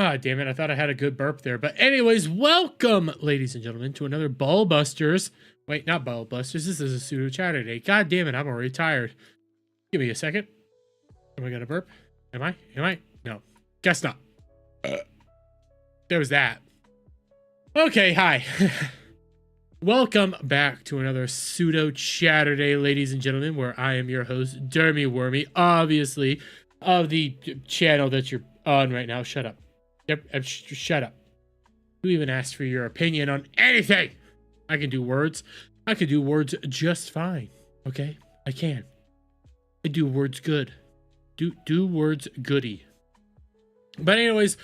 Ah, damn it. I thought I had a good burp there. But anyways, welcome, ladies and gentlemen, to another Ball Busters. Wait, not Ball Busters. This is a Pseudo Chaturday. God damn it. I'm already tired. Give me a second. Am I going to burp? Am I? No. Guess not. There was that. Okay, hi. Welcome back to another Pseudo Chaturday, ladies and gentlemen, where I am your host, Dermy Wormy, obviously, of the channel that you're on right now. Shut up. Yep, shut up. Who even asked for your opinion on anything? I can do words. I can do words just fine. Okay? I can. I do words good. Do words goody. But anyways,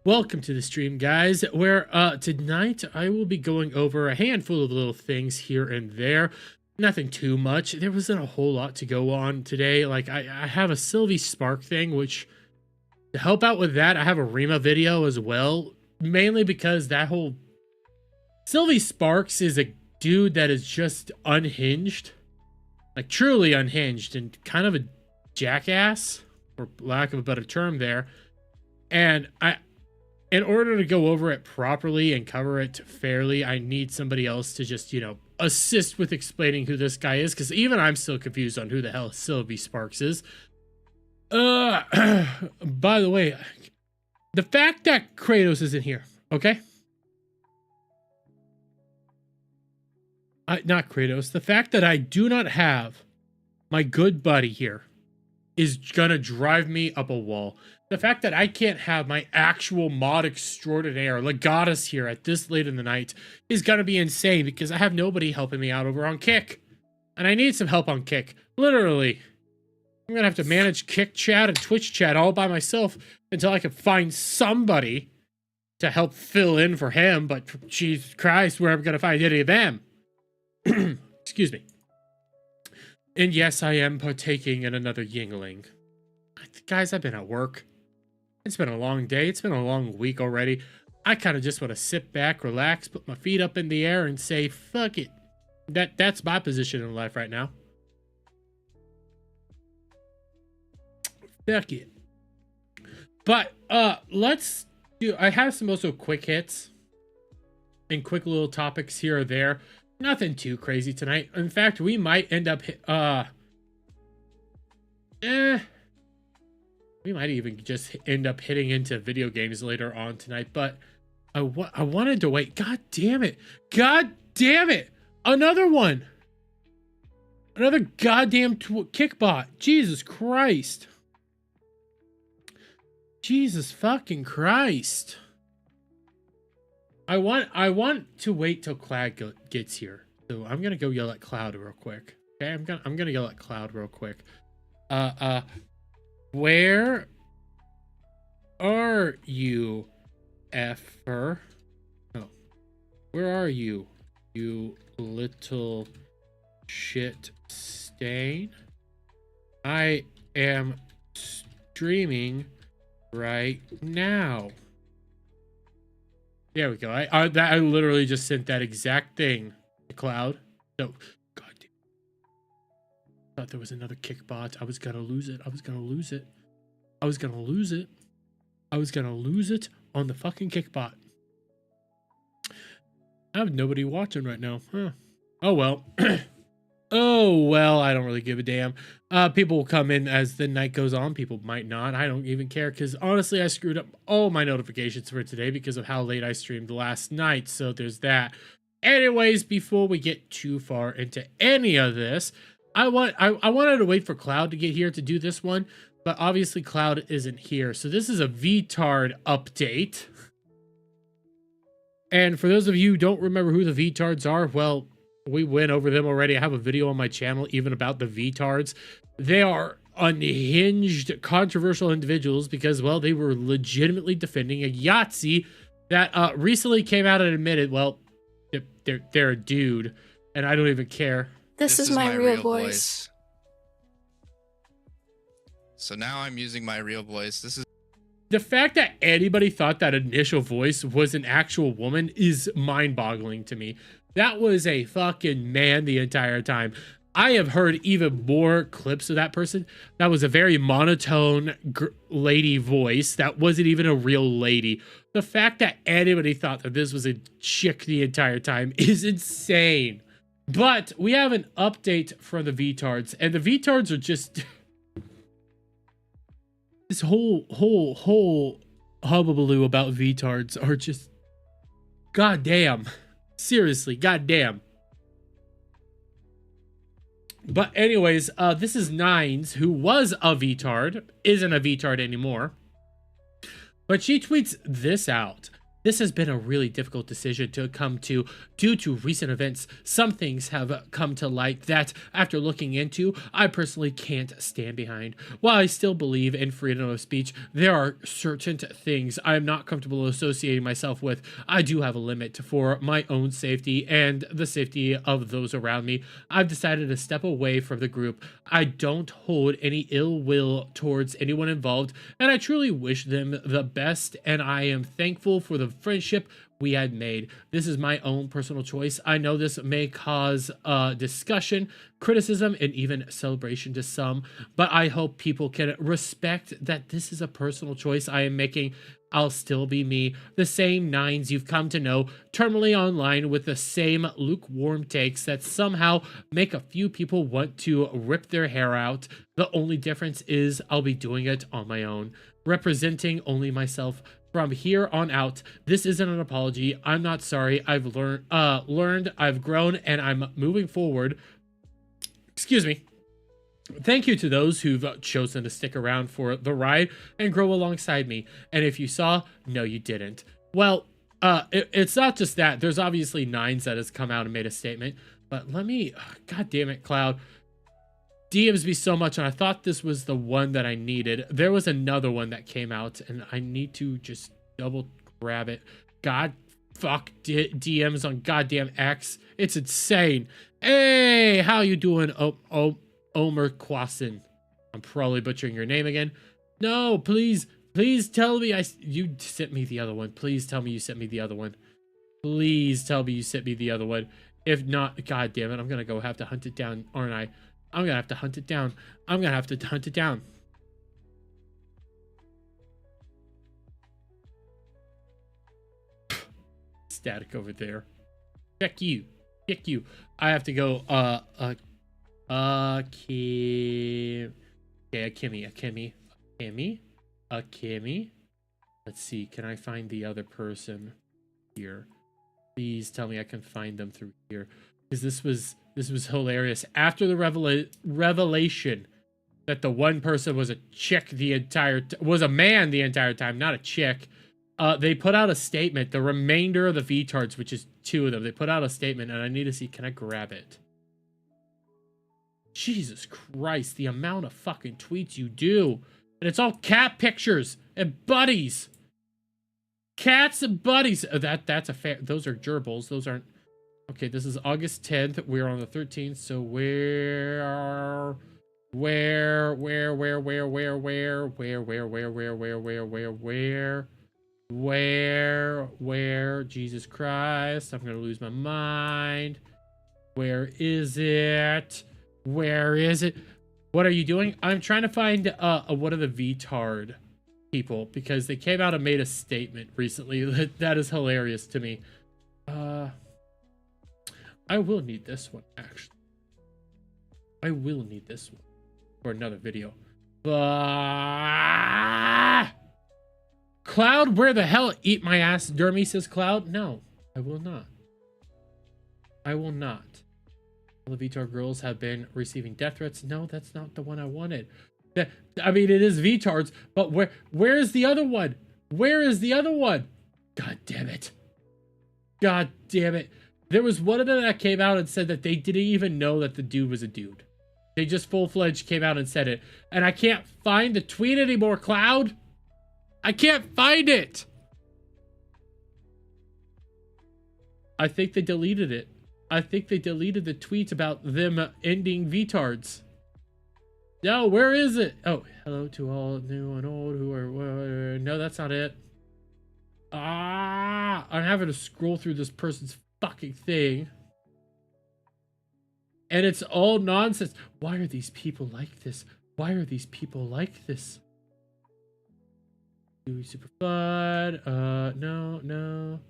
welcome to the stream, guys, where tonight I will be going over a handful of little things here and there. Nothing too much. There wasn't a whole lot to go on today. Like, I have a Silvy Spark thing, which, to help out with that, I have a Rima video as well. Mainly because that whole... Silvy Sparks is a dude that is just unhinged. Like, truly unhinged and kind of a jackass, for lack of a better term there. And in order to go over it properly and cover it fairly, I need somebody else to just, you know, assist with explaining who this guy is, because even I'm still confused on who the hell Silvy Sparks is. By the way, the fact that Kratos isn't here, okay? Not Kratos. The fact that I do not have my good buddy here is gonna drive me up a wall. The fact that I can't have my actual mod extraordinaire, Legatus, here at this late in the night is gonna be insane, because I have nobody helping me out over on Kick. And I need some help on Kick. Literally. I'm gonna have to manage Kick chat and Twitch chat all by myself until I can find somebody to help fill in for him, but Jesus Christ, where am I gonna find any of them? Excuse me. And yes, I am partaking in another Yingling. Guys, I've been at work. It's been a long day. It's been a long week already. I kind of just want to sit back, relax, put my feet up in the air and say, fuck it. That's my position in life right now. Fuck it. But, let's do... I have some also quick hits and quick little topics here or there. Nothing too crazy tonight. In fact, we might end up... we might even just end up hitting into video games later on tonight, but I wanted to wait. God damn it. God damn it. Another one. Another goddamn kickbot. Jesus Christ. Jesus fucking Christ. I want to wait till Cloud gets here. So I'm going to go yell at Cloud real quick. Okay, I'm going to yell at Cloud real quick. Where are you, effer? Oh, where are you, you little shit stain? I am streaming right now. There we go. I literally just sent that exact thing to Cloud. No, god damn. I thought there was another kickbot. I was gonna lose it. I was gonna lose it on the fucking kickbot. I have nobody watching right now. Huh. Oh well. Oh well, I don't really give a damn. People will come in as the night goes on. People might not. I don't even care, because honestly, I screwed up all my notifications for today because of how late I streamed last night. So there's that. Anyways, before we get too far into any of this, I wanted to wait for Cloud to get here to do this one, but obviously Cloud isn't here. So this is a VTard update. And for those of you who don't remember who the VTards are, well, we went over them already. I have a video on my channel even about the VTards. They are unhinged, controversial individuals because, well, they were legitimately defending a Yahtzee that recently came out and admitted, well, they're a dude, and I don't even care. This is my real voice. So now I'm using my real voice. This is the fact that anybody thought that initial voice was an actual woman is mind-boggling to me. That was a fucking man the entire time. I have heard even more clips of that person. That was a very monotone lady voice. That wasn't even a real lady. The fact that anybody thought that this was a chick the entire time is insane. But we have an update for the VTards, and the VTards are just this whole hubbubaloo about VTards are just goddamn. Seriously, goddamn. But anyways, this is Nines, who was a VTard, isn't a VTard anymore. But she tweets this out. This has been a really difficult decision to come to due to recent events. Some things have come to light that, after looking into, I personally can't stand behind. While I still believe in freedom of speech, there are certain things I am not comfortable associating myself with. I do have a limit for my own safety and the safety of those around me. I've decided to step away from the group. I don't hold any ill will towards anyone involved, and I truly wish them the best, and I am thankful for the friendship we had made. This is my own personal choice. I know this may cause discussion, criticism, and even celebration to some, but I hope people can respect that this is a personal choice I am making. I'll still be me, the same Nines you've come to know, terminally online with the same lukewarm takes that somehow make a few people want to rip their hair out. The only difference is I'll be doing it on my own, representing only myself. From here on out, this isn't an apology. I'm not sorry. I've learned, I've grown, and I'm moving forward. Excuse me. Thank you to those who've chosen to stick around for the ride and grow alongside me. And if you saw, no, you didn't. Well, it's not just that. There's obviously Nines that has come out and made a statement. But let me, God damn it, Cloud. DMs me so much, and I thought this was the one that I needed. There was another one that came out, and I need to just double grab it. God fuck DMs on goddamn X. It's insane. Hey, how you doing, Omer Quasin? I'm probably butchering your name again. No, please tell me you sent me the other one. Please tell me you sent me the other one. Please tell me you sent me the other one. If not, god damn it, I'm gonna go have to hunt it down, aren't I? I'm gonna have to hunt it down. I'm gonna have to hunt it down. Static over there. Check you. Check you. I have to go, Kim. Okay, a Kimmy. Let's see, can I find the other person here? Please tell me I can find them through here. Because this was hilarious. After the revelation that the one person was a chick was a man the entire time, not a chick. They put out a statement. The remainder of the VTards, which is 2 of them, they put out a statement, and I need to see. Can I grab it? Jesus Christ, the amount of fucking tweets you do, and it's all cat pictures and buddies. Cats and buddies. That's a fair. Those are gerbils. Those aren't. Okay, this is August 10th. We're on the 13th. So where, Jesus Christ, I'm gonna lose my mind. Where is it? Where is it? What are you doing? I'm trying to find one of the VTard people, because they came out and made a statement recently that is hilarious to me. I will need this one, actually. I will need this one for another video. Cloud, where the hell? Eat my ass, Dermy, says Cloud. No, I will not. I will not. All the VTard girls have been receiving death threats. No, that's not the one I wanted. I mean, it is VTards, but where is the other one? Where is the other one? God damn it. God damn it. There was one of them that came out and said that they didn't even know that the dude was a dude. They just full-fledged came out and said it. And I can't find the tweet anymore, Cloud. I can't find it. I think they deleted it. I think they deleted the tweet about them ending VTards. No, where is it? Oh, hello to all new and old who are... No, that's not it. I'm having to scroll through this person's fucking thing. And it's all nonsense. Why are these people like this? Why are these people like this? Super fun. No.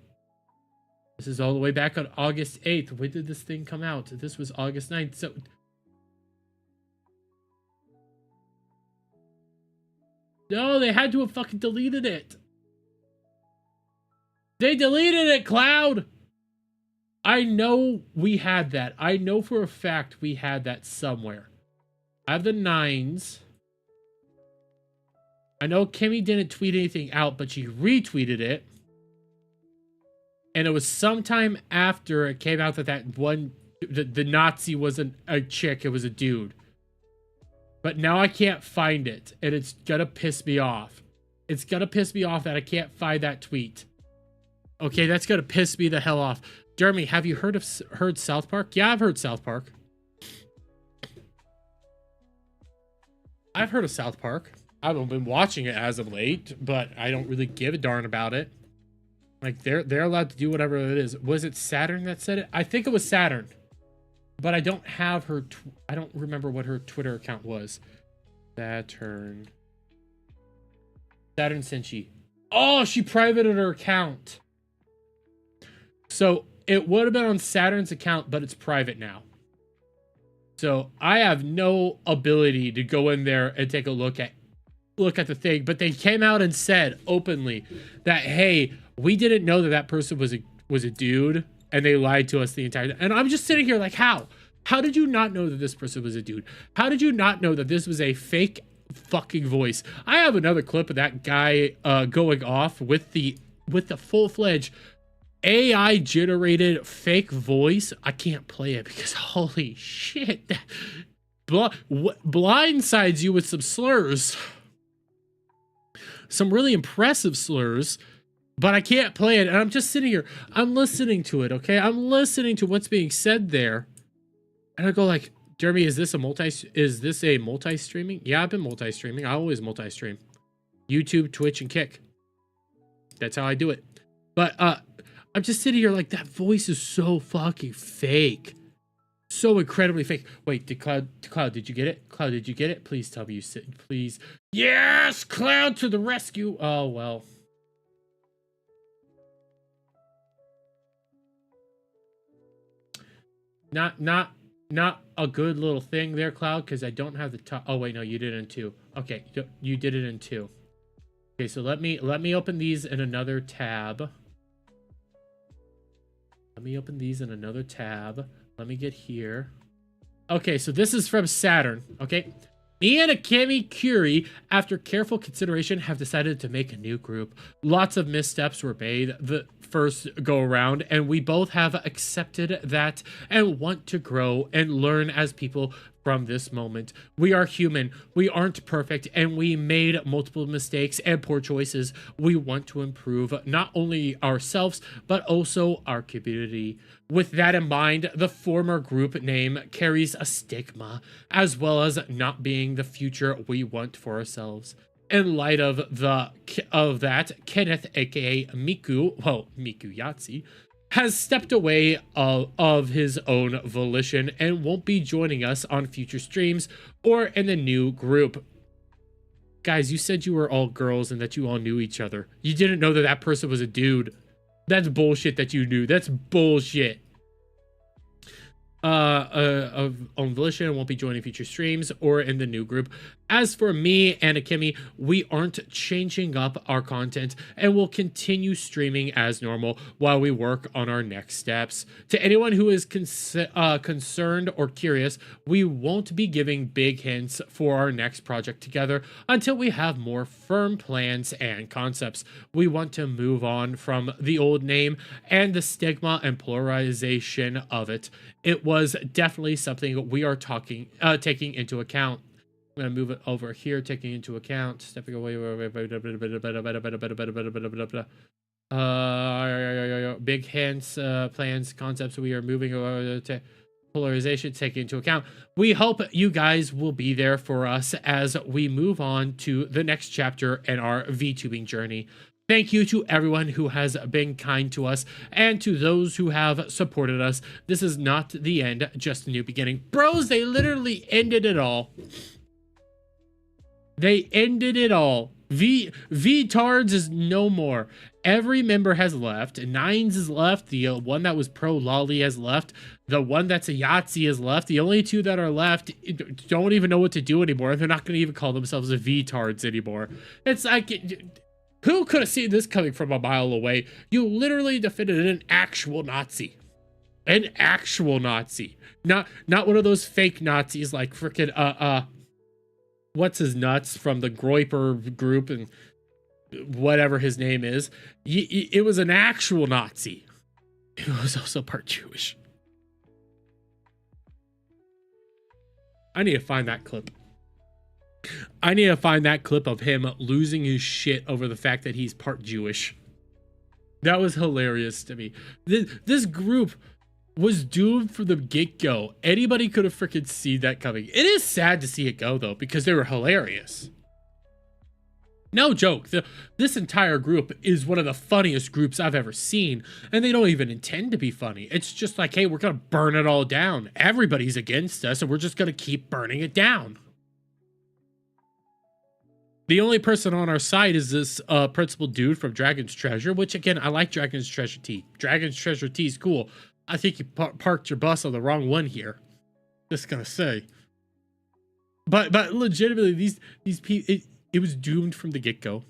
This is all the way back on August 8th. When did this thing come out? This was August 9th. So no, they had to have fucking deleted it. They deleted it, Cloud. I know we had that. I know for a fact we had that somewhere. I have the 9s. I know Kimmy didn't tweet anything out, but she retweeted it. And it was sometime after it came out that the Nazi wasn't a chick, it was a dude. But now I can't find it, and it's gonna piss me off. It's gonna piss me off that I can't find that tweet. Okay, that's gonna piss me the hell off. Jeremy, have you heard South Park? Yeah, I've heard South Park. I've heard of South Park. I haven't been watching it as of late, but I don't really give a darn about it. Like, they're allowed to do whatever it is. Was it Saturn that said it? I think it was Saturn. But I don't have her... I don't remember what her Twitter account was. Saturn Senshi. Oh, she privated her account. So, it would have been on Saturn's account, but it's private now. So, I have no ability to go in there and take a look at the thing. But they came out and said openly that, hey... we didn't know that person was a dude, and they lied to us the entire time. And I'm just sitting here like, how? How did you not know that this person was a dude? How did you not know that this was a fake fucking voice? I have another clip of that guy going off with the full-fledged AI generated fake voice. I can't play it because holy shit, that blindsides you with some slurs, some really impressive slurs. But I can't play it, and I'm just sitting here. I'm listening to it, okay? I'm listening to what's being said there. And I go like, Jeremy, is this a multi-streaming? Yeah, I've been multi-streaming. I always multi-stream. YouTube, Twitch, and Kick. That's how I do it. But I'm just sitting here like, that voice is so fucking fake. So incredibly fake. Wait, Cloud, did you get it? Cloud, did you get it? Please tell me you said, please. Yes, Cloud to the rescue. Oh, well. Not a good little thing there, Cloud, because I don't have the top. Oh wait, no, you did it in 2. Okay, you did it in 2. Okay, so let me open these in another tab. Let me open these in another tab. Let me get here. Okay, so this is from Saturn. Okay, me and Akemi Curie, after careful consideration, have decided to make a new group. Lots of missteps were made the first go around, and we both have accepted that and want to grow and learn as people from this moment. We are human. We aren't perfect, and we made multiple mistakes and poor choices. We want to improve not only ourselves, but also our community. With that in mind, the former group name carries a stigma, as well as not being the future we want for ourselves. In light of that, Kenneth, aka Miku, well, Miku Yahtzee, has stepped away of his own volition and won't be joining us on future streams or in the new group. Guys, you said you were all girls and that you all knew each other. You didn't know that person was a dude. That's bullshit that you knew. That's bullshit. On volition, won't be joining future streams or in the new group. As for me and Akemi, we aren't changing up our content and will continue streaming as normal while we work on our next steps. To anyone who is concerned or curious, we won't be giving big hints for our next project together until we have more firm plans and concepts. We want to move on from the old name and the stigma and polarization of it. It was definitely something we are taking into account. I'm gonna move it over here, taking into account, stepping away. Big hints, plans, concepts. We are moving over to polarization, taking into account. We hope you guys will be there for us as we move on to the next chapter in our VTubing journey. Thank you to everyone who has been kind to us and to those who have supported us. This is not the end, just a new beginning. Bros, they literally ended it all. They ended it all. V-Tards is no more. Every member has left. Nines is left. The one that was pro Lolly has left. The one that's a Yahtzee is left. The only two that are left don't even know what to do anymore. They're not going to even call themselves a V-Tards anymore. It's like, who could have seen this coming from a mile away? You literally defeated an actual Nazi. An actual Nazi. Not one of those fake Nazis like frickin' what's his nuts from the Groiper group and whatever his name is. It was an actual Nazi. It was also part Jewish. I need to find that clip. I need to find that clip of him losing his shit over the fact that he's part Jewish. That was hilarious to me. This group was doomed from the get-go. Anybody could have freaking seen that coming. It is sad to see it go, though, because they were hilarious. No joke. This entire group is one of the funniest groups I've ever seen, and they don't even intend to be funny. It's just like, hey, we're going to burn it all down. Everybody's against us, and we're just going to keep burning it down. The only person on our side is this principal dude from Dragon's Treasure, which, again, I like Dragon's Treasure tea. Dragon's Treasure tea is cool. I think you parked your bus on the wrong one here. Just gonna say. But legitimately, these people, it was doomed from the get-go.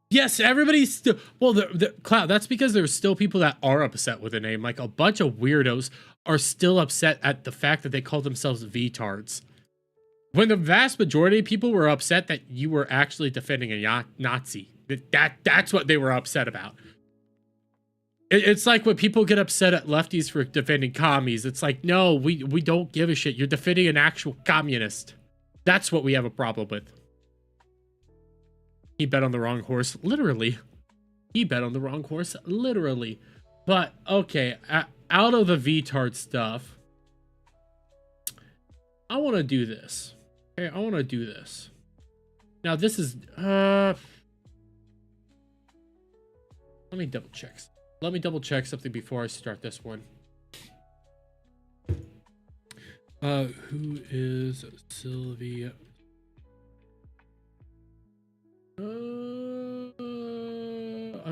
Yes, everybody's still, well, the Cloud, that's because there's still people that are upset with the name. Like, a bunch of weirdos are still upset at the fact that they call themselves V-Tards. When the vast majority of people were upset that you were actually defending a Nazi. That's what they were upset about. It's like when people get upset at lefties for defending commies. It's like, no, we don't give a shit. You're defending an actual communist. That's what we have a problem with. He bet on the wrong horse, literally. He bet on the wrong horse, literally. But, okay, out of the V-Tard stuff, I want to do this. Okay, I want to do this. Now, this is, let me double check. Let me double check something before I start this one. Who is Silvy? I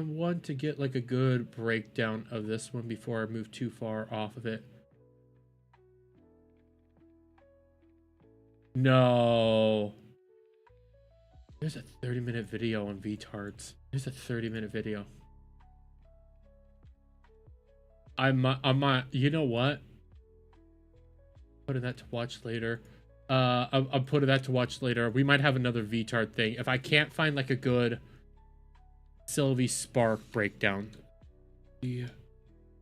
want to get like a good breakdown of this one before I move too far off of it. No. There's a 30-minute video on V-Tards. There's a 30-minute video. I might, you know what? Putting that to watch later. I'm putting that to watch later. We might have another V-Tard thing. If I can't find like a good Silvy Spark breakdown.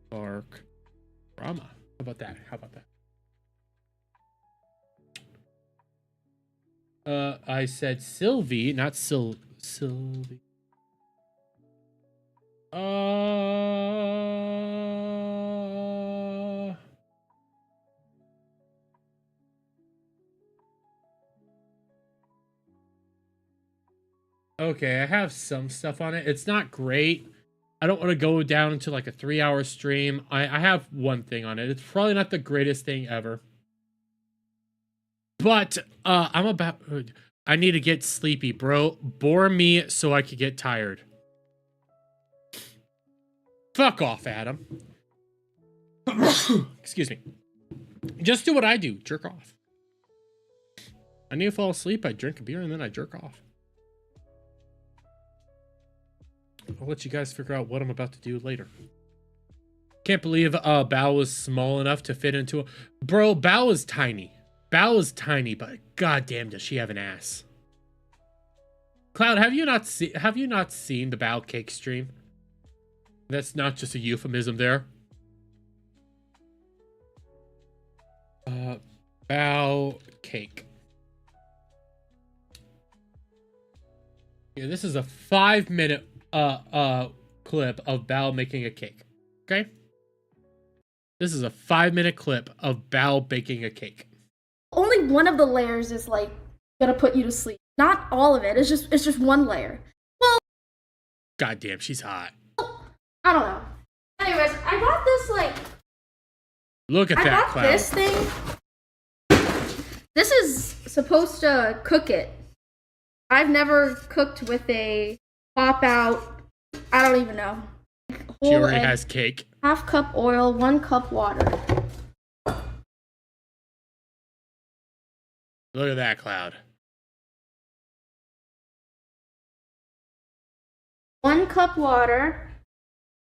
Spark drama. How about that? How about that? I said Silvy, not Silvy. Okay, I have some stuff on it. It's not great. I don't want to go down into like a 3-hour stream. I have one thing on it. It's probably not the greatest thing ever. But I need to get sleepy, bro. Bore me so I could get tired. Fuck off, Adam. Excuse me. Just do what I do. Jerk off. I need to fall asleep. I drink a beer and then I jerk off. I'll let you guys figure out what I'm about to do later. Can't believe Bao was small enough to fit into a... Bro, Bao is tiny. Bao is tiny, but goddamn does she have an ass. Cloud, have you not seen the Bao cake stream? That's not just a euphemism there. Bao cake. Yeah, this is a 5-minute clip of Bao making a cake. Okay? This is a 5-minute clip of Bao baking a cake. Only one of the layers is like gonna put you to sleep. Not all of it. It's just one layer. Goddamn, she's hot. I don't know. Anyways, I got this Look at that cloud. this thing. This is supposed to cook it. I've never cooked with a pop out. I don't even know. She already has cake. 1/2 cup oil, 1 cup water. Look at that cloud. 1 cup water.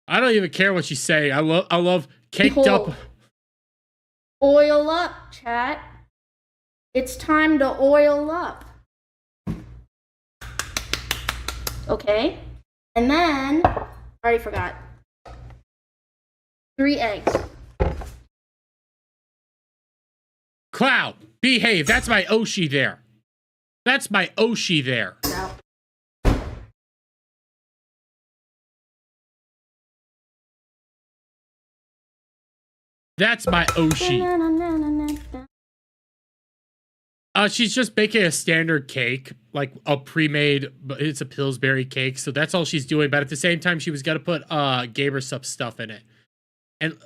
I don't even care what you say. I love caked Behold. up. Oil up, chat. It's time to oil up. Okay. And then, I already forgot. 3 eggs. Cloud, behave. That's my Oshi there. That's my Oshi there. No. That's my Oshi. She's just baking a standard cake, like a pre-made, it's a Pillsbury cake, so that's all she's doing. But at the same time, she was gonna put Gamer Sup stuff in it. And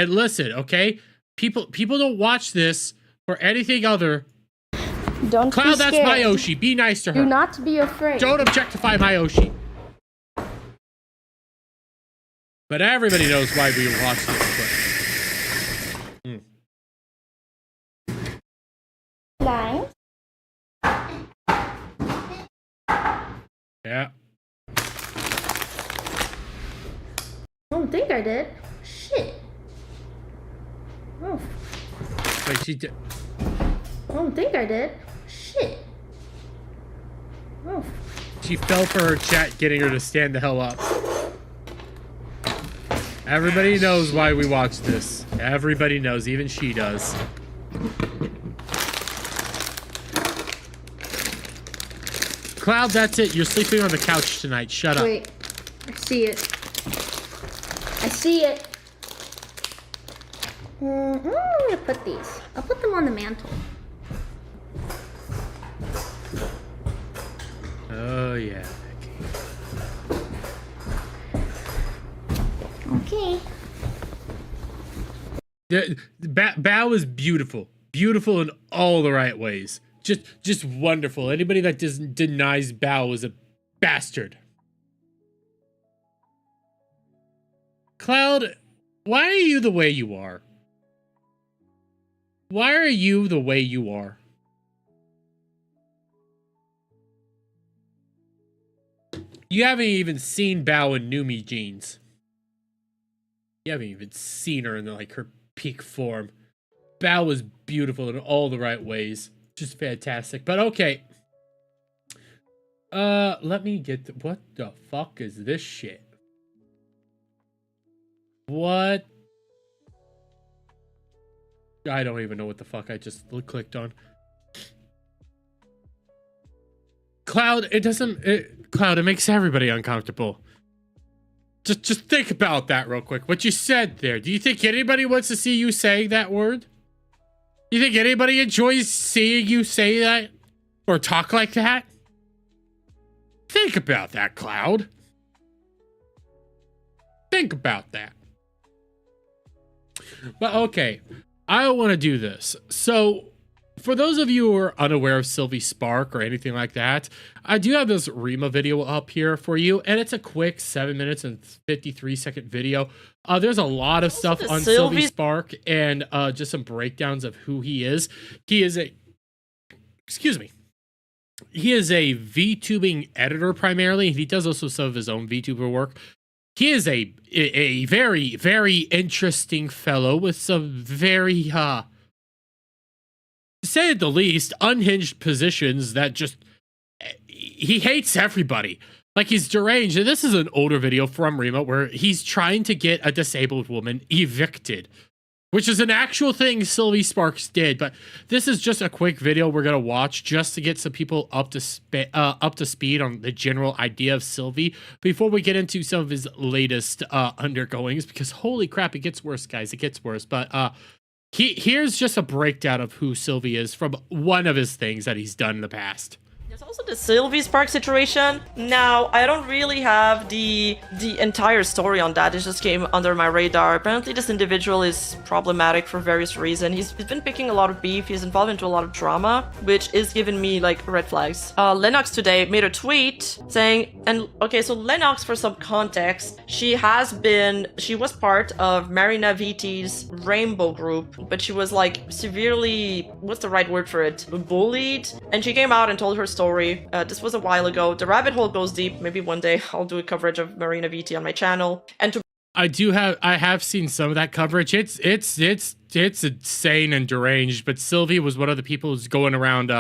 listen, okay, people don't watch this for anything other. Don't Cloud, be that's scared. my Oshi. Be nice to her. Do not be afraid. Don't objectify my Oshi. But everybody knows why we watch this clip. Lines. Yeah. I don't think I did. Shit. Oh, Wait, she did. I don't think I did. Shit. Oh. She fell for her chat getting her to stand the hell up. Everybody knows why we watch this. Everybody knows, even she does. Cloud, that's it. You're sleeping on the couch tonight. Shut up. Wait. I see it. I see it. I'm gonna put these. I'll put them on the mantle. Oh, yeah. Okay. Bao is beautiful. Beautiful in all the right ways. Just wonderful. Anybody that denies Bao is a bastard. Cloud, why are you the way you are? Why are you the way you are? You haven't even seen Bao in Numi jeans. You haven't even seen her in like her peak form. Bao is beautiful in all the right ways. Just fantastic. But okay. Let me get what the fuck is this shit? What? I don't even know what the fuck I just clicked on. Cloud, Cloud, it makes everybody uncomfortable. Just think about that real quick. What you said there. Do you think anybody wants to see you saying that word? Do you think anybody enjoys seeing you say that? Or talk like that? Think about that, Cloud. Think about that. But okay, I want to do this. So, for those of you who are unaware of Silvy Spark or anything like that, I do have this Rima video up here for you, and it's a quick 7 minutes and 53-second video. There's a lot of stuff on Silvy Spark and just some breakdowns of who he is. He is a, excuse me, he is a VTubing editor primarily. He does also some of his own VTuber work. He is a very, very interesting fellow with some very, to say the least, unhinged positions that just, he hates everybody. Like, he's deranged. And this is an older video from Rima where he's trying to get a disabled woman evicted, which is an actual thing Silvy Sparks did. But this is just a quick video we're going to watch just to get some people up to speed on the general idea of Silvy before we get into some of his latest undergoings, because holy crap, it gets worse, guys. It gets worse. But here's just a breakdown of who Silvy is from one of his things that he's done in the past. There's also the Silvy Spark situation. Now, I don't really have the entire story on that. It just came under my radar. Apparently, this individual is problematic for various reasons. He's been picking a lot of beef. He's involved into a lot of drama, which is giving me like red flags. Lennox today made a tweet saying, and okay, so Lennox, for some context, she was part of Marina Viti's Rainbow group, but she was like severely, what's the right word for it? Bullied. And she came out and told her story. This was a while ago. The rabbit hole goes deep. Maybe one day I'll do a coverage of Marina Viti on my channel. And to I have seen some of that coverage. It's insane and deranged, but Silvy was one of the people who's going around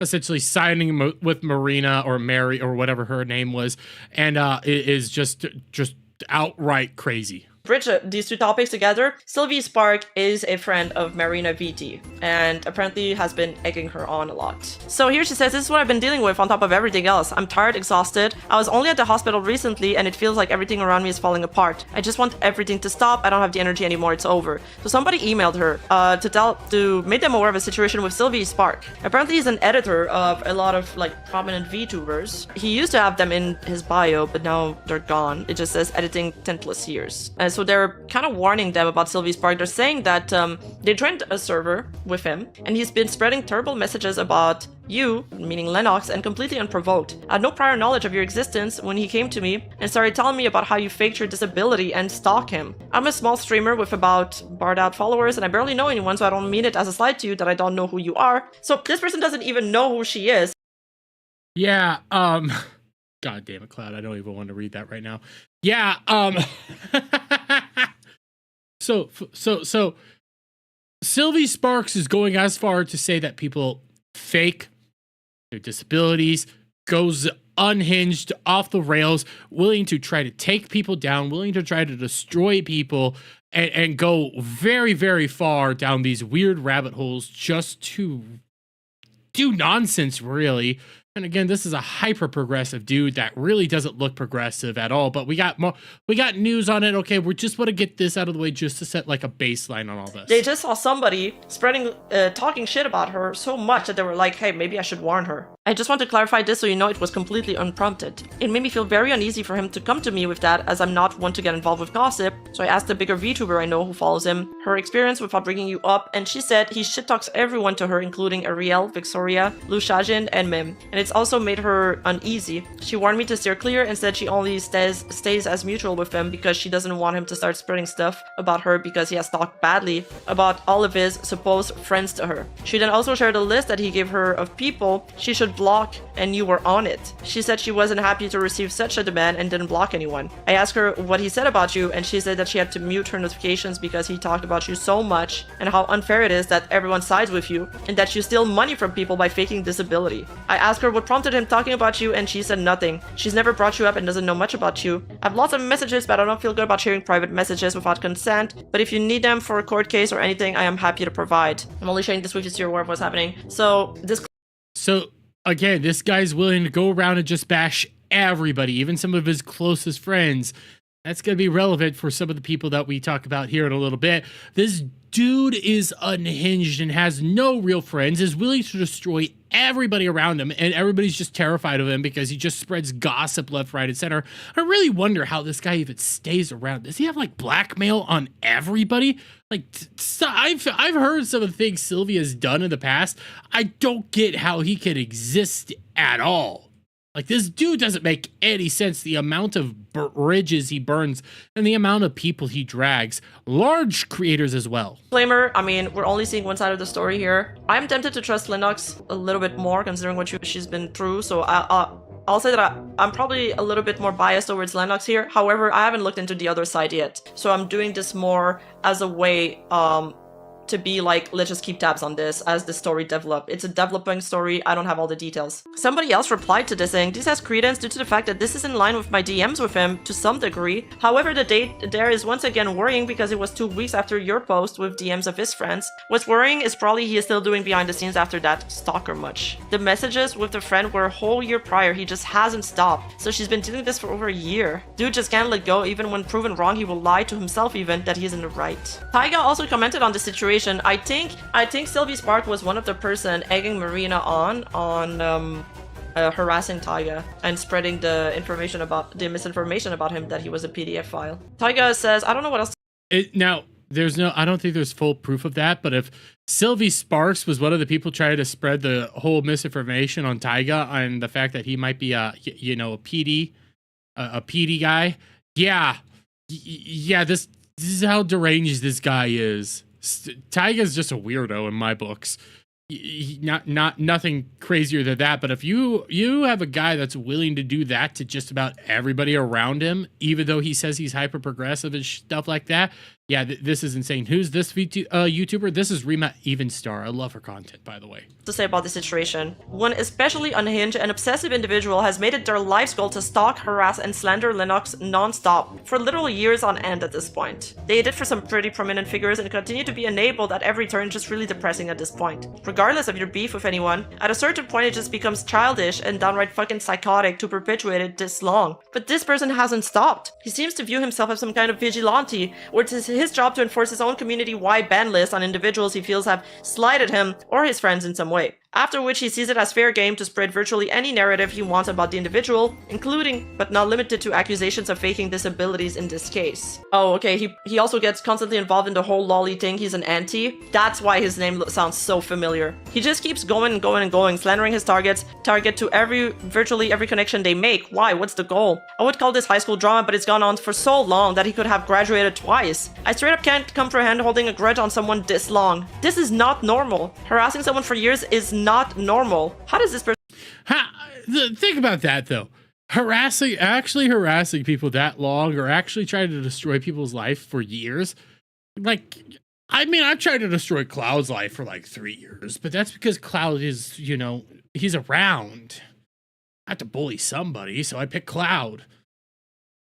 essentially signing with Marina or Mary or whatever her name was, and it is just outright crazy. bridge these two topics together, Silvy Spark is a friend of Marina Viti, and apparently has been egging her on a lot. So here she says, this is what I've been dealing with on top of everything else. I'm tired, exhausted. I was only at the hospital recently, and it feels like everything around me is falling apart. I just want everything to stop. I don't have the energy anymore. It's over. So somebody emailed her to make them aware of a situation with Silvy Spark. Apparently he's an editor of a lot of like prominent VTubers. He used to have them in his bio, but now they're gone. It just says editing 10+ years. And so they're kind of warning them about Silvy Spark. They're saying that they joined a server with him, and he's been spreading terrible messages about you, meaning Lennox, and completely unprovoked. I had no prior knowledge of your existence when he came to me and started telling me about how you faked your disability and stalk him. I'm a small streamer with about barred out followers, and I barely know anyone, so I don't mean it as a slight to you that I don't know who you are. So this person doesn't even know who she is. Yeah, God damn it, Cloud, I don't even want to read that right now. Yeah, So Silvy Sparks is going as far to say that people fake their disabilities, goes unhinged, off the rails, willing to try to take people down, willing to try to destroy people, and go very, very far down these weird rabbit holes just to do nonsense, really. And again, this is a hyper progressive dude that really doesn't look progressive at all. But we got news on it. Okay, we just want to get this out of the way just to set like a baseline on all this. They just saw somebody spreading, talking shit about her so much that they were like, hey, maybe I should warn her. I just want to clarify this so you know it was completely unprompted. It made me feel very uneasy for him to come to me with that, as I'm not one to get involved with gossip. So I asked a bigger VTuber I know who follows him her experience without bringing you up, and she said he shit talks everyone to her, including Ariel, Victoria, Lushajin, and Mim. And it's also made her uneasy. She warned me to steer clear and said she only stays as mutual with him because she doesn't want him to start spreading stuff about her because he has talked badly about all of his supposed friends to her. She then also shared a list that he gave her of people she should block, and you were on it. She said she wasn't happy to receive such a demand and didn't block anyone. I asked her what he said about you, and she said that she had to mute her notifications because he talked about you so much and how unfair it is that everyone sides with you and that you steal money from people by faking disability. I asked her what prompted him talking about you, and she said nothing. She's never brought you up and doesn't know much about you. I have lots of messages, but I don't feel good about sharing private messages without consent, but if you need them for a court case or anything, I am happy to provide. I'm only sharing this with you so you're aware of what's happening. So again, this guy's willing to go around and just bash everybody, even some of his closest friends. That's going to be relevant for some of the people that we talk about here in a little bit. This dude is unhinged and has no real friends, is willing to destroy everybody around him, and everybody's just terrified of him because he just spreads gossip left, right, and center. I really wonder how this guy even stays around. Does he have like blackmail on everybody? Like, I've heard some of the things Silvy has done in the past. I don't get how he can exist at all. Like, this dude doesn't make any sense. The amount of bridges he burns and the amount of people he drags. Large creators as well. Disclaimer, I mean, we're only seeing one side of the story here. I'm tempted to trust Lennox a little bit more considering what she's been through, so I'll say that I'm probably a little bit more biased towards Lennox here. However, I haven't looked into the other side yet, so I'm doing this more as a way to be like, let's just keep tabs on this as the story develops. It's a developing story. I don't have all the details. Somebody else replied to this saying, this has credence due to the fact that this is in line with my DMs with him to some degree. However, the date there is once again worrying because it was 2 weeks after your post with DMs of his friends. What's worrying is probably he is still doing behind the scenes after that stalker much. The messages with the friend were a whole year prior. He just hasn't stopped. So she's been doing this for over a year. Dude just can't let go. Even when proven wrong, he will lie to himself even that he's in the right. Taiga also commented on the situation. I think Silvy Spark was one of the person egging Marina on harassing Taiga and spreading the misinformation about him that he was a PDF file. Taiga says, I don't know what else. Now, I don't think there's full proof of that, but if Silvy Sparks was one of the people trying to spread the whole misinformation on Taiga and the fact that he might be a PD guy, this is how deranged this guy is. Taiga's just a weirdo in my books. Nothing crazier than that, but if you have a guy that's willing to do that to just about everybody around him, even though he says he's hyper progressive and stuff like that, this is insane. Who's this YouTuber? This is Rima Evenstar. I love her content, by the way. To say about the situation. One especially unhinged and obsessive individual has made it their life's goal to stalk, harass, and slander Linux non-stop for literal years on end at this point. They did for some pretty prominent figures and continue to be enabled at every turn, just really depressing at this point. Regardless of your beef with anyone, at a certain point it just becomes childish and downright fucking psychotic to perpetuate it this long. But this person hasn't stopped. He seems to view himself as some kind of vigilante, where it is his job to enforce his own community-wide ban list on individuals he feels have slighted him or his friends in some way. After which he sees it as fair game to spread virtually any narrative he wants about the individual, including, but not limited to, accusations of faking disabilities in this case. Oh, okay, he also gets constantly involved in the whole lolly thing. He's an anti. That's why his name sounds so familiar. He just keeps going and going and going, slandering his target to virtually every connection they make. Why? What's the goal? I would call this high school drama, but it's gone on for so long that he could have graduated twice. I straight up can't comprehend holding a grudge on someone this long. This is not normal. Harassing someone for years is not normal. How does this person... Think about that, though. Actually harassing people that long, or actually trying to destroy people's life for years. Like, I mean, I've tried to destroy Cloud's life for like 3 years, but that's because Cloud is, he's around. I have to bully somebody, so I pick Cloud.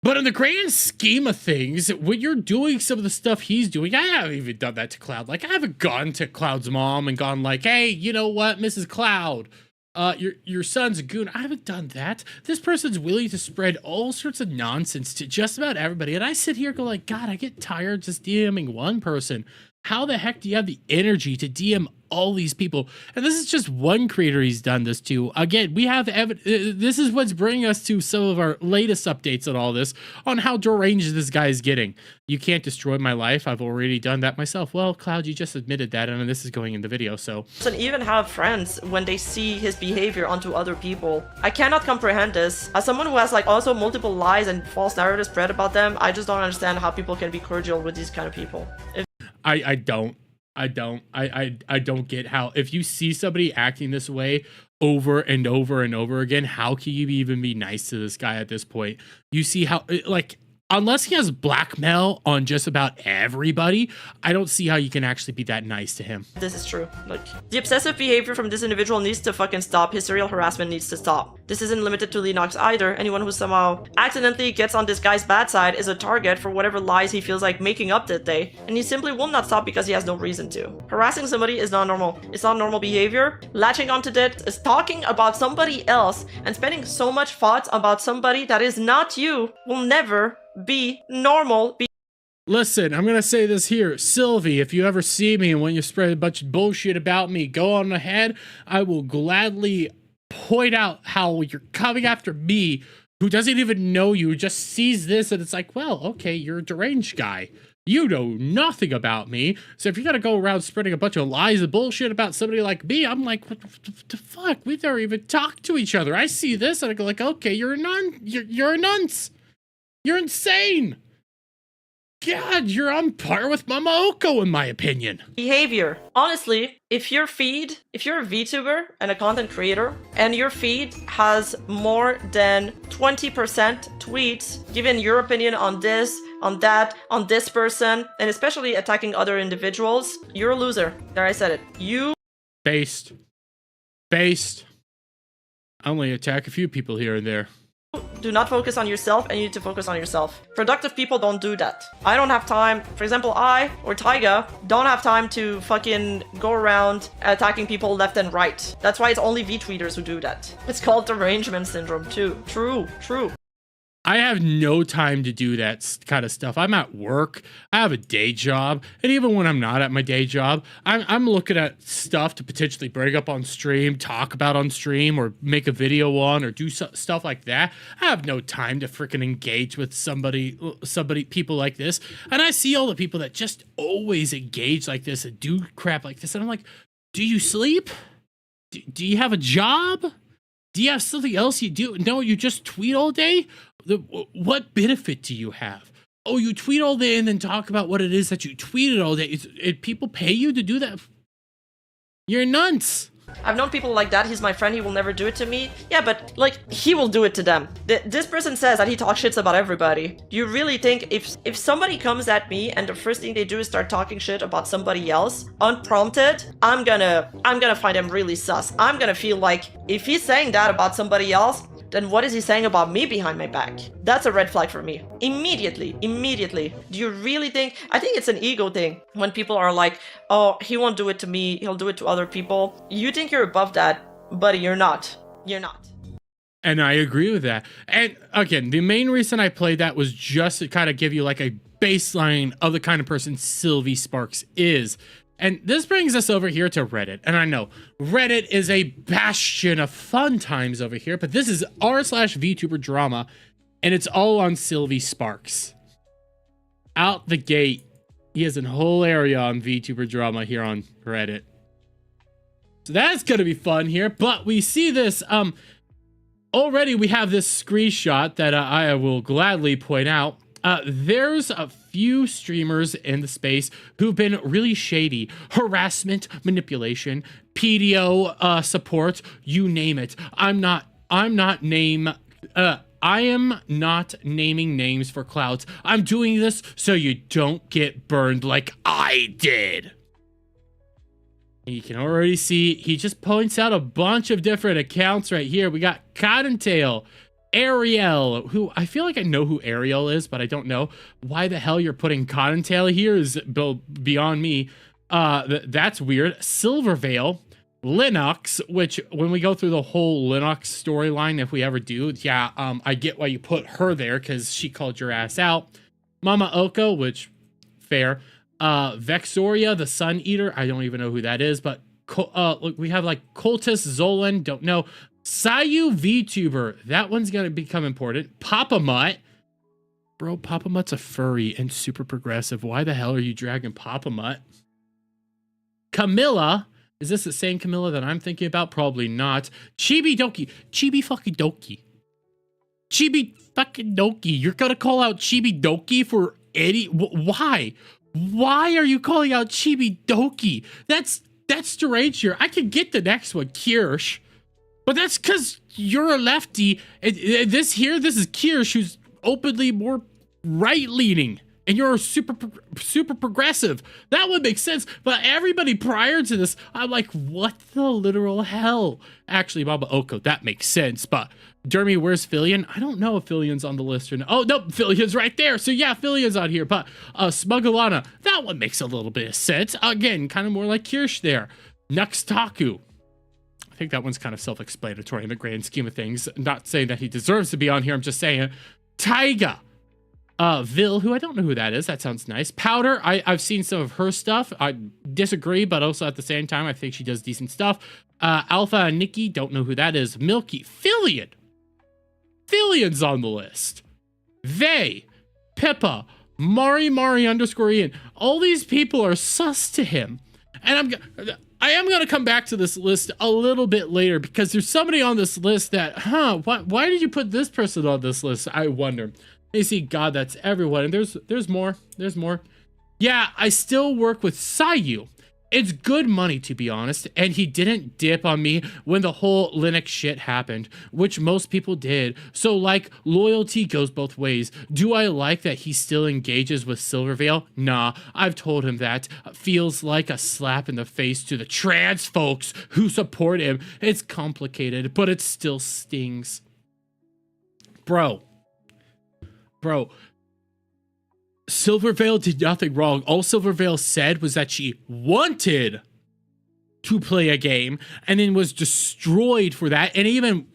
But in the grand scheme of things, when you're doing some of the stuff he's doing, I haven't even done that to Cloud. Like, I haven't gone to Cloud's mom and gone like, hey, you know what, Mrs. Cloud, your son's a goon. I haven't done that. This person's willing to spread all sorts of nonsense to just about everybody. And I sit here and go like, God, I get tired just DMing one person. How the heck do you have the energy to DM all these people? And this is just one creator he's done this to. Again, we have this is what's bringing us to some of our latest updates on all this, on how deranged this guy is getting. You can't destroy my life. I've already done that myself. Well, Cloud, you just admitted that, and this is going in the video, so. And even have friends when they see his behavior onto other people. I cannot comprehend this. As someone who has like also multiple lies and false narratives spread about them, I just don't understand how people can be cordial with these kind of people. I don't get how, if you see somebody acting this way over and over and over again, how can you even be nice to this guy at this point? You see how, like, unless he has blackmail on just about everybody, I don't see how you can actually be that nice to him. This is true. Like, the obsessive behavior from this individual needs to fucking stop. His serial harassment needs to stop. This isn't limited to Linux either. Anyone who somehow accidentally gets on this guy's bad side is a target for whatever lies he feels like making up that day, and he simply will not stop because he has no reason to. Harassing somebody is not normal. It's not normal behavior. Latching onto that is talking about somebody else and spending so much thoughts about somebody that is not you will never be normal. Listen, I'm going to say this here. Silvy, if you ever see me and when you spread a bunch of bullshit about me, go on ahead. I will gladly point out how you're coming after me, who doesn't even know you, just sees this and it's like, well, okay, you're a deranged guy. You know nothing about me. So if you're going to go around spreading a bunch of lies and bullshit about somebody like me, I'm like, what the fuck? We've never even talked to each other. I see this and I go like, okay, you're a nunce. You're insane. God, you're on par with Mama Oko, in my opinion. Behavior. Honestly, if you're a VTuber and a content creator, and your feed has more than 20% tweets giving your opinion on this, on that, on this person, and especially attacking other individuals, you're a loser. There, I said it. You... Based. I only attack a few people here and there. Do not focus on yourself, and you need to focus on yourself. Productive people don't do that. I don't have time. For example, I or Taiga don't have time to fucking go around attacking people left and right. That's why it's only V-tweeters who do that. It's called derangement syndrome too. True. I have no time to do that kind of stuff. I'm at work. I have a day job. And even when I'm not at my day job, I'm looking at stuff to potentially bring up on stream, talk about on stream, or make a video on, or do stuff like that. I have no time to freaking engage with people like this. And I see all the people that just always engage like this and do crap like this. And I'm like, do you sleep? Do you have a job? Do you have something else you do? No, you just tweet all day? What benefit do you have? Oh, you tweet all day and then talk about what it is that you tweeted all day. People pay you to do that? You're nuts. I've known people like that. He's my friend. He will never do it to me. Yeah, but like he will do it to them. This person says that he talks shits about everybody. Do you really think if somebody comes at me and the first thing they do is start talking shit about somebody else unprompted, I'm gonna find him really sus. I'm gonna feel like if he's saying that about somebody else, then what is he saying about me behind my back? That's a red flag for me. Immediately. Do you really think? I think it's an ego thing. When people are like, oh, he won't do it to me, he'll do it to other people. You think you're above that, buddy, you're not. You're not. And I agree with that. And again, the main reason I played that was just to kind of give you like a baseline of the kind of person Silvy Sparks is. And this brings us over here to Reddit. And I know Reddit is a bastion of fun times over here, but this is r/VTuber drama, and it's all on Silvy Sparks. Out the gate, he has a whole area on VTuber drama here on Reddit. So that's gonna be fun here, but we see this, already we have this screenshot that I will gladly point out. There's a few streamers in the space who've been really shady. Harassment, manipulation, PDO support, you name it. I am not naming names for clouds. I'm doing this so you don't get burned like I did. You can already see he just points out a bunch of different accounts right here. We got Cottontail, Ariel, who I feel like I know who Ariel is, but I don't know why the hell you're putting Cottontail here is beyond me. That's weird. Silvervale, Linux, which when we go through the whole Linux storyline, if we ever do, yeah, I get why you put her there because she called your ass out. Mama Oko, which fair. Vexoria, the Sun Eater, I don't even know who that is, but look, we have like Cultus, Zolan, don't know. Sayu VTuber, that one's gonna become important. Papa Mutt, bro, Papa Mutt's a furry and super progressive. Why the hell are you dragging Papa Mutt? Camilla, is this the same Camilla that I'm thinking about? Probably not. Chibi Doki, Chibi fucking Doki, Chibi fucking Doki. You're gonna call out Chibi Doki for any? Why? Why are you calling out Chibi Doki? That's strange here. I can get the next one, Kirsch. But that's because you're a lefty. This is Kirsch, who's openly more right-leaning. And you're super progressive. That would make sense. But everybody prior to this, I'm like, what the literal hell? Actually, Baba Oko, that makes sense. But Dermy, where's Fillion? I don't know if Fillion's on the list or not. Oh, no, Fillion's right there. So yeah, Fillion's on here. But Smugglana, that one makes a little bit of sense. Again, kind of more like Kirsch there. Nuxtaku. I think that one's kind of self-explanatory in the grand scheme of things. Not saying that he deserves to be on here. I'm just saying. Taiga. Vil, who I don't know who that is. That sounds nice. Powder. I've seen some of her stuff. I disagree, but also at the same time, I think she does decent stuff. Alpha and Nikki. Don't know who that is. Milky. Fillion. Fillion's on the list. They. Pippa. Mari underscore Ian. All these people are sus to him. And I am going to come back to this list a little bit later because there's somebody on this list that, why did you put this person on this list? I wonder. You see, God, that's everyone. And there's more. There's more. Yeah, I still work with Sayu. It's good money, to be honest, and he didn't dip on me when the whole Linux shit happened, which most people did. So, like, loyalty goes both ways. Do I like that he still engages with Silvervale? Nah, I've told him that. Feels like a slap in the face to the trans folks who support him. It's complicated, but it still stings. Bro, Silvervale did nothing wrong. All Silvervale said was that she wanted to play a game and then was destroyed for that. And even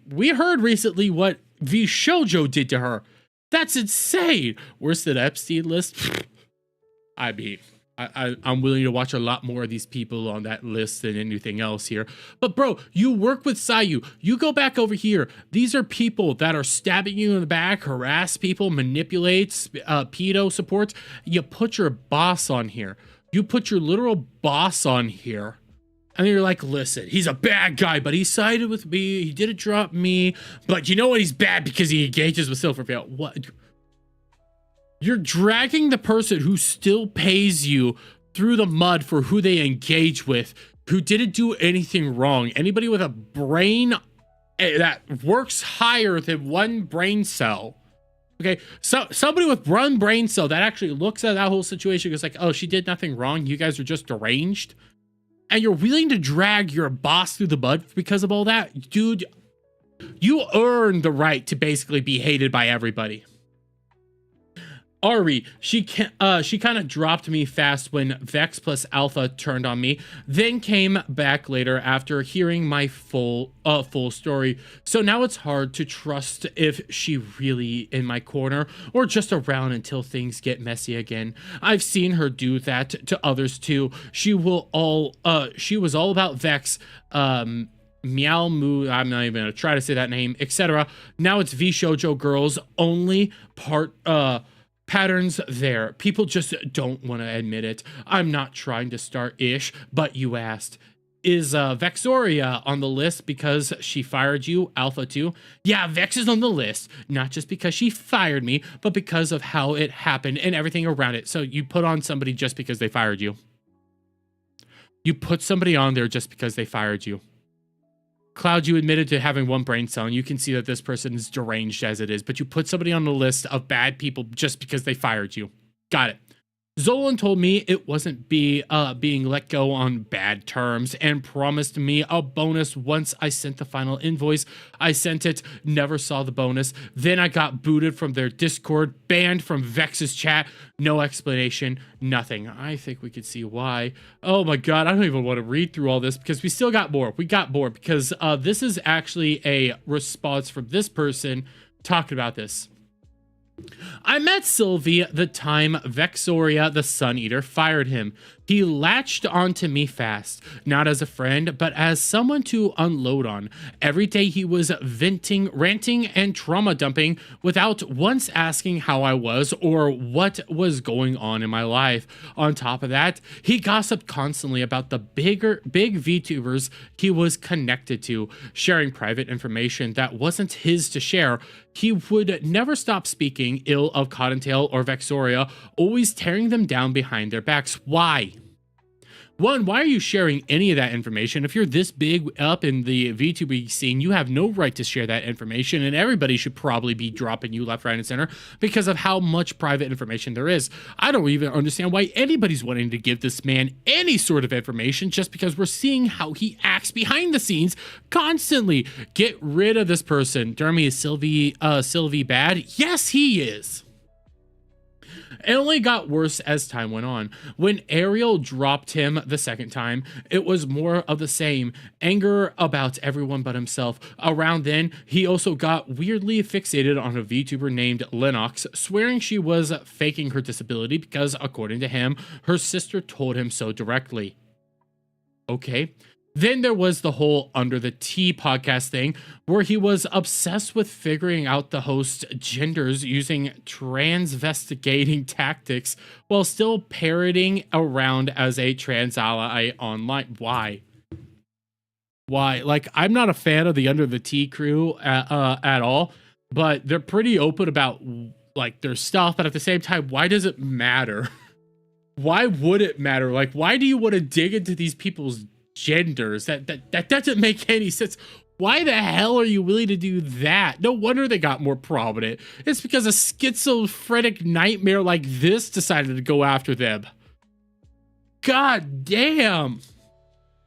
we heard recently what V Shoujo did to her. That's insane. Worse than Epstein list? I mean, I'm willing to watch a lot more of these people on that list than anything else here. But bro, you work with Sayu. You go back over here. These are people that are stabbing you in the back, harass people, manipulate, pedo support. You put your boss on here. You put your literal boss on here. And you're like, listen, he's a bad guy, but he sided with me. He didn't drop me. But you know what? He's bad because he engages with Silverfield. What? You're dragging the person who still pays you through the mud for who they engage with, who didn't do anything wrong. Anybody with a brain that works higher than one brain cell. Okay, so somebody with one brain cell that actually looks at that whole situation goes like, oh, she did nothing wrong. You guys are just deranged. And you're willing to drag your boss through the mud because of all that? Dude, you earn the right to basically be hated by everybody. Ari, she kind of dropped me fast when Vex plus Alpha turned on me, then came back later after hearing my full story. So now it's hard to trust if she really in my corner or just around until things get messy again. I've seen her do that to others too. She was all about Vex, Meow Moo, I'm not even gonna try to say that name, etc. Now it's V Shoujo girls only patterns there. People just don't want to admit it. I'm not trying to start ish, but you asked. Is Vexoria on the list because she fired you, Alpha 2? Yeah, Vex is on the list, not just because she fired me, but because of how it happened and everything around it. So you put on somebody just because they fired you. You put somebody on there just because they fired you. Cloud, you admitted to having one brain cell, and you can see that this person is deranged as it is, but you put somebody on the list of bad people just because they fired you. Got it. Zolan told me it wasn't being let go on bad terms and promised me a bonus once I sent the final invoice. I sent it, never saw the bonus. Then I got booted from their Discord, banned from Vex's chat. No explanation, nothing. I think we could see why. Oh my god, I don't even want to read through all this because we still got more. We got more because this is actually a response from this person talking about this. I met Silvy the time Vexoria the Sun Eater fired him. He latched onto me fast, not as a friend, but as someone to unload on. Every day he was venting, ranting, and trauma dumping without once asking how I was or what was going on in my life. On top of that, he gossiped constantly about the big VTubers he was connected to, sharing private information that wasn't his to share. He would never stop speaking ill of Cottontail or Vexoria, always tearing them down behind their backs. Why? One, why are you sharing any of that information? If you're this big up in the VTuber scene, you have no right to share that information, and everybody should probably be dropping you left, right, and center because of how much private information there is. I don't even understand why anybody's wanting to give this man any sort of information just because we're seeing how he acts behind the scenes constantly. Get rid of this person. Jeremy, is Silvy bad? Yes, he is. It only got worse as time went on. When Ariel dropped him the second time, it was more of the same. Anger about everyone but himself. Around then, he also got weirdly fixated on a VTuber named Lennox, swearing she was faking her disability because, according to him, her sister told him so directly. Okay. Then there was the whole Under the Tea podcast thing, where he was obsessed with figuring out the host's genders using transvestigating tactics while still parroting around as a trans ally online. Why? Like, I'm not a fan of the Under the Tea crew at all, but they're pretty open about like their stuff. But at the same time, why does it matter? Why would it matter? Like, why do you want to dig into these people's genders? That doesn't make any sense. Why the hell are you willing to do that? No wonder they got more prominent. It's because a schizophrenic nightmare like this decided to go after them. God damn.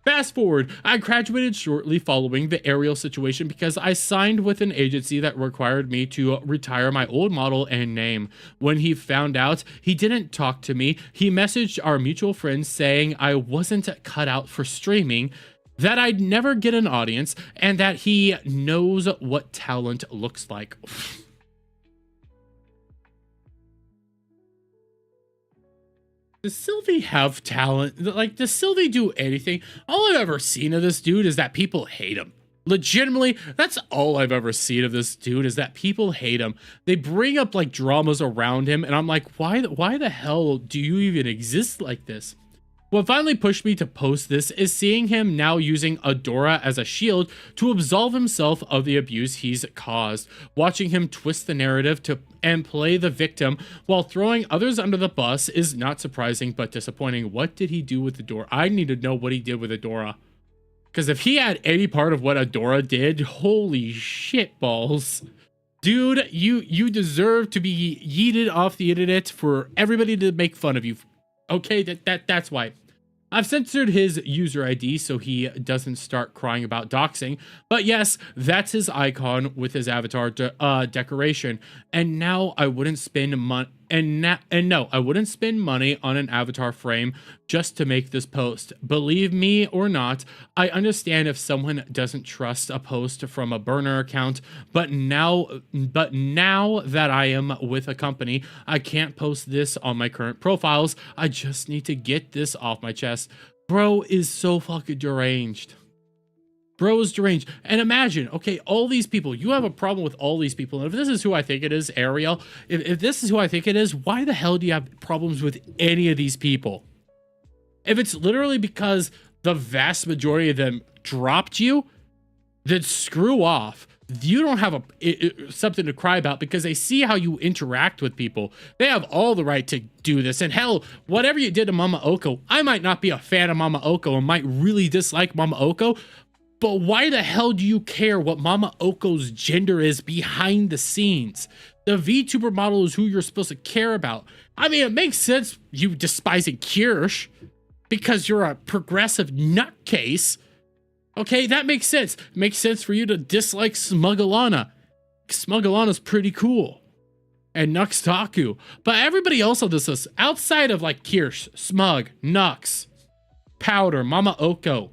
Fast forward, I graduated shortly following the Ariel situation because I signed with an agency that required me to retire my old model and name. When he found out, he didn't talk to me. He messaged our mutual friends saying I wasn't cut out for streaming. that I'd never get an audience, and that he knows what talent looks like. Does Silvy have talent? Like, does Silvy do anything? All I've ever seen of this dude is that people hate him. Legitimately, that's all I've ever seen of this dude, is that people hate him. They bring up like dramas around him, and I'm like, why the hell do you even exist like this? What finally pushed me to post this is seeing him now using Adora as a shield to absolve himself of the abuse he's caused, watching him twist the narrative and play the victim while throwing others under the bus is not surprising but disappointing. What did he do with Adora? I need to know what he did with Adora. Because if he had any part of what Adora did, holy shit balls. Dude, you deserve to be yeeted off the internet for everybody to make fun of you. Okay, that's why. I've censored his user ID so he doesn't start crying about doxing. But yes, that's his icon with his avatar decoration. And now I wouldn't spend money. No, I wouldn't spend money on an avatar frame just to make this post. Believe me or not, I understand if someone doesn't trust a post from a burner account, but now that I am with a company, I can't post this on my current profiles. I just need to get this off my chest. Bro is so fucking deranged. Bro is deranged. And imagine, okay, all these people, you have a problem with all these people. And if this is who I think it is, Ariel, if this is who I think it is, why the hell do you have problems with any of these people? If it's literally because the vast majority of them dropped you, then screw off. You don't have something to cry about because they see how you interact with people. They have all the right to do this. And hell, whatever you did to Mama Oko, I might not be a fan of Mama Oko and might really dislike Mama Oko, but why the hell do you care what Mama Oko's gender is behind the scenes? The VTuber model is who you're supposed to care about. I mean, it makes sense you despising Kirsch because you're a progressive nutcase. Okay, that makes sense. It makes sense for you to dislike Smuggalana. Smuggalana's pretty cool. And Nuxtaku. But everybody else on this list, outside of like Kirsch, Smug, Nux, Powder, Mama Oko,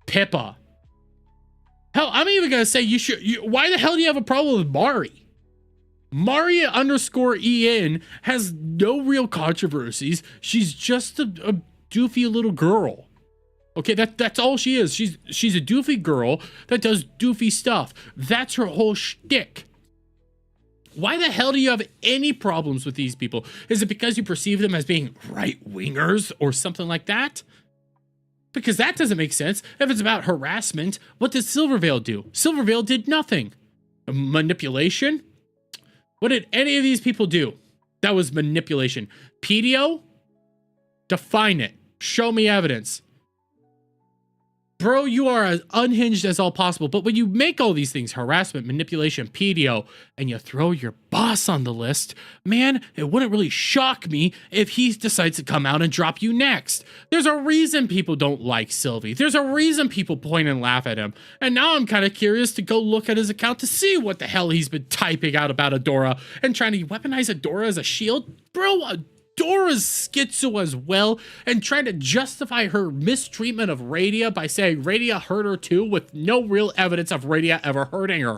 Pippa. Hell, I'm even gonna say why the hell do you have a problem with Mari? Mari underscore EN has no real controversies. She's just a doofy little girl. Okay, that's all she is. She's a doofy girl that does doofy stuff. That's her whole shtick. Why the hell do you have any problems with these people? Is it because you perceive them as being right-wingers or something like that? Because that doesn't make sense. If it's about harassment, what did Silverveil do? Silverveil did nothing. Manipulation? What did any of these people do? That was manipulation. PDO? Define it. Show me evidence. Bro, you are as unhinged as all possible, but when you make all these things, harassment, manipulation, PDO, and you throw your boss on the list, man, it wouldn't really shock me if he decides to come out and drop you next. There's a reason people don't like Silvy. There's a reason people point and laugh at him. And now I'm kind of curious to go look at his account to see what the hell he's been typing out about Adora and trying to weaponize Adora as a shield. Bro, Adora's schizo as well, and trying to justify her mistreatment of Radia by saying Radia hurt her too with no real evidence of Radia ever hurting her.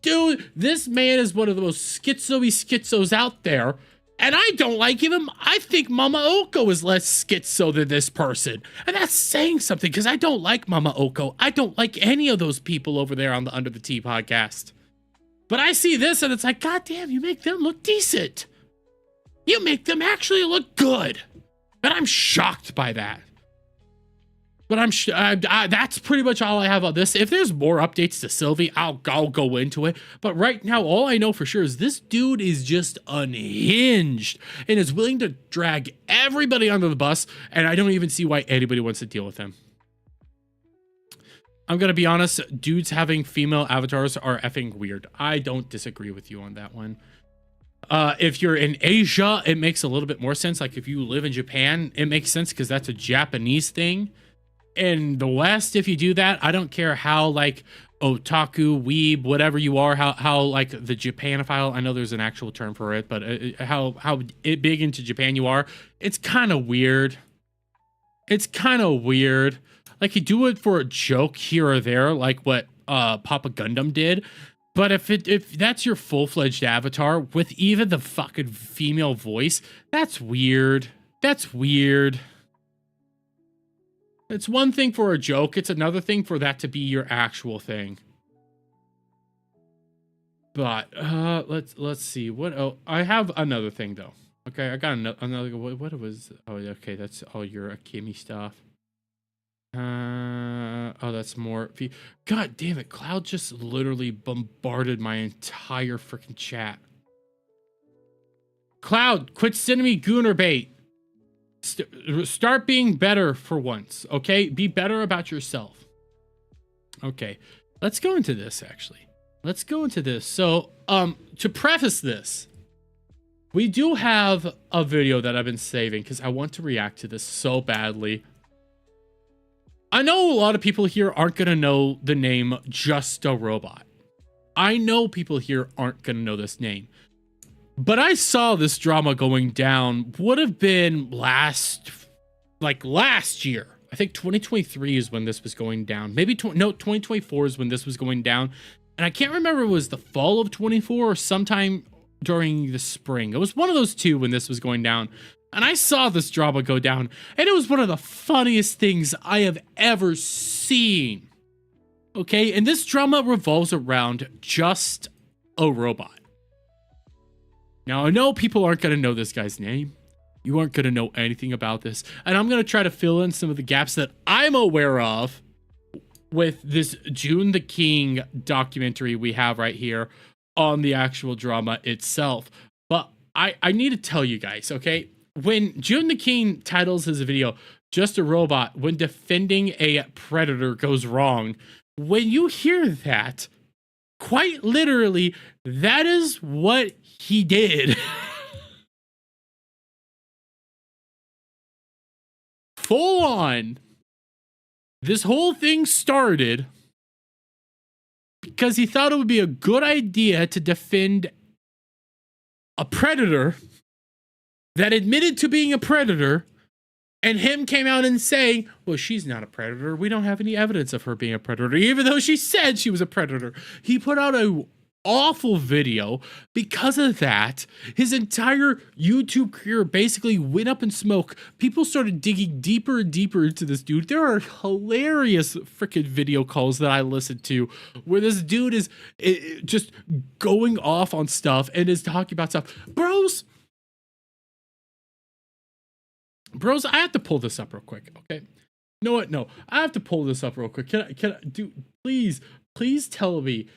Dude, this man is one of the most schizo-y schizos out there, and I don't like him. I think Mama Oko is less schizo than this person, and that's saying something because I don't like Mama Oko. I don't like any of those people over there on the Under the Tea podcast. But I see this and it's like, God damn, you make them look decent. You make them actually look good. And I'm shocked by that. But that's pretty much all I have on this. If there's more updates to Silvy, I'll go into it. But right now, all I know for sure is this dude is just unhinged and is willing to drag everybody under the bus. And I don't even see why anybody wants to deal with him. I'm going to be honest, dudes having female avatars are effing weird. I don't disagree with you on that one. If you're in Asia, it makes a little bit more sense. Like if you live in Japan, it makes sense because that's a Japanese thing. In the West, if you do that, I don't care how like otaku, weeb, whatever you are, how like the Japanophile, I know there's an actual term for it, but how big into Japan you are, it's kind of weird. it's kind of weird. Like, you do it for a joke here or there, like what Papa Gundam did. But if that's your full-fledged avatar with even the fucking female voice, that's weird. That's weird. It's one thing for a joke. It's another thing for that to be your actual thing. But let's see. What? Oh, I have another thing though. Okay, I got another. What was? Oh, okay. That's all your Akemi stuff. Oh, that's more. God damn it! Cloud just literally bombarded my entire freaking chat. Cloud, quit sending me gooner bait. Start being better for once, okay? Be better about yourself. Okay, let's go into this actually. Let's go into this. So, to preface this, we do have a video that I've been saving because I want to react to this so badly. I know a lot of people here aren't going to know the name Just a Robot. I know people here aren't going to know this name. But I saw this drama going down, would have been last year. I think 2023 is when this was going down. Maybe, 2024 is when this was going down. And I can't remember if it was the fall of 24 or sometime during the spring. It was one of those two when this was going down. And I saw this drama go down, and it was one of the funniest things I have ever seen. Okay, and this drama revolves around Just a Robot. Now, I know people aren't going to know this guy's name. You aren't going to know anything about this. And I'm going to try to fill in some of the gaps that I'm aware of with this June the King documentary we have right here on the actual drama itself. But I need to tell you guys, okay? When June the King titles his video, Just a Robot, when defending a predator goes wrong, when you hear that, quite literally, that is what he did. Full on. This whole thing started because he thought it would be a good idea to defend a predator that admitted to being a predator, and him came out and saying, well, she's not a predator. We don't have any evidence of her being a predator, even though she said she was a predator. He put out a awful video. Because of that, his entire YouTube career basically went up in smoke. People started digging deeper and deeper into this dude. There are hilarious freaking video calls that I listened to where this dude is just going off on stuff and is talking about stuff. Bros, I have to pull this up real quick, okay? You know what? No, I have to pull this up real quick. Can I do, please tell me,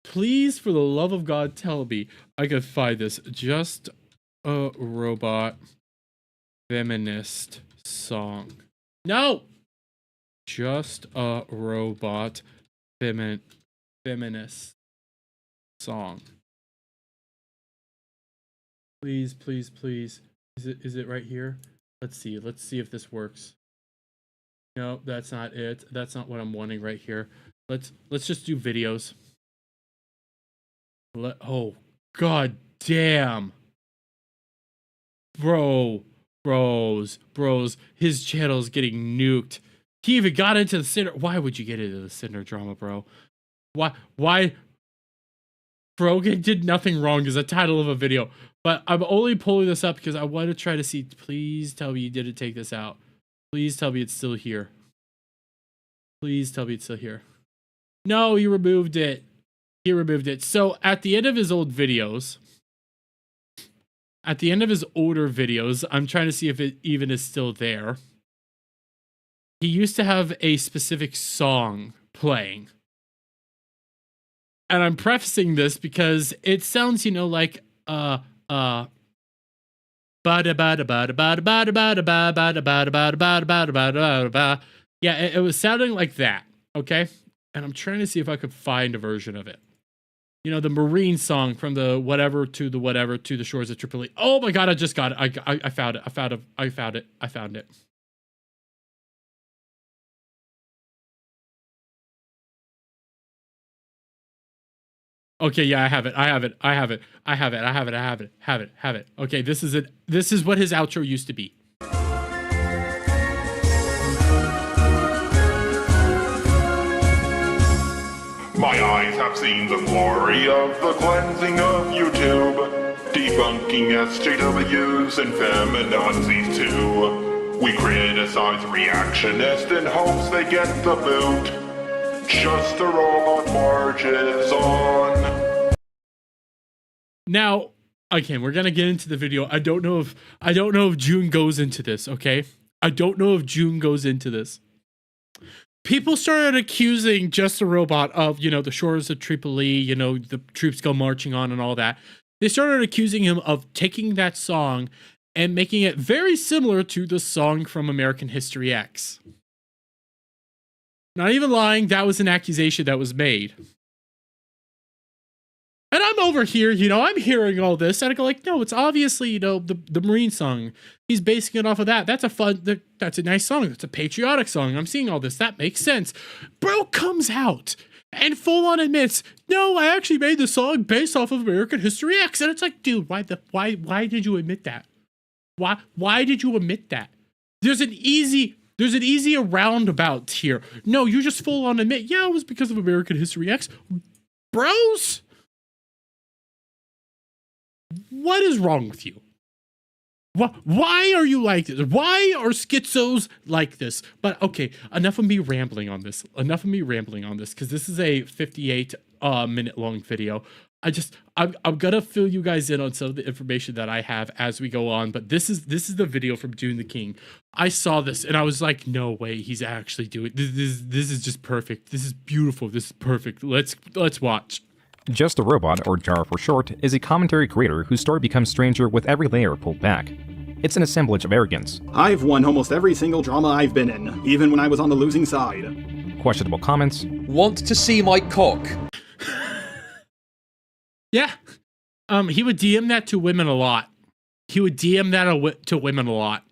please, for the love of God, tell me I can find this. Just a Robot feminist song. No! Just a Robot feminist song. Please. Is it right here? Let's see if this works. No, that's not it. That's not what I'm wanting right here. Let's just do videos. Oh, god damn. Bros. His channel's getting nuked. He even got into the Cinder. Why would you get into the Cinder drama, bro? Why? Brogan did nothing wrong is the title of a video. But I'm only pulling this up because I want to try to see. Please tell me you didn't take this out. Please tell me it's still here. Please tell me it's still here. No, he removed it. He removed it. So at the end of his old videos, at the end of his older videos, I'm trying to see if it even is still there. He used to have a specific song playing. And I'm prefacing this because it sounds, like yeah, it was sounding like that, okay? And I'm trying to see if I could find a version of it. The Marine song from the whatever to the shores of Tripoli. Oh my god, I just got it. I found it. Okay, yeah, I have it. Okay, this is it. This is what his outro used to be. My eyes have seen the glory of the cleansing of YouTube, debunking SJWs and feminazis too. We criticize reactionists in hopes they get the boot. Just the robot marches on. Now, again, we're gonna get into the video. I don't know if June goes into this, okay? I don't know if June goes into this. People started accusing Just a Robot of, the shores of Tripoli, the troops go marching on and all that. They started accusing him of taking that song and making it very similar to the song from American History X. Not even lying, that was an accusation that was made. And I'm over here, I'm hearing all this, and I go like, no, it's obviously, the Marine song. He's basing it off of that. That's a nice song. That's a patriotic song. I'm seeing all this. That makes sense. Bro comes out and full on admits, no, I actually made the song based off of American History X. And it's like, dude, why did you admit that? Why did you admit that? There's an easy roundabout here. No, you just full on admit, yeah, it was because of American History X. Bros, what is wrong with you? Why are you like this? Why are schizos like this? But okay, enough of me rambling on this. Because this is a 58 minute long video. I'm gonna fill you guys in on some of the information that I have as we go on. But this is the video from June the King. I saw this and I was like, no way, he's actually doing this. This is just perfect. This is beautiful. This is perfect. Let's watch. Just a Robot, or JAR for short, is a commentary creator whose story becomes stranger with every layer pulled back. It's an assemblage of arrogance. I've won almost every single drama I've been in, even when I was on the losing side. Questionable comments. Want to see my cock? Yeah. He would DM that to women a lot. To women a lot.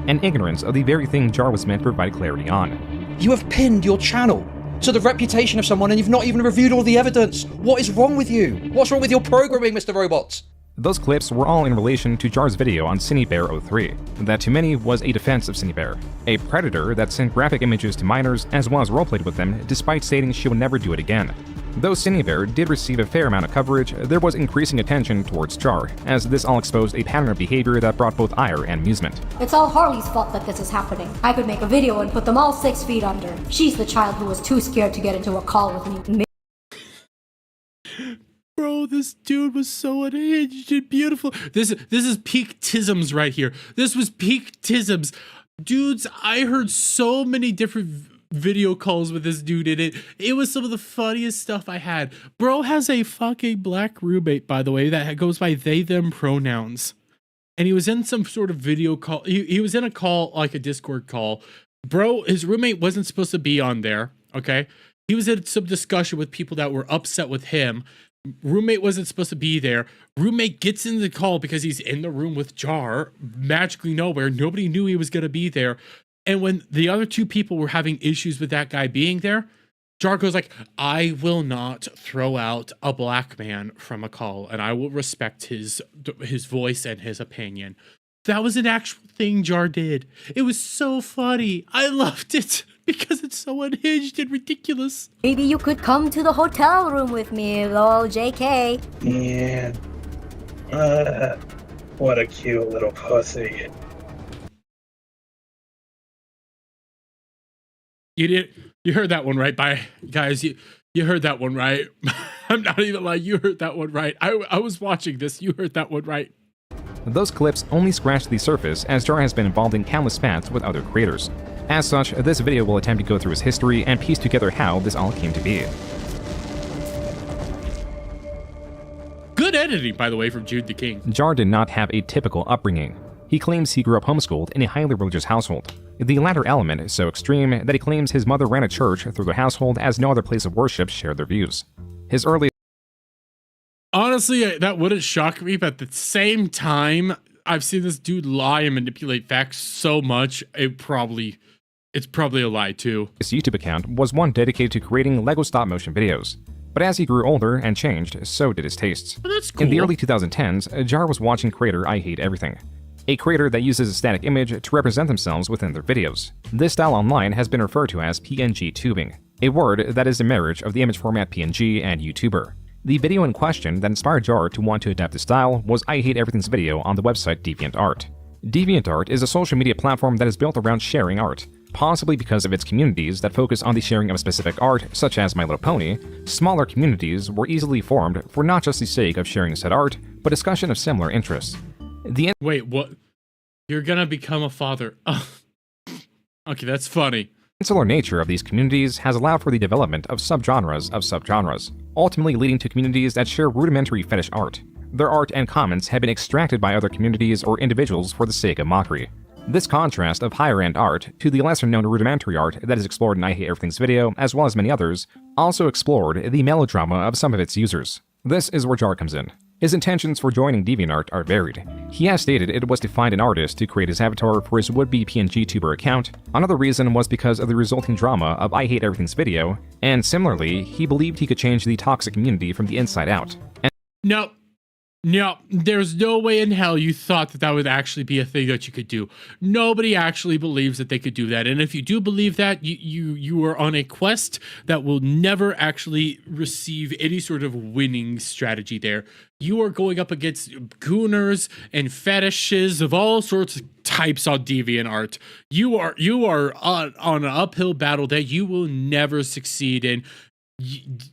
And ignorance of the very thing JAR was meant to provide clarity on. You have pinned your channel to the reputation of someone and you've not even reviewed all the evidence. What is wrong with you? What's wrong with your programming, Mr. Robots? Those clips were all in relation to JAR's video on CineBear03, that to many was a defense of CineBear, a predator that sent graphic images to minors as well as roleplayed with them despite stating she would never do it again. Though CineBear did receive a fair amount of coverage, there was increasing attention towards JAR, as this all exposed a pattern of behavior that brought both ire and amusement. It's all Harley's fault that this is happening. I could make a video and put them all 6 feet under. She's the child who was too scared to get into a call with me. Bro, this dude was so unhinged and beautiful. This is peak tisms right here. This was peak tisms. Dudes, I heard so many different video calls with this dude in it. It was some of the funniest stuff I had. Bro has a fucking black roommate, by the way, that goes by they, them pronouns. And he was in some sort of video call. He was in a call, like a Discord call. Bro, his roommate wasn't supposed to be on there, okay? He was in some discussion with people that were upset with him. Roommate wasn't supposed to be there. Roommate gets in the call because he's in the room with JAR, magically nowhere. Nobody knew he was going to be there. And when the other two people were having issues with that guy being there, JAR goes like, I will not throw out a black man from a call, and I will respect his voice and his opinion. That was an actual thing JAR did. It was so funny. I loved it because it's so unhinged and ridiculous. Maybe you could come to the hotel room with me, lol, JK. Yeah. What a cute little pussy. You heard that one right, guys. You heard that one right. I'm not even lying. You heard that one right. I was watching this. You heard that one right. Those clips only scratched the surface, as JAR has been involved in countless spats with other creators. As such, this video will attempt to go through his history and piece together how this all came to be. Good editing, by the way, from Jude the King. JAR did not have a typical upbringing. He claims he grew up homeschooled in a highly religious household. The latter element is so extreme that he claims his mother ran a church through the household as no other place of worship shared their views. His early Honestly, that wouldn't shock me, but at the same time, I've seen this dude lie and manipulate facts so much, it's probably a lie too. His YouTube account was one dedicated to creating LEGO stop-motion videos. But as he grew older and changed, so did his tastes. Oh, that's cool. In the early 2010s, JAR was watching creator I Hate Everything, a creator that uses a static image to represent themselves within their videos. This style online has been referred to as PNG tubing. a word that is a marriage of the image format PNG and YouTuber. The video in question that inspired Jar to want to adapt the style was I Hate Everything's video on the website DeviantArt. DeviantArt is a social media platform that is built around sharing art. Possibly because of its communities that focus on the sharing of a specific art, such as My Little Pony, smaller communities were easily formed for not just the sake of sharing said art, but discussion of similar interests. Wait, what? You're gonna become a father. Okay, that's funny. The insular nature of these communities has allowed for the development of subgenres, ultimately leading to communities that share rudimentary fetish art. Their art and comments have been extracted by other communities or individuals for the sake of mockery. This contrast of higher-end art to the lesser-known rudimentary art that is explored in I Hate Everything's video, as well as many others, also explored the melodrama of some of its users. This is where Jar comes in. His intentions for joining DeviantArt are varied. He has stated it was to find an artist to create his avatar for his would-be PNG tuber account. Another reason was because of the resulting drama of I Hate Everything's video, and similarly, he believed he could change the toxic community from the inside out. No, there's no way in hell you thought that would actually be a thing that you could do. Nobody actually believes that they could do that. And if you do believe that, you are on a quest that will never actually receive any sort of winning strategy there. You are going up against gooners and fetishes of all sorts of types on DeviantArt. You are on an uphill battle that you will never succeed in.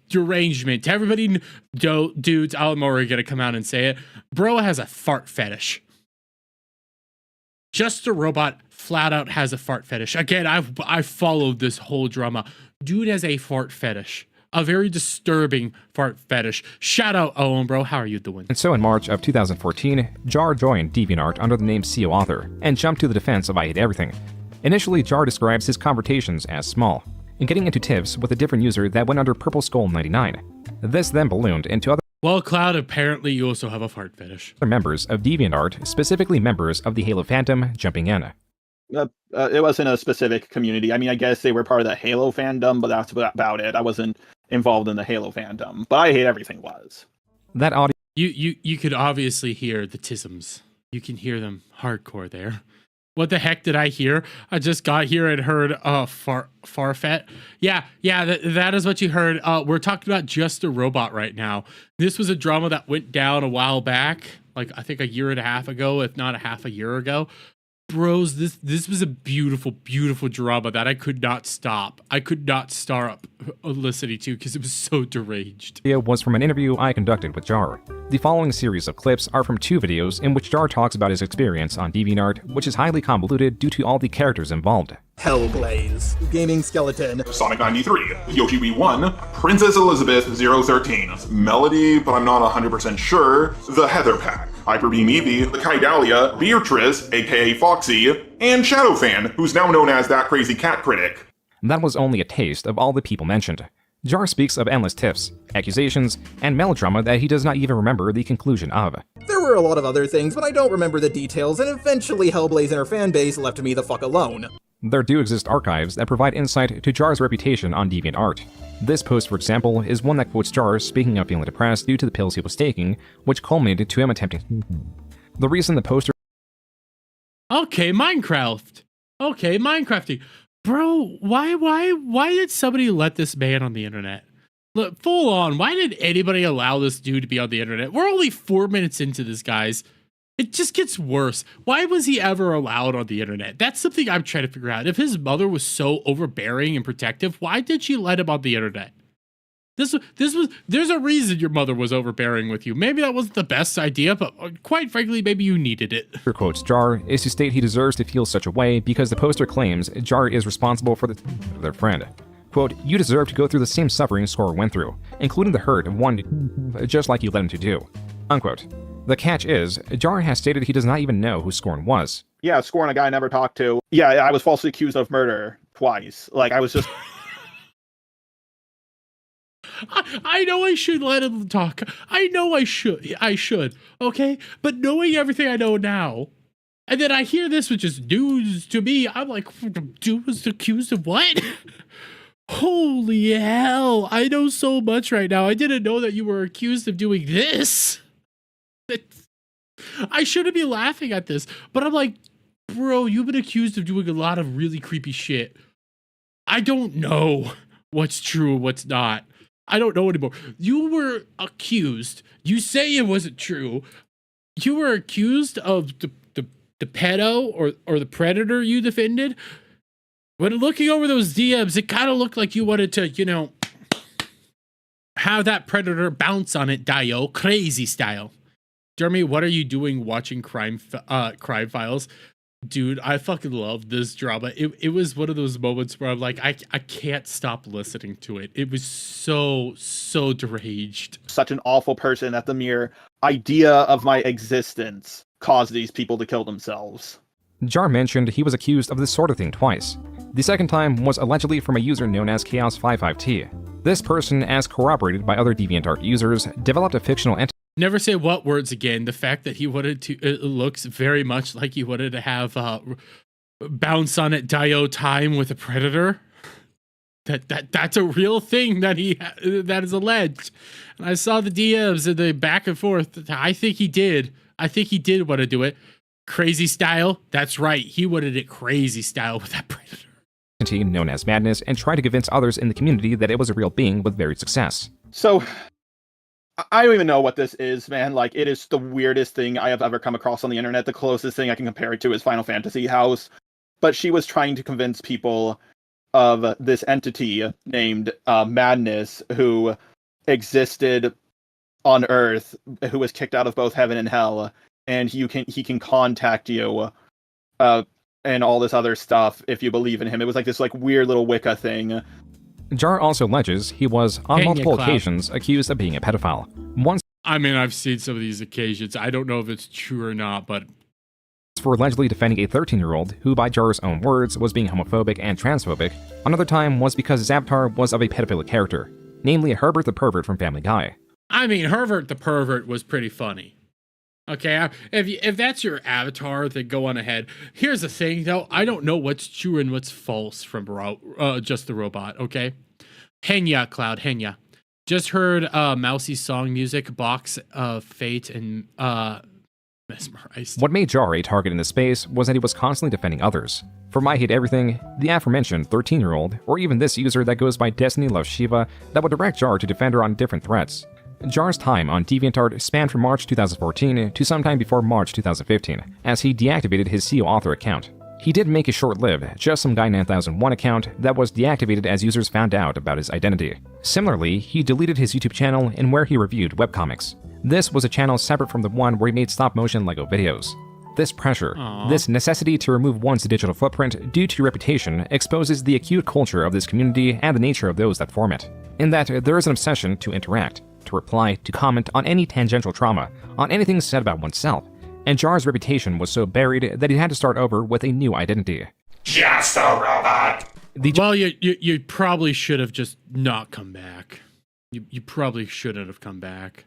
Derangement. Everybody, dudes, I'm already gonna come out and say it. Bro has a fart fetish. Just a Robot flat out has a fart fetish. Again, I've followed this whole drama. Dude has a fart fetish. A very disturbing fart fetish. Shout out Owen, bro. How are you doing? And so in March of 2014, Jar joined DeviantArt under the name CEO Author and jumped to the defense of I Hate Everything. Initially, Jar describes his conversations as small, and getting into tiffs with a different user that went under Purple Skull 99. This then ballooned into other Well, Cloud, apparently you also have a fart fetish. members of DeviantArt, specifically members of the Halo fandom, jumping in. It wasn't a specific community. I mean, I guess they were part of the Halo fandom, but that's about it. I wasn't involved in the Halo fandom, but I Hate Everything was. That audio You could obviously hear the tisms. You can hear them hardcore there. What the heck did I hear? I just got here and heard Farfet. Yeah, that is what you heard. We're talking about Just a Robot right now. This was a drama that went down a while back, like I think a year and a half ago, if not a half a year ago. Bros, this was a beautiful, beautiful drama that I could not stop. I could not stop listening to because it was so deranged. video was from an interview I conducted with Jar. The following series of clips are from 2 videos in which Jar talks about his experience on DeviantArt, which is highly convoluted due to all the characters involved. Hellblaze, Gaming Skeleton, Sonic 93, Yoshi V1, Princess Elizabeth 013, Melody, but I'm not 100% sure, the Heather Pack, Hyperbeam Eevee, the Kydalia, Beatrice, aka Foxy, and Shadowfan, who's now known as That Crazy Cat Critic. That was only a taste of all the people mentioned. Jar speaks of endless tiffs, accusations, and melodrama that he does not even remember the conclusion of. There were a lot of other things, but I don't remember the details, and eventually Hellblaze and her fanbase left me the fuck alone. There do exist archives that provide insight to Jar's reputation on DeviantArt. This post, for example, is one that quotes Jar speaking of feeling depressed due to the pills he was taking, which culminated to him attempting. The reason the poster. Okay, Minecraft. Okay, Minecrafting. Bro, why did somebody let this man on the internet? Look, full on, why did anybody allow this dude to be on the internet? We're only 4 minutes into this, guys. It just gets worse. Why was he ever allowed on the internet? That's something I'm trying to figure out. If his mother was so overbearing and protective, why did she let him on the internet? There's a reason your mother was overbearing with you. Maybe that wasn't the best idea, but quite frankly, maybe you needed it. Quotes Jar is to state he deserves to feel such a way because the poster claims Jar is responsible for the of their friend. Quote, you deserve to go through the same suffering Score went through, including the hurt of one just like you let him to do. Unquote. The catch is, Jar has stated he does not even know who Scorn was. Yeah, Scorn, a guy I never talked to. Yeah, I was falsely accused of murder twice. Like, I was just... I know I should let him talk. I know I should, okay? But knowing everything I know now, and then I hear this, which is news to me, I'm like, dude was accused of what? Holy hell, I know so much right now. I didn't know that you were accused of doing this. I shouldn't be laughing at this, but I'm like, bro, you've been accused of doing a lot of really creepy shit. I don't know what's true, what's not. I don't know anymore. You were accused. You say it wasn't true. You were accused of the pedo or the predator you defended. When looking over those DMs, it kind of looked like you wanted to, you know, have that predator bounce on it, Dio, crazy style. Jeremy, what are you doing watching crime files? Dude, I fucking love this drama. It was one of those moments where I'm like, I can't stop listening to it. It was so deranged. Such an awful person that the mere idea of my existence caused these people to kill themselves. Jar mentioned he was accused of this sort of thing twice. The second time was allegedly from a user known as Chaos55T. This person, as corroborated by other DeviantArt users, developed a fictional entity. Never say what words again. The fact that he wanted to, it looks very much like he wanted to have bounce on it Dio time with a predator. That's a real thing that that is alleged. And I saw the DMs and the back and forth. I think he did. I think he did want to do it. Crazy style. That's right. He wanted it crazy style with that predator. Known as Madness, and tried to convince others in the community that it was a real being with varied success. So, I don't even know what this is, man. Like, it is the weirdest thing I have ever come across on the internet. The closest thing I can compare it to is Final Fantasy House. But she was trying to convince people of this entity named Madness, who existed on Earth, who was kicked out of both heaven and hell, and he can contact you, and all this other stuff if you believe in him. It was like this weird little Wicca thing. Jar also alleges he was, on multiple occasions, accused of being a pedophile. Once, I mean, I've seen some of these occasions. I don't know if it's true or not, but for allegedly defending a 13-year-old who, by Jar's own words, was being homophobic and transphobic. Another time was because his avatar was of a pedophilic character, namely Herbert the Pervert from Family Guy. I mean, Herbert the Pervert was pretty funny. Okay, if that's your avatar, then go on ahead. Here's the thing, though. I don't know what's true and what's false from Just the Robot, okay? Henya, Cloud, Henya. Just heard Mousie's song music, Box of Fate, and Mesmerized. What made Jar a target in this space was that he was constantly defending others. From I Hate Everything, the aforementioned 13-year-old, or even this user that goes by Destiny Loves Shiva, that would direct Jar to defend her on different threats. Jar's time on DeviantArt spanned from March 2014 to sometime before March 2015, as he deactivated his CEO author account. He did make a short-lived, just some guy 9001 account that was deactivated as users found out about his identity. Similarly, he deleted his YouTube channel in where he reviewed webcomics. This was a channel separate from the one where he made stop-motion LEGO videos. This pressure, this necessity to remove one's digital footprint due to reputation exposes the acute culture of this community and the nature of those that form it, in that there is an obsession to interact, to reply, to comment on any tangential trauma, on anything said about oneself, and Jar's reputation was so buried that he had to start over with a new identity. Just a robot! Well, you probably should have just not come back. You probably shouldn't have come back.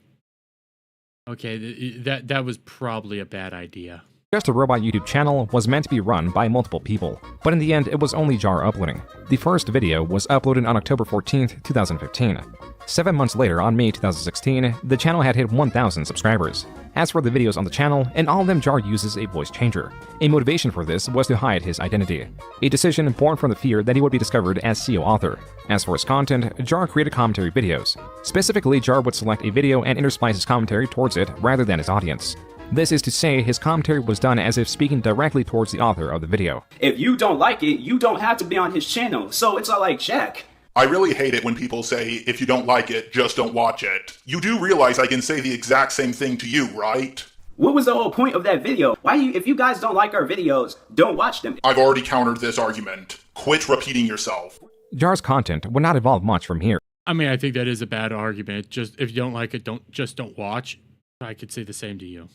Okay, that was probably a bad idea. Just a Robot YouTube channel was meant to be run by multiple people, but in the end it was only Jar uploading. The first video was uploaded on October 14th, 2015. 7 months later, on May 2016, the channel had hit 1,000 subscribers. As for the videos on the channel, in all of them Jar uses a voice changer. A motivation for this was to hide his identity, a decision born from the fear that he would be discovered as CEO author. As for his content, Jar created commentary videos. Specifically, Jar would select a video and intersplice his commentary towards it rather than his audience. This is to say, his commentary was done as if speaking directly towards the author of the video. If you don't like it, you don't have to be on his channel, so it's not like Jack. I really hate it when people say, if you don't like it, just don't watch it. You do realize I can say the exact same thing to you, right? What was the whole point of that video? If you guys don't like our videos, don't watch them. I've already countered this argument. Quit repeating yourself. Jar's content would not evolve much from here. I mean, I think that is a bad argument. Just if you don't like it, don't watch. I could say the same to you.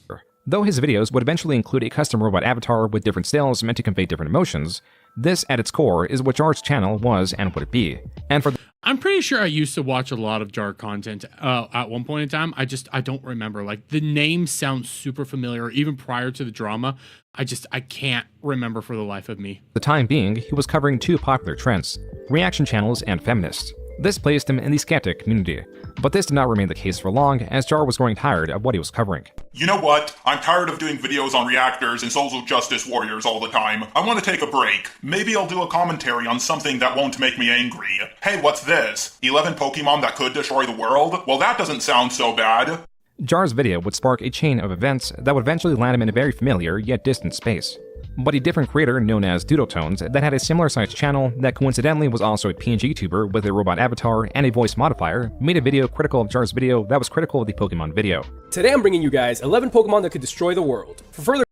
Though his videos would eventually include a custom robot avatar with different styles meant to convey different emotions, this, at its core, is what Jar's channel was and would be. And I'm pretty sure I used to watch a lot of Jar content at one point in time. I don't remember. Like, the name sounds super familiar, even prior to the drama. I can't remember for the life of me. The time being, he was covering two popular trends: reaction channels and feminists. This placed him in the skeptic community, but this did not remain the case for long, as Jar was growing tired of what he was covering. You know what? I'm tired of doing videos on reactors and social justice warriors all the time. I want to take a break. Maybe I'll do a commentary on something that won't make me angry. Hey, what's this? 11 Pokemon that could destroy the world? Well, that doesn't sound so bad. Jar's video would spark a chain of events that would eventually land him in a very familiar yet distant space. But a different creator known as Doodletones that had a similar sized channel that coincidentally was also a PNG YouTuber with a robot avatar and a voice modifier made a video critical of Jar's video that was critical of the Pokemon video. Today I'm bringing you guys 11 Pokemon that could destroy the world. For further...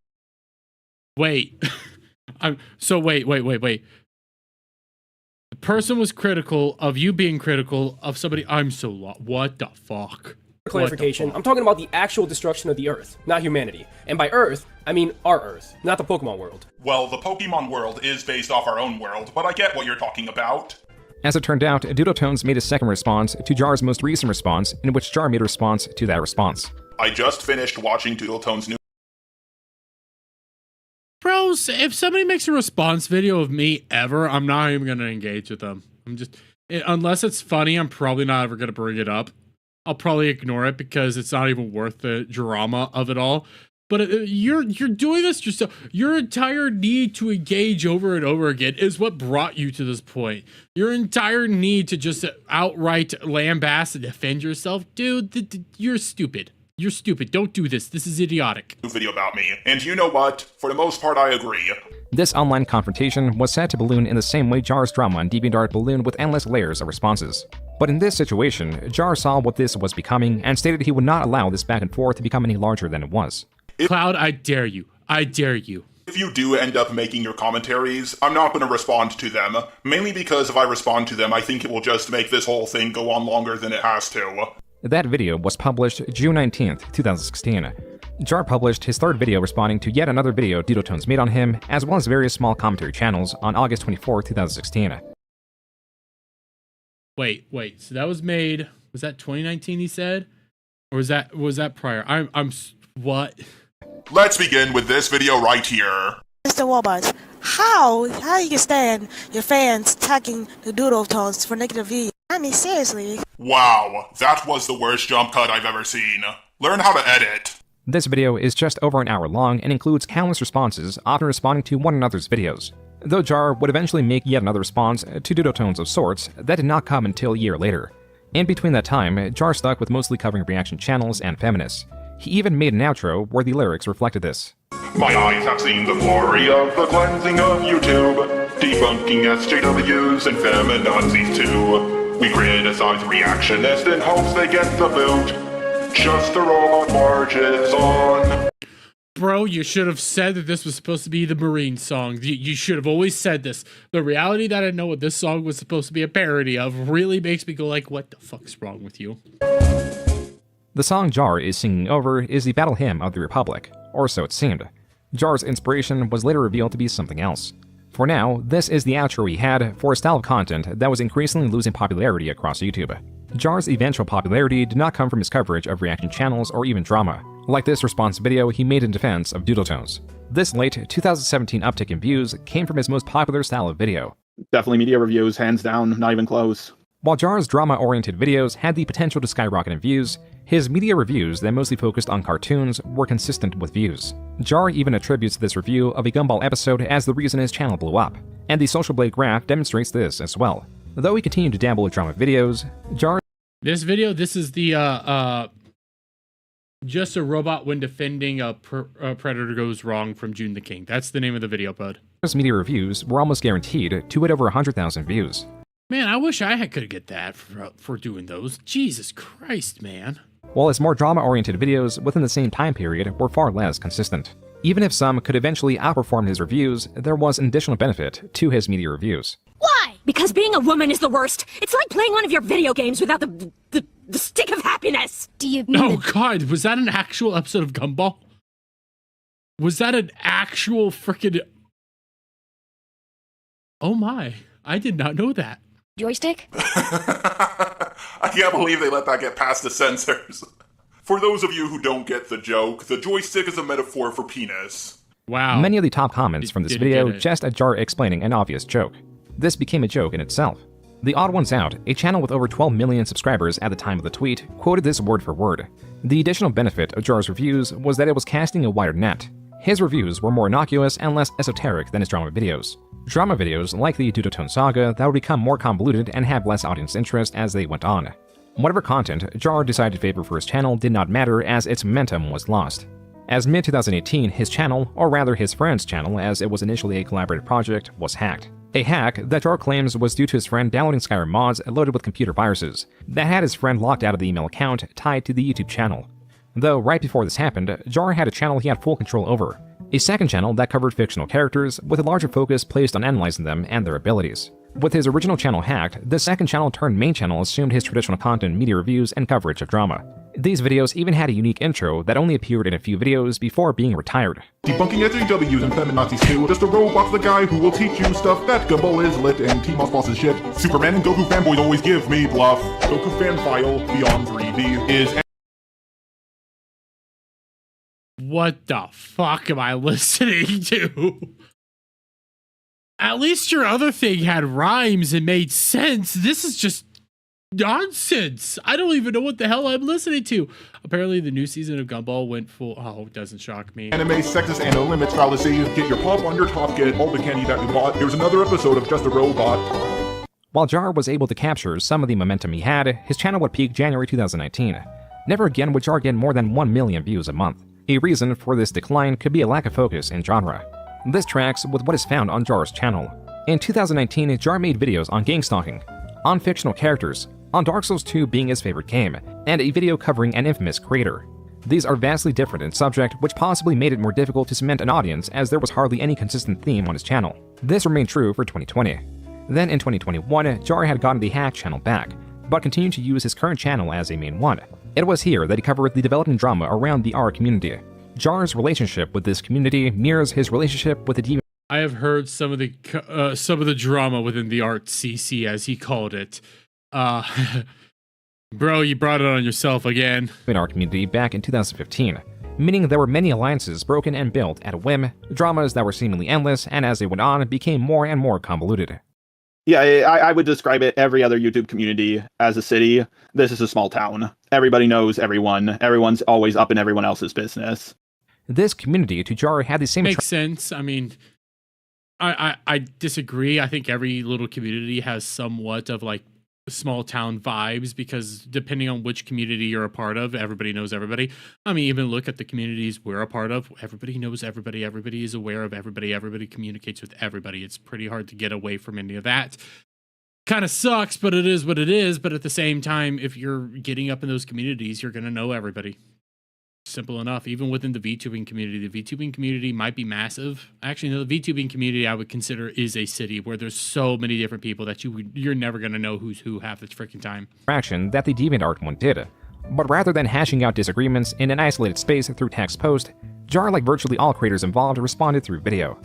Wait. wait. The person was critical of you being critical of somebody. I'm so lost. What the fuck? Clarification, I'm talking about the actual destruction of the Earth, not humanity. And by Earth, I mean our Earth, not the Pokemon world. Well, the Pokemon world is based off our own world, but I get what you're talking about. As it turned out, Doodletones made a second response to Jar's most recent response, in which Jar made a response to that response. I just finished watching Doodletones' new... Bros, if somebody makes a response video of me ever, I'm not even going to engage with them. Unless it's funny, I'm probably not ever going to bring it up. I'll probably ignore it because it's not even worth the drama of it all. But you're doing this yourself. Your entire need to engage over and over again is what brought you to this point. Your entire need to just outright lambaste and defend yourself, dude, you're stupid. You're stupid. Don't do this. This is idiotic. ...video about me. And you know what? For the most part, I agree. This online confrontation was said to balloon in the same way Jar's drama on DeviantArt ballooned with endless layers of responses. But in this situation, Jar saw what this was becoming and stated he would not allow this back and forth to become any larger than it was. Cloud, I dare you. I dare you. If you do end up making your commentaries, I'm not going to respond to them. Mainly because if I respond to them, I think it will just make this whole thing go on longer than it has to. That video was published June 19th, 2016. Jar published his third video responding to yet another video Doodletones made on him, as well as various small commentary channels on August 24, 2016. Wait, so that was made, was that 2019 he said? Or was that prior? What? Let's begin with this video right here. Mr. Warbot, how you can stand your fans tagging the Doodletones for negative views? I mean, seriously. Wow, that was the worst jump cut I've ever seen. Learn how to edit. This video is just over an hour long and includes countless responses, often responding to one another's videos. Though Jar would eventually make yet another response to Doodletones of sorts, that did not come until a year later. In between that time, Jar stuck with mostly covering reaction channels and feminists. He even made an outro where the lyrics reflected this. My eyes have seen the glory of the cleansing of YouTube, debunking SJWs and feminazis too. We criticize reactionists in hopes they get the boot, just to roll out marches on. Bro, you should have said that this was supposed to be the Marine song. You should have always said this. The reality that I know what this song was supposed to be a parody of really makes me go like, what the fuck's wrong with you? The song Jar is singing over is the battle hymn of the Republic, or so it seemed. Jar's inspiration was later revealed to be something else. For now, this is the outro he had for a style of content that was increasingly losing popularity across YouTube. Jar's eventual popularity did not come from his coverage of reaction channels or even drama, like this response video he made in defense of Doodletones. This late 2017 uptick in views came from his most popular style of video. Definitely media reviews, hands down, not even close. While Jar's drama-oriented videos had the potential to skyrocket in views, his media reviews that mostly focused on cartoons were consistent with views. Jar even attributes this review of a Gumball episode as the reason his channel blew up, and the Social Blade graph demonstrates this as well. Though he continued to dabble with drama videos, Jar... This is the, just a robot when defending a predator goes wrong from June the King. That's the name of the video, bud. Jar's media reviews were almost guaranteed to hit over 100,000 views. Man, I wish I could get that for doing those. Jesus Christ, man. While his more drama-oriented videos within the same time period were far less consistent. Even if some could eventually outperform his reviews, there was an additional benefit to his media reviews. Why? Because being a woman is the worst. It's like playing one of your video games without the stick of happiness. Do you mean... Oh God, was that an actual episode of Gumball? Was that an actual frickin'... Oh my, I did not know that. Joystick? I can't believe they let that get past the censors. For those of you who don't get the joke, the joystick is a metaphor for penis. Wow. Many of the top comments from this video just a Jar explaining an obvious joke. This became a joke in itself. The Odd Ones Out, a channel with over 12 million subscribers at the time of the tweet, quoted this word for word. The additional benefit of Jar's reviews was that it was casting a wider net. His reviews were more innocuous and less esoteric than his drama videos. Drama videos, like the Dudotone saga, that would become more convoluted and have less audience interest as they went on. Whatever content Jar decided to favor for his channel did not matter as its momentum was lost. As mid-2018, his channel, or rather his friend's channel as it was initially a collaborative project, was hacked. A hack that Jar claims was due to his friend downloading Skyrim mods loaded with computer viruses that had his friend locked out of the email account tied to the YouTube channel. Though right before this happened, Jar had a channel he had full control over, a second channel that covered fictional characters with a larger focus placed on analyzing them and their abilities. With his original channel hacked, the second channel turned main channel assumed his traditional content, media reviews, and coverage of drama. These videos even had a unique intro that only appeared in a few videos before being retired. Debunking SJWs and feminazis too. Just a robot's the guy who will teach you stuff that Gumball is lit and T-Moss Boss is shit. Superman and Goku fanboys always give me bluff. Goku fan file beyond 3D is... What the fuck am I listening to? At least your other thing had rhymes and made sense. This is just nonsense. I don't even know what the hell I'm listening to. Apparently the new season of Gumball went full... Oh, it doesn't shock me. Anime, sexist, and no limits fallacy. Get your pop on your top, get all the candy that you bought. Here's another episode of Just a Robot. While Jar was able to capture some of the momentum he had, his channel would peak January 2019. Never again would Jar get more than 1 million views a month. A reason for this decline could be a lack of focus in genre. This tracks with what is found on Jar's channel. In 2019, Jar made videos on gang stalking, on fictional characters, on Dark Souls 2 being his favorite game, and a video covering an infamous creator. These are vastly different in subject, which possibly made it more difficult to cement an audience as there was hardly any consistent theme on his channel. This remained true for 2020. Then in 2021, Jar had gotten the hacked channel back, but continued to use his current channel as a main one. It was here that he covered the developing drama around the R community. Jar's relationship with this community mirrors his relationship with the demon. I have heard some of the drama within the art CC, as he called it. Bro, you brought it on yourself again. In our community back in 2015, meaning there were many alliances broken and built at a whim, dramas that were seemingly endless, and as they went on, became more and more convoluted. Yeah, I would describe it, every other YouTube community as a city. This is a small town. Everybody knows everyone. Everyone's always up in everyone else's business. This community to Jar had the same... Makes sense. I mean, I disagree. I think every little community has somewhat of like small town vibes, because depending on which community you're a part of, everybody knows everybody. I mean, even look at the communities we're a part of. Everybody knows everybody. Everybody is aware of everybody. Everybody communicates with everybody. It's pretty hard to get away from any of that. Kind of sucks, but it is what it is. But at the same time, if you're getting up in those communities, you're going to know everybody. Simple enough. Even within the VTubing community, the VTubing community might be massive. Actually, no, the VTubing community I would consider is a city where there's so many different people that you're never going to know who's who half the freaking time. Action that the DeviantArt one did. But rather than hashing out disagreements in an isolated space through text post, Jar, like virtually all creators involved, responded through video.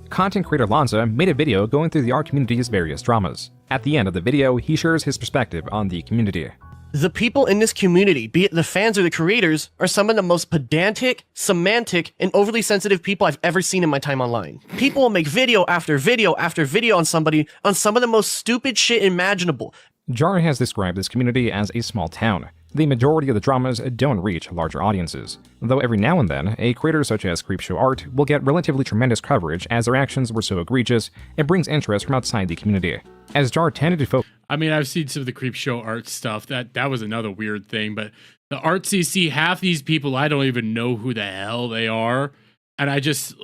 Content creator Lanza made a video going through the art community's various dramas. At the end of the video, he shares his perspective on the community. The people in this community, be it the fans or the creators, are some of the most pedantic, semantic, and overly sensitive people I've ever seen in my time online. People will make video after video after video on somebody on some of the most stupid shit imaginable. Jar has described this community as a small town. The majority of the dramas don't reach larger audiences, though every now and then, a creator such as Creepshow Art will get relatively tremendous coverage as their actions were so egregious, it brings interest from outside the community. As Jar tended to focus... I mean, I've seen some of the Creepshow Art stuff. That was another weird thing, but the Art CC, half these people, I don't even know who the hell they are. And I just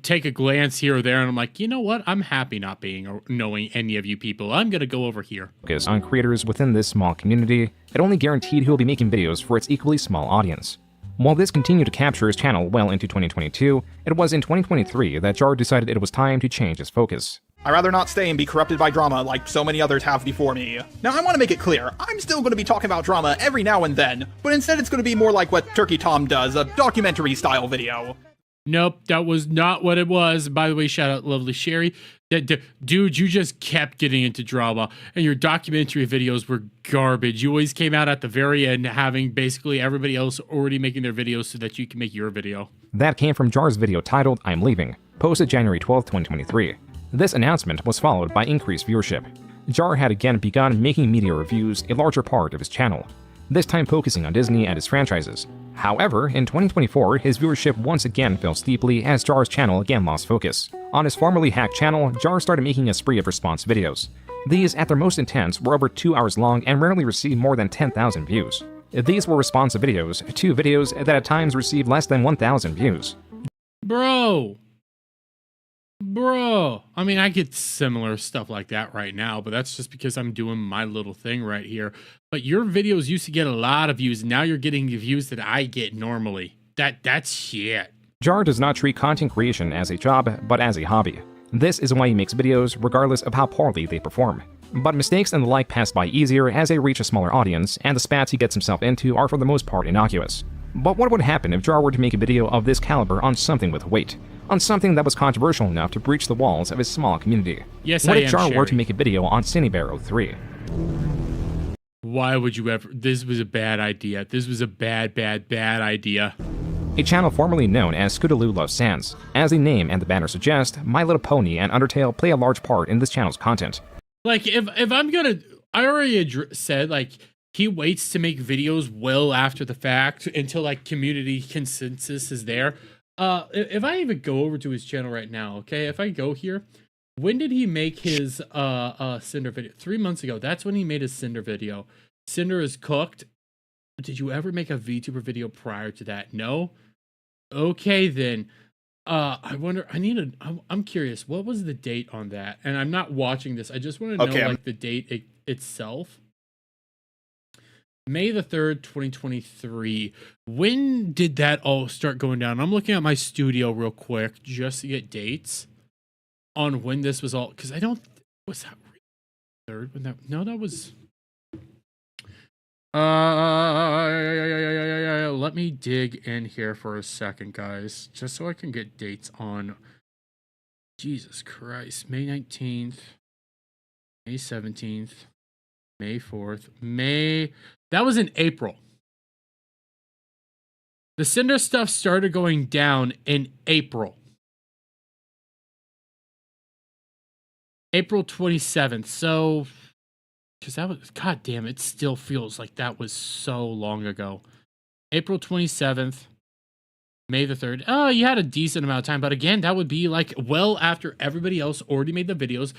take a glance here or there, and I'm like, you know what? I'm happy not knowing any of you people. I'm going to go over here. Focus on creators within this small community, it only guaranteed he will be making videos for its equally small audience. While this continued to capture his channel well into 2022, it was in 2023 that Jar decided it was time to change his focus. I'd rather not stay and be corrupted by drama like so many others have before me. Now, I want to make it clear, I'm still going to be talking about drama every now and then, but instead it's going to be more like what Turkey Tom does, a documentary-style video. Nope, that was not what it was. By the way, shout out Lovely Sherry. Dude, you just kept getting into drama, and your documentary videos were garbage. You always came out at the very end having basically everybody else already making their videos so that you can make your video. That came from Jar's video titled I'm Leaving, posted January 12th, 2023. This announcement was followed by increased viewership. Jar had again begun making media reviews a larger part of his channel, this time focusing on Disney and his franchises. However, in 2024, his viewership once again fell steeply as Jar's channel again lost focus. On his formerly hacked channel, Jar started making a spree of response videos. These, at their most intense, were over 2 hours long and rarely received more than 10,000 views. These were responsive videos, 2 videos that at times received less than 1,000 views. Bro, I mean, I get similar stuff like that right now, but that's just because I'm doing my little thing right here. But your videos used to get a lot of views, and now you're getting the views that I get normally. That's shit. Jar does not treat content creation as a job, but as a hobby. This is why he makes videos regardless of how poorly they perform. But mistakes and the like pass by easier as they reach a smaller audience, and the spats he gets himself into are for the most part innocuous. But what would happen if Jar were to make a video of this caliber on something with weight? On something that was controversial enough to breach the walls of his small community? Yes, what I if am, Jar Sherry. were to make a video on CineBear03? Why would you ever? This was a bad idea. This was a bad idea. A channel formerly known as Scootaloo Loves Sans. As the name and the banner suggest, My Little Pony and Undertale play a large part in this channel's content. Like, if I'm gonna, I already said, like, he waits to make videos well after the fact until, like, community consensus is there. If I even go over to his channel right now, okay, if I go here, when did he make his Cinder video? 3 months ago. That's when he made his Cinder video. Cinder is cooked. Did you ever make a VTuber video prior to that? No? Okay, then. I wonder, I'm curious, what was the date on that? And I'm not watching this. I just want to know, like, the date itself. May the 3rd, 2023. When did that all start going down? I'm looking at my studio real quick just to get dates on when this was all, because I don't, was that 3rd when that, no, that was, let me dig in here for a second, guys, just so I can get dates on, Jesus Christ, May 19th, May 17th, May 4th, that was in April. The Cinder stuff started going down in April. April 27th. So, because that was, god damn, it still feels like that was so long ago. April 27th, May the 3rd. Oh, you had a decent amount of time. But again, that would be like well after everybody else already made the videos.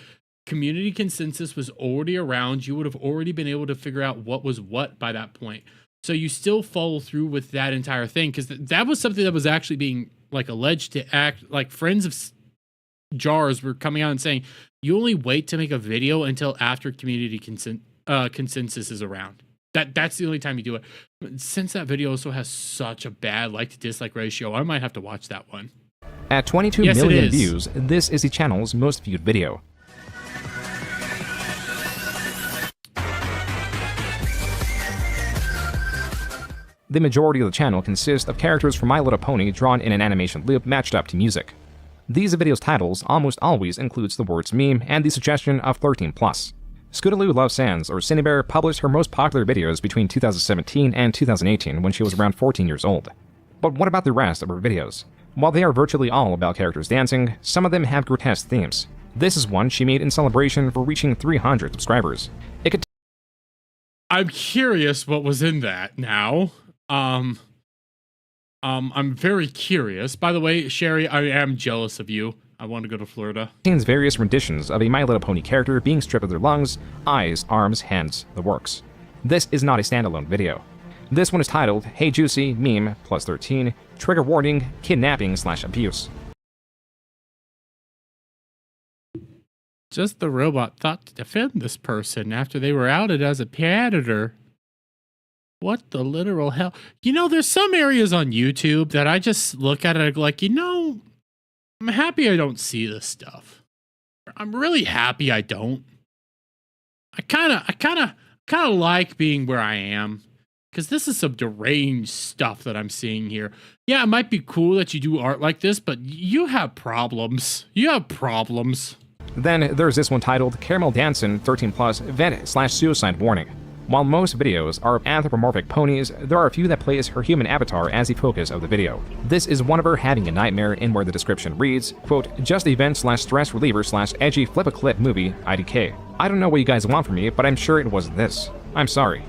Community consensus was already around. You would have already been able to figure out what was what by that point. So you still follow through with that entire thing, because that was something that was actually being like alleged to act like. Friends of Jars were coming out and saying you only wait to make a video until after community consensus is around. That's the only time you do it. Since that video also has such a bad like to dislike ratio, I might have to watch that one. At 22 million views, this is the channel's most viewed video. The majority of the channel consists of characters from My Little Pony drawn in an animation loop matched up to music. These videos' titles almost always includes the words meme and the suggestion of 13+. Scootaloo Loves Sans, or CineBear, published her most popular videos between 2017 and 2018 when she was around 14 years old. But what about the rest of her videos? While they are virtually all about characters dancing, some of them have grotesque themes. This is one she made in celebration for reaching 300 subscribers. I'm curious what was in that now. I'm very curious. By the way, Sherry, I am jealous of you. I want to go to Florida. Contains various renditions of a My Little Pony character being stripped of their lungs, eyes, arms, hands, the works. This is not a standalone video. This one is titled, Hey Juicy, Meme, plus 13, Trigger Warning, Kidnapping/Abuse. Just the robot thought to defend this person after they were outed as a predator. What the literal hell? You know, there's some areas on YouTube that I just look at it and go like, you know, I'm happy I don't see this stuff. I'm really happy I don't. I kind of like being where I am, because this is some deranged stuff that I'm seeing here. Yeah, it might be cool that you do art like this, but you have problems. You have problems. Then there's this one titled Caramel Dancin' 13+ Vet/Suicide Warning. While most videos are of anthropomorphic ponies, there are a few that place her human avatar as the focus of the video. This is one of her having a nightmare, in where the description reads, quote, just event/stress reliever/edgy flip-a-clip movie, IDK. I don't know what you guys want from me, but I'm sure it wasn't this. I'm sorry.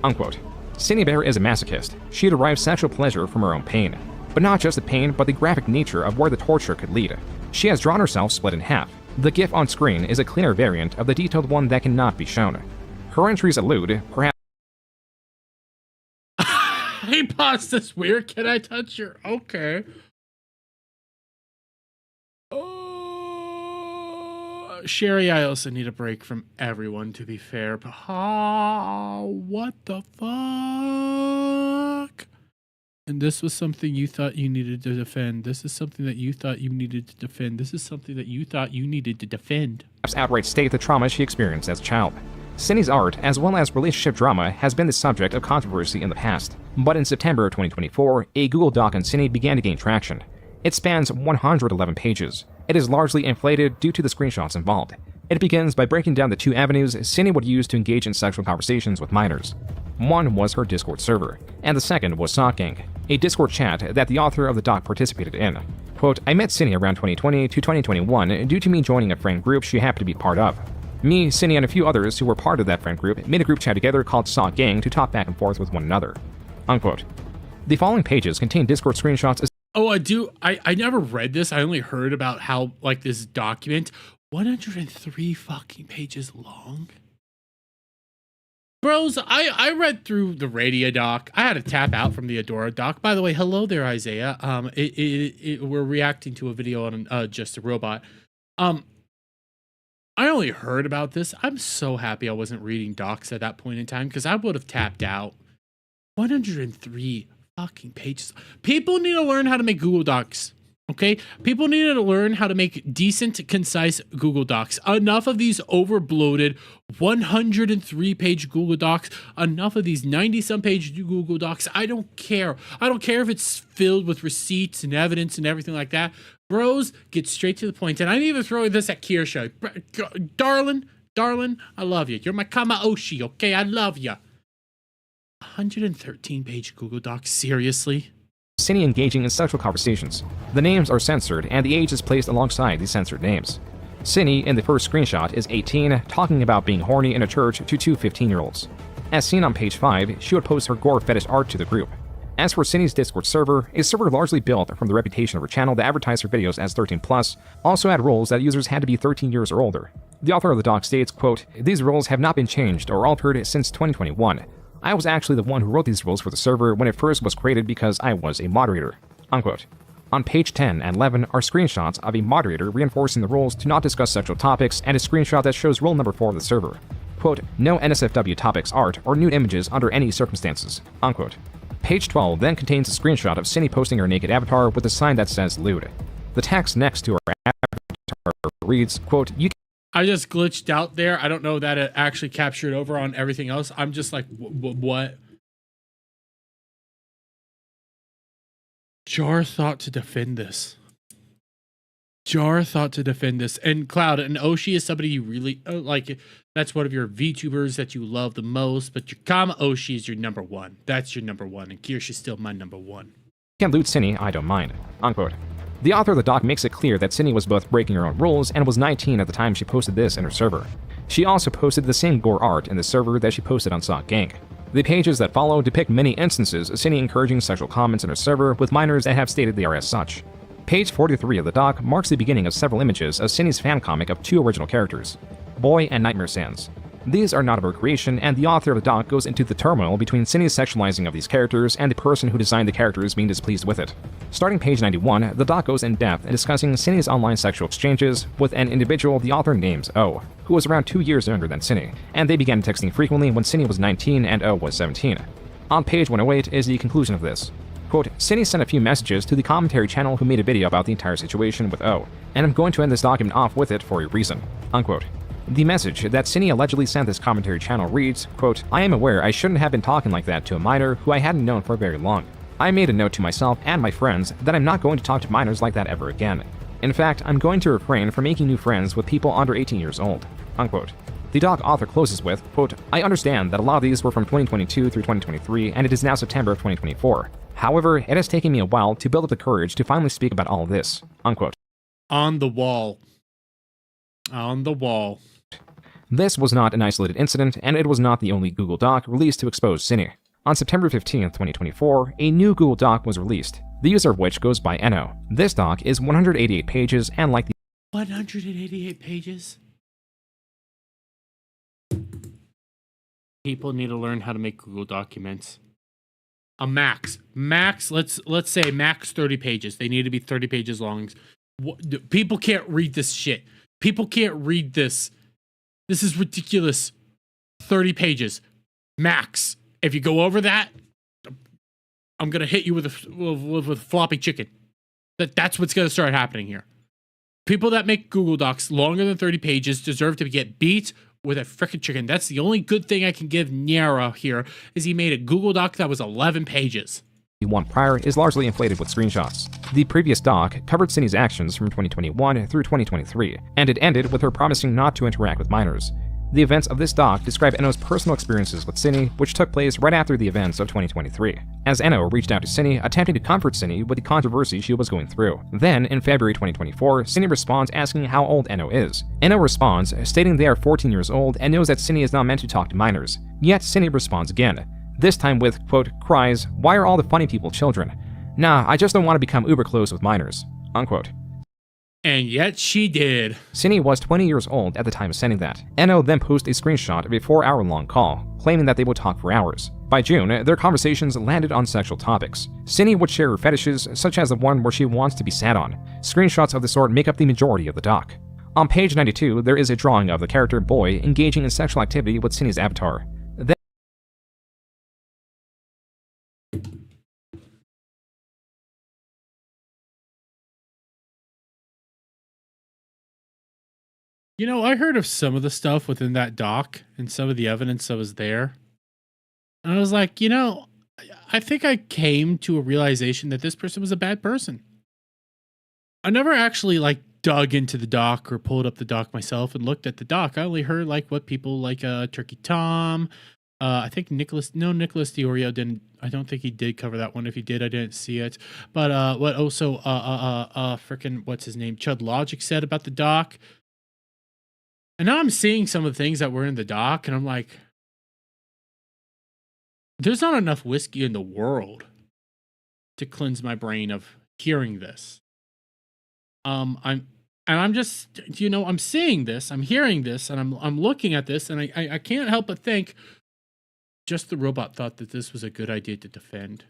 Unquote. Cindy Bear is a masochist. She derives sexual pleasure from her own pain. But not just the pain, but the graphic nature of where the torture could lead. She has drawn herself split in half. The GIF on screen is a cleaner variant of the detailed one that cannot be shown. Her entries allude, perhaps. Hey, boss, this weird. Can I touch your? Okay. Oh, Sherry, I also need a break from everyone, to be fair. But what the fuck? And this was something you thought you needed to defend. This is something that you thought you needed to defend. This is something that you thought you needed to defend. Outright state the trauma she experienced as a child. Cindy's art, as well as relationship drama, has been the subject of controversy in the past. But in September of 2024, a Google Doc on Cindy began to gain traction. It spans 111 pages. It is largely inflated due to the screenshots involved. It begins by breaking down the two avenues Cindy would use to engage in sexual conversations with minors. One was her Discord server, and the second was Sock Gang, a Discord chat that the author of the doc participated in. Quote, I met Cindy around 2020 to 2021 due to me joining a friend group she happened to be part of. Me, Cindy, and a few others who were part of that friend group made a group chat together called Sock Gang to talk back and forth with one another. Unquote. The following pages contain Discord screenshots. Oh, I never read this. I only heard about how, like, this document, 103 fucking pages long. Bros, I read through the Radia doc. I had to tap out from the Adora doc. By the way, hello there, Isaiah. We're reacting to a video on Just a Robot. I only heard about this. I'm so happy I wasn't reading docs at that point in time because I would have tapped out. 103 fucking pages. People need to learn how to make Google Docs. Okay? People need to learn how to make decent, concise Google Docs. Enough of these over-bloated 103-page Google Docs. Enough of these 90-some page Google Docs. I don't care. I don't care if it's filled with receipts and evidence and everything like that. Bros, get straight to the point. And I need to throw this at Kirsha. Darling, I love you. You're my Kamaoshi, okay? I love you. 113-page Google Docs, seriously? Cindy engaging in sexual conversations. The names are censored, and the age is placed alongside these censored names. Cindy, in the first screenshot, is 18, talking about being horny in a church to two 15-year-olds. As seen on page 5, she would post her gore fetish art to the group. As for Cindy's Discord server, a server largely built from the reputation of her channel that advertised her videos as 13+, also had rules that users had to be 13 years or older. The author of the doc states, quote, these rules have not been changed or altered since 2021. I was actually the one who wrote these rules for the server when it first was created because I was a moderator. Unquote. On page 10 and 11 are screenshots of a moderator reinforcing the rules to not discuss sexual topics and a screenshot that shows rule number 4 of the server. Quote, no NSFW topics, art, or nude images under any circumstances. Unquote. Page 12 then contains a screenshot of Cindy posting her naked avatar with a sign that says lewd. The text next to her avatar reads, quote, I just glitched out there. I don't know that it actually captured over on everything else. I'm just like, what? Jar thought to defend this. And Cloud, and Oshi is somebody you really like. That's one of your VTubers that you love the most, but your Kama Oshi is your number one. That's your number one, and Kirsch is still my number one. Can loot Cindy, I don't mind. Unquote. The author of the doc makes it clear that Cindy was both breaking her own rules and was 19 at the time she posted this in her server. She also posted the same gore art in the server that she posted on Sock Gang. The pages that follow depict many instances of Cindy encouraging sexual comments in her server with minors that have stated they are as such. Page 43 of the doc marks the beginning of several images of Cindy's fan comic of two original characters, Boy and Nightmare Sans. These are not of her creation, and the author of the doc goes into the turmoil between Cindy's sexualizing of these characters and the person who designed the characters being displeased with it. Starting page 91, the doc goes in depth in discussing Cindy's online sexual exchanges with an individual the author names O, who was around 2 years younger than Cindy, and they began texting frequently when Cindy was 19 and O was 17. On page 108 is the conclusion of this. Quote, Cindy sent a few messages to the commentary channel who made a video about the entire situation with O, and I'm going to end this document off with it for a reason. Unquote. The message that Cindy allegedly sent this commentary channel reads, quote, I am aware I shouldn't have been talking like that to a minor who I hadn't known for very long. I made a note to myself and my friends that I'm not going to talk to minors like that ever again. In fact, I'm going to refrain from making new friends with people under 18 years old. Unquote. The doc author closes with, quote, I understand that a lot of these were from 2022 through 2023 and it is now September of 2024. However, it has taken me a while to build up the courage to finally speak about all of this. Unquote. On the wall. On the wall. This was not an isolated incident, and it was not the only Google Doc released to expose Cinny. On September 15, 2024, a new Google Doc was released, the user of which goes by Eno. This doc is 188 pages, and like the 188 pages? People need to learn how to make Google documents. A max, let's say max 30 pages. They need to be 30 pages long. People can't read this shit. People can't read this. This is ridiculous. 30 pages, max. If you go over that, I'm gonna hit you with a floppy chicken. That's what's gonna start happening here. People that make Google Docs longer than 30 pages deserve to get beat with a frickin' chicken. That's the only good thing I can give Nyara here, is he made a Google Doc that was 11 pages. The one prior is largely inflated with screenshots. The previous doc covered Cindy's actions from 2021 through 2023, and it ended with her promising not to interact with minors. The events of this doc describe Eno's personal experiences with Cindy, which took place right after the events of 2023, as Eno reached out to Cindy, attempting to comfort Cindy with the controversy she was going through. Then, in February 2024, Cindy responds asking how old Eno is. Eno responds, stating they are 14 years old and knows that Cindy is not meant to talk to minors. Yet Cindy responds again, this time with, quote, cries, "Why are all the funny people children? Nah, I just don't want to become uber close with minors," unquote. And yet she did. Cindy was 20 years old at the time of sending that. Eno then posted a screenshot of a 4-hour-long call, claiming that they would talk for hours. By June, their conversations landed on sexual topics. Cindy would share her fetishes, such as the one where she wants to be sat on. Screenshots of the sort make up the majority of the doc. On page 92, there is a drawing of the character Boy engaging in sexual activity with Cindy's avatar. You know, I heard of some of the stuff within that doc and some of the evidence that was there. And I was like, you know, I think I came to a realization that this person was a bad person. I never actually like dug into the doc or pulled up the doc myself and looked at the doc. I only heard like what people like Turkey Tom, I think Nicholas Diorio didn't. I don't think he did cover that one. If he did, I didn't see it. But what also freaking what's his name? Chud Logic said about the doc. And now I'm seeing some of the things that were in the doc, and I'm like, there's not enough whiskey in the world to cleanse my brain of hearing this. I'm just, you know, I'm seeing this, I'm hearing this, and I'm looking at this, and I can't help but think, just the robot thought that this was a good idea to defend.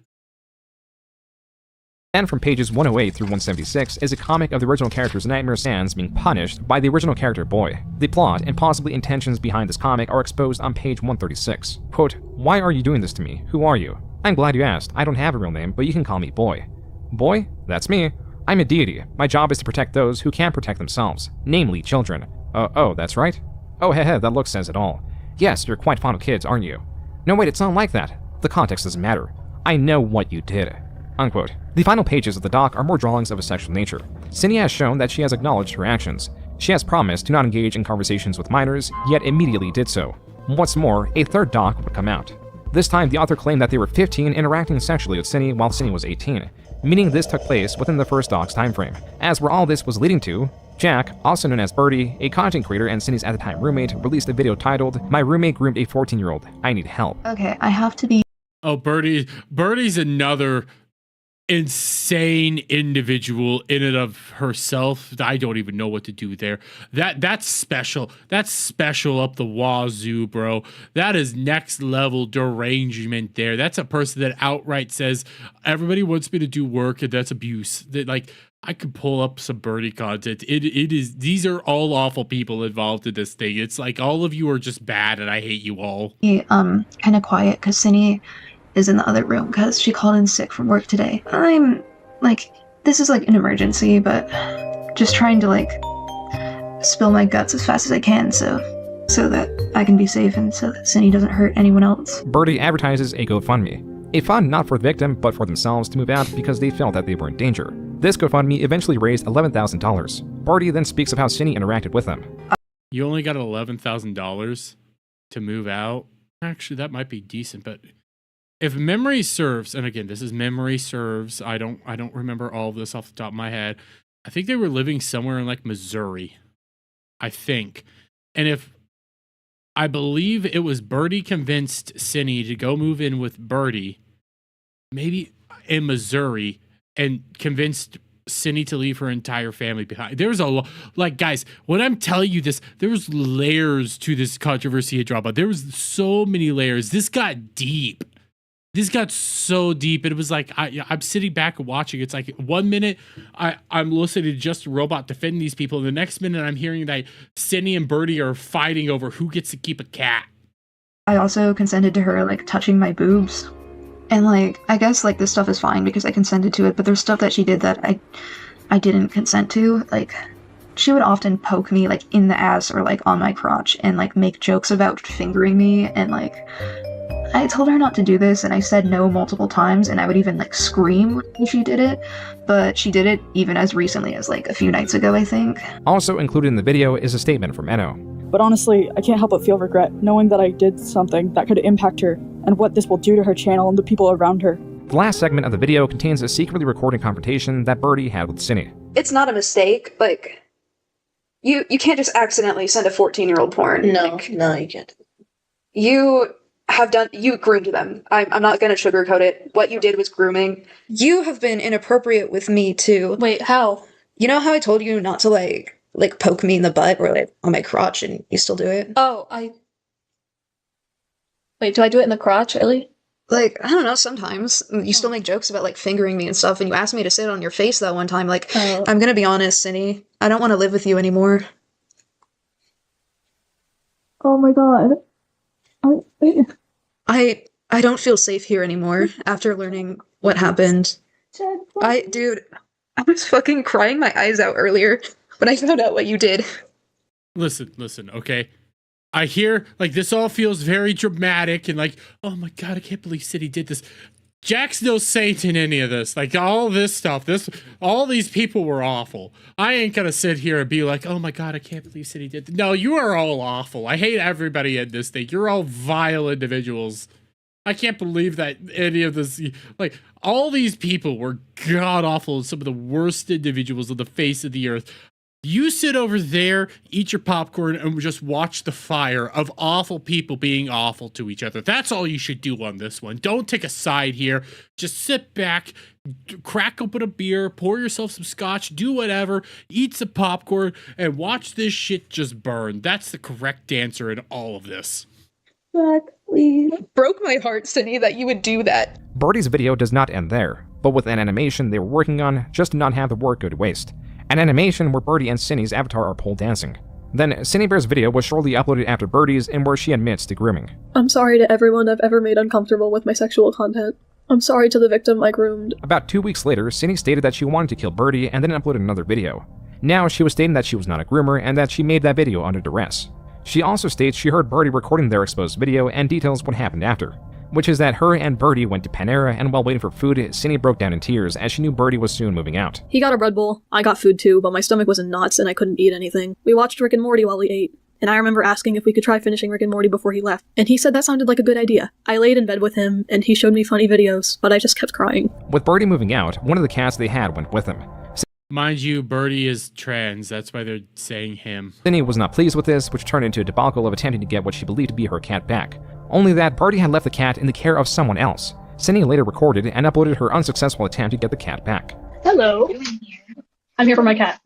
And from pages 108 through 176 is a comic of the original character's Nightmare Sans being punished by the original character Boy. The plot and possibly intentions behind this comic are exposed on page 136. Quote, "Why are you doing this to me? Who are you? I'm glad you asked. I don't have a real name, but you can call me Boy." Boy? That's me. I'm a deity. My job is to protect those who can't protect themselves, namely children. Oh, that's right? Oh, heh, that look says it all. Yes, you're quite fond of kids, aren't you? No, wait, it's not like that. The context doesn't matter. I know what you did. Unquote. The final pages of the doc are more drawings of a sexual nature. Cindy has shown that she has acknowledged her actions. She has promised to not engage in conversations with minors, yet immediately did so. What's more, a third doc would come out. This time, the author claimed that they were 15 interacting sexually with Cindy while Cindy was 18, meaning this took place within the first doc's timeframe. As where all this was leading to, Jack, also known as Birdie, a content creator and Cindy's at-the-time roommate, released a video titled, "My roommate groomed a 14-year-old. I need help." Okay, I have to be... Oh, Birdie's another insane individual in and of herself. I don't even know what to do there. That's special. That's special up the wazoo, bro. That is next level derangement there. That's a person that outright says everybody wants me to do work and that's abuse. That, like, I could pull up some Birdie content. It is, these are all awful people involved in this thing. It's like all of you are just bad and I hate you all. kind of quiet because Cindy is in the other room because she called in sick from work today. I'm like, this is like an emergency, but just trying to like spill my guts as fast as I can so that I can be safe and so that Cindy doesn't hurt anyone else. Birdie advertises a GoFundMe, a fund not for the victim but for themselves to move out because they felt that they were in danger. This GoFundMe eventually raised $11,000. Birdie then speaks of how Cindy interacted with them. You only got $11,000 to move out? Actually, that might be decent, but if memory serves, and again, this is memory serves, I don't remember all of this off the top of my head. I think they were living somewhere in like Missouri. I think. And if I believe it was Birdie convinced Cindy to go move in with Birdie, maybe in Missouri, and convinced Cindy to leave her entire family behind. There was like, guys, when I'm telling you this, there was layers to this controversy at drama. There was so many layers. This got deep. This got so deep. And it was like, I'm sitting back and watching. It's like 1 minute I'm listening to Just a Robot defend these people. And the next minute I'm hearing that Cindy and Birdie are fighting over who gets to keep a cat. I also consented to her, like, touching my boobs. And, like, I guess, like, this stuff is fine because I consented to it, but there's stuff that she did that I didn't consent to. Like, she would often poke me, like, in the ass or, like, on my crotch and, like, make jokes about fingering me, and, like, I told her not to do this, and I said no multiple times, and I would even, like, scream when she did it, but she did it even as recently as, like, a few nights ago, I think. Also included in the video is a statement from Eno. But honestly, I can't help but feel regret, knowing that I did something that could impact her, and what this will do to her channel and the people around her. The last segment of the video contains a secretly recorded confrontation that Birdie had with Cindy. It's not a mistake, like, you can't just accidentally send a 14-year-old porn. No, you can't. You groomed them. I'm not gonna sugarcoat it. What you did was grooming. You have been inappropriate with me too. Wait, how? You know how I told you not to like poke me in the butt or like on my crotch, and you still do it? Oh, Wait, do I do it in the crotch, really? Like, I don't know, sometimes. You still make jokes about like fingering me and stuff, and you asked me to sit on your face that one time. Like, I'm gonna be honest, Cindy. I don't want to live with you anymore. Oh my god. I don't feel safe here anymore after learning what happened. Dude, I was fucking crying my eyes out earlier when I found out what you did. Listen, okay? I hear, like, this all feels very dramatic and like, oh my god, I can't believe City did this. Jack's no saint in any of this. Like, all this stuff, all these people were awful. I ain't gonna sit here and be like, oh my god, I can't believe City did this. No, you are all awful. I hate everybody in this thing. You're all vile individuals. I can't believe that any of this, like, all these people were god-awful and some of the worst individuals on the face of the earth. You sit over there, eat your popcorn, and just watch the fire of awful people being awful to each other. That's all you should do on this one. Don't take a side here. Just sit back, crack open a beer, pour yourself some scotch, do whatever, eat some popcorn, and watch this shit just burn. That's the correct answer in all of this. Jack, please. It broke my heart, Cindy, that you would do that. Birdie's video does not end there, but with an animation they were working on just did not have the work go to waste. An animation where Birdie and Cindy's avatar are pole dancing. Then, Cindy Bear's video was shortly uploaded after Birdie's, in where she admits to grooming. I'm sorry to everyone I've ever made uncomfortable with my sexual content. I'm sorry to the victim I groomed. About 2 weeks later, Cindy stated that she wanted to kill Birdie and then uploaded another video. Now, she was stating that she was not a groomer and that she made that video under duress. She also states she heard Birdie recording their exposed video and details what happened after, which is that her and Birdie went to Panera, and while waiting for food, Cindy broke down in tears as she knew Birdie was soon moving out. He got a Red Bull, I got food too, but my stomach was in knots and I couldn't eat anything. We watched Rick and Morty while we ate, and I remember asking if we could try finishing Rick and Morty before he left, and he said that sounded like a good idea. I laid in bed with him, and he showed me funny videos, but I just kept crying. With Birdie moving out, one of the cats they had went with him. Mind you, Birdie is trans, that's why they're saying him. Cindy was not pleased with this, which turned into a debacle of attempting to get what she believed to be her cat back. Only that Birdie had left the cat in the care of someone else. Cindy later recorded and uploaded her unsuccessful attempt to get the cat back. Hello. I'm here for my cat.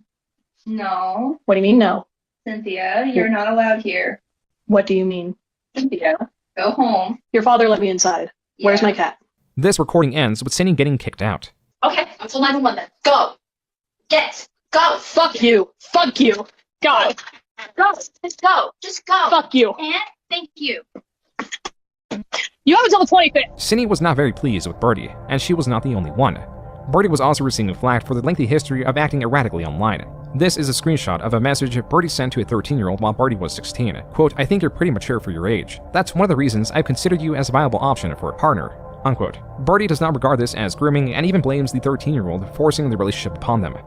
No. What do you mean no? Cynthia, you're not allowed here. What do you mean? Cynthia, go home. Your father let me inside. Yeah. Where's my cat? This recording ends with Cindy getting kicked out. Okay, until 911 then. Go. Go. Fuck you. Fuck you. God. Go. Just go. Just go. Fuck you. And thank you. You have until the 25th. Cindy was not very pleased with Birdie, and she was not the only one. Birdie was also receiving flack for the lengthy history of acting erratically online. This is a screenshot of a message Birdie sent to a 13-year-old while Birdie was 16. Quote, "I think you're pretty mature for your age. That's one of the reasons I've considered you as a viable option for a partner." Unquote. Birdie does not regard this as grooming and even blames the 13-year-old forcing the relationship upon them.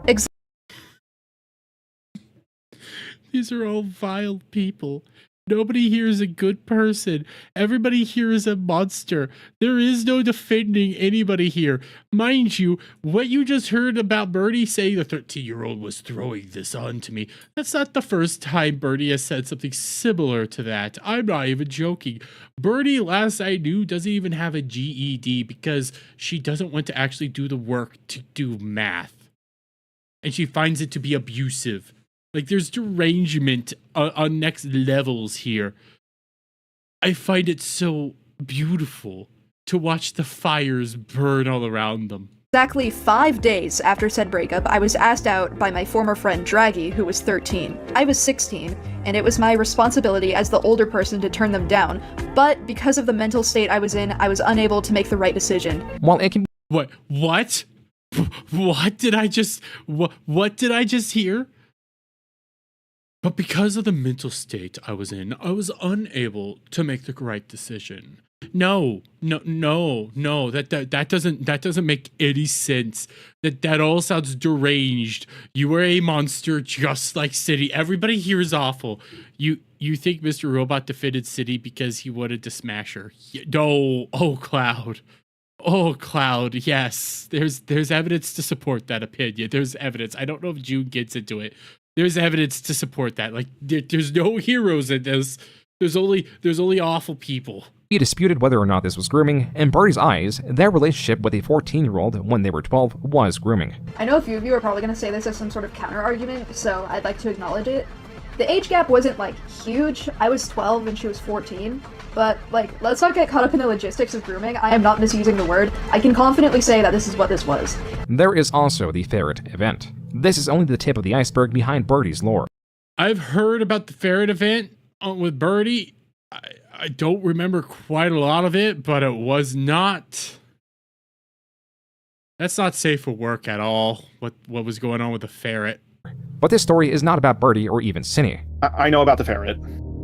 These are all vile people. Nobody here is a good person. Everybody here is a monster. There is no defending anybody here. Mind you, what you just heard about Birdie saying the 13-year-old was throwing this on to me, that's not the first time Birdie has said something similar to that. I'm not even joking. Birdie, last I knew, doesn't even have a GED because she doesn't want to actually do the work to do math. And she finds it to be abusive. Like, there's derangement on next levels here. I find it so beautiful to watch the fires burn all around them. Exactly 5 days after said breakup, I was asked out by my former friend Draggy, who was 13. I was 16, and it was my responsibility as the older person to turn them down. But because of the mental state I was in, I was unable to make the right decision. While it can... What did I just hear? But because of the mental state I was in, I was unable to make the right decision. No, that doesn't make any sense. That all sounds deranged. You are a monster just like City. Everybody here is awful. You think Mr. Robot defended City because he wanted to smash her? No. Oh, Cloud. Oh, Cloud, yes. There's evidence to support that opinion. There's evidence. I don't know if June gets into it. There's evidence to support that. Like, there's no heroes in this. There's only awful people. He disputed whether or not this was grooming. In Birdie's eyes, their relationship with a 14-year-old when they were 12 was grooming. I know a few of you are probably going to say this as some sort of counter-argument, so I'd like to acknowledge it. The age gap wasn't, like, huge. I was 12 and she was 14. But, like, let's not get caught up in the logistics of grooming. I am not misusing the word. I can confidently say that this is what this was. There is also the ferret event. This is only the tip of the iceberg behind Birdie's lore. I've heard about the ferret event with Birdie. I don't remember quite a lot of it, but it was not... That's not safe for work at all, what was going on with the ferret. But this story is not about Birdie or even Cinny. I know about the ferret.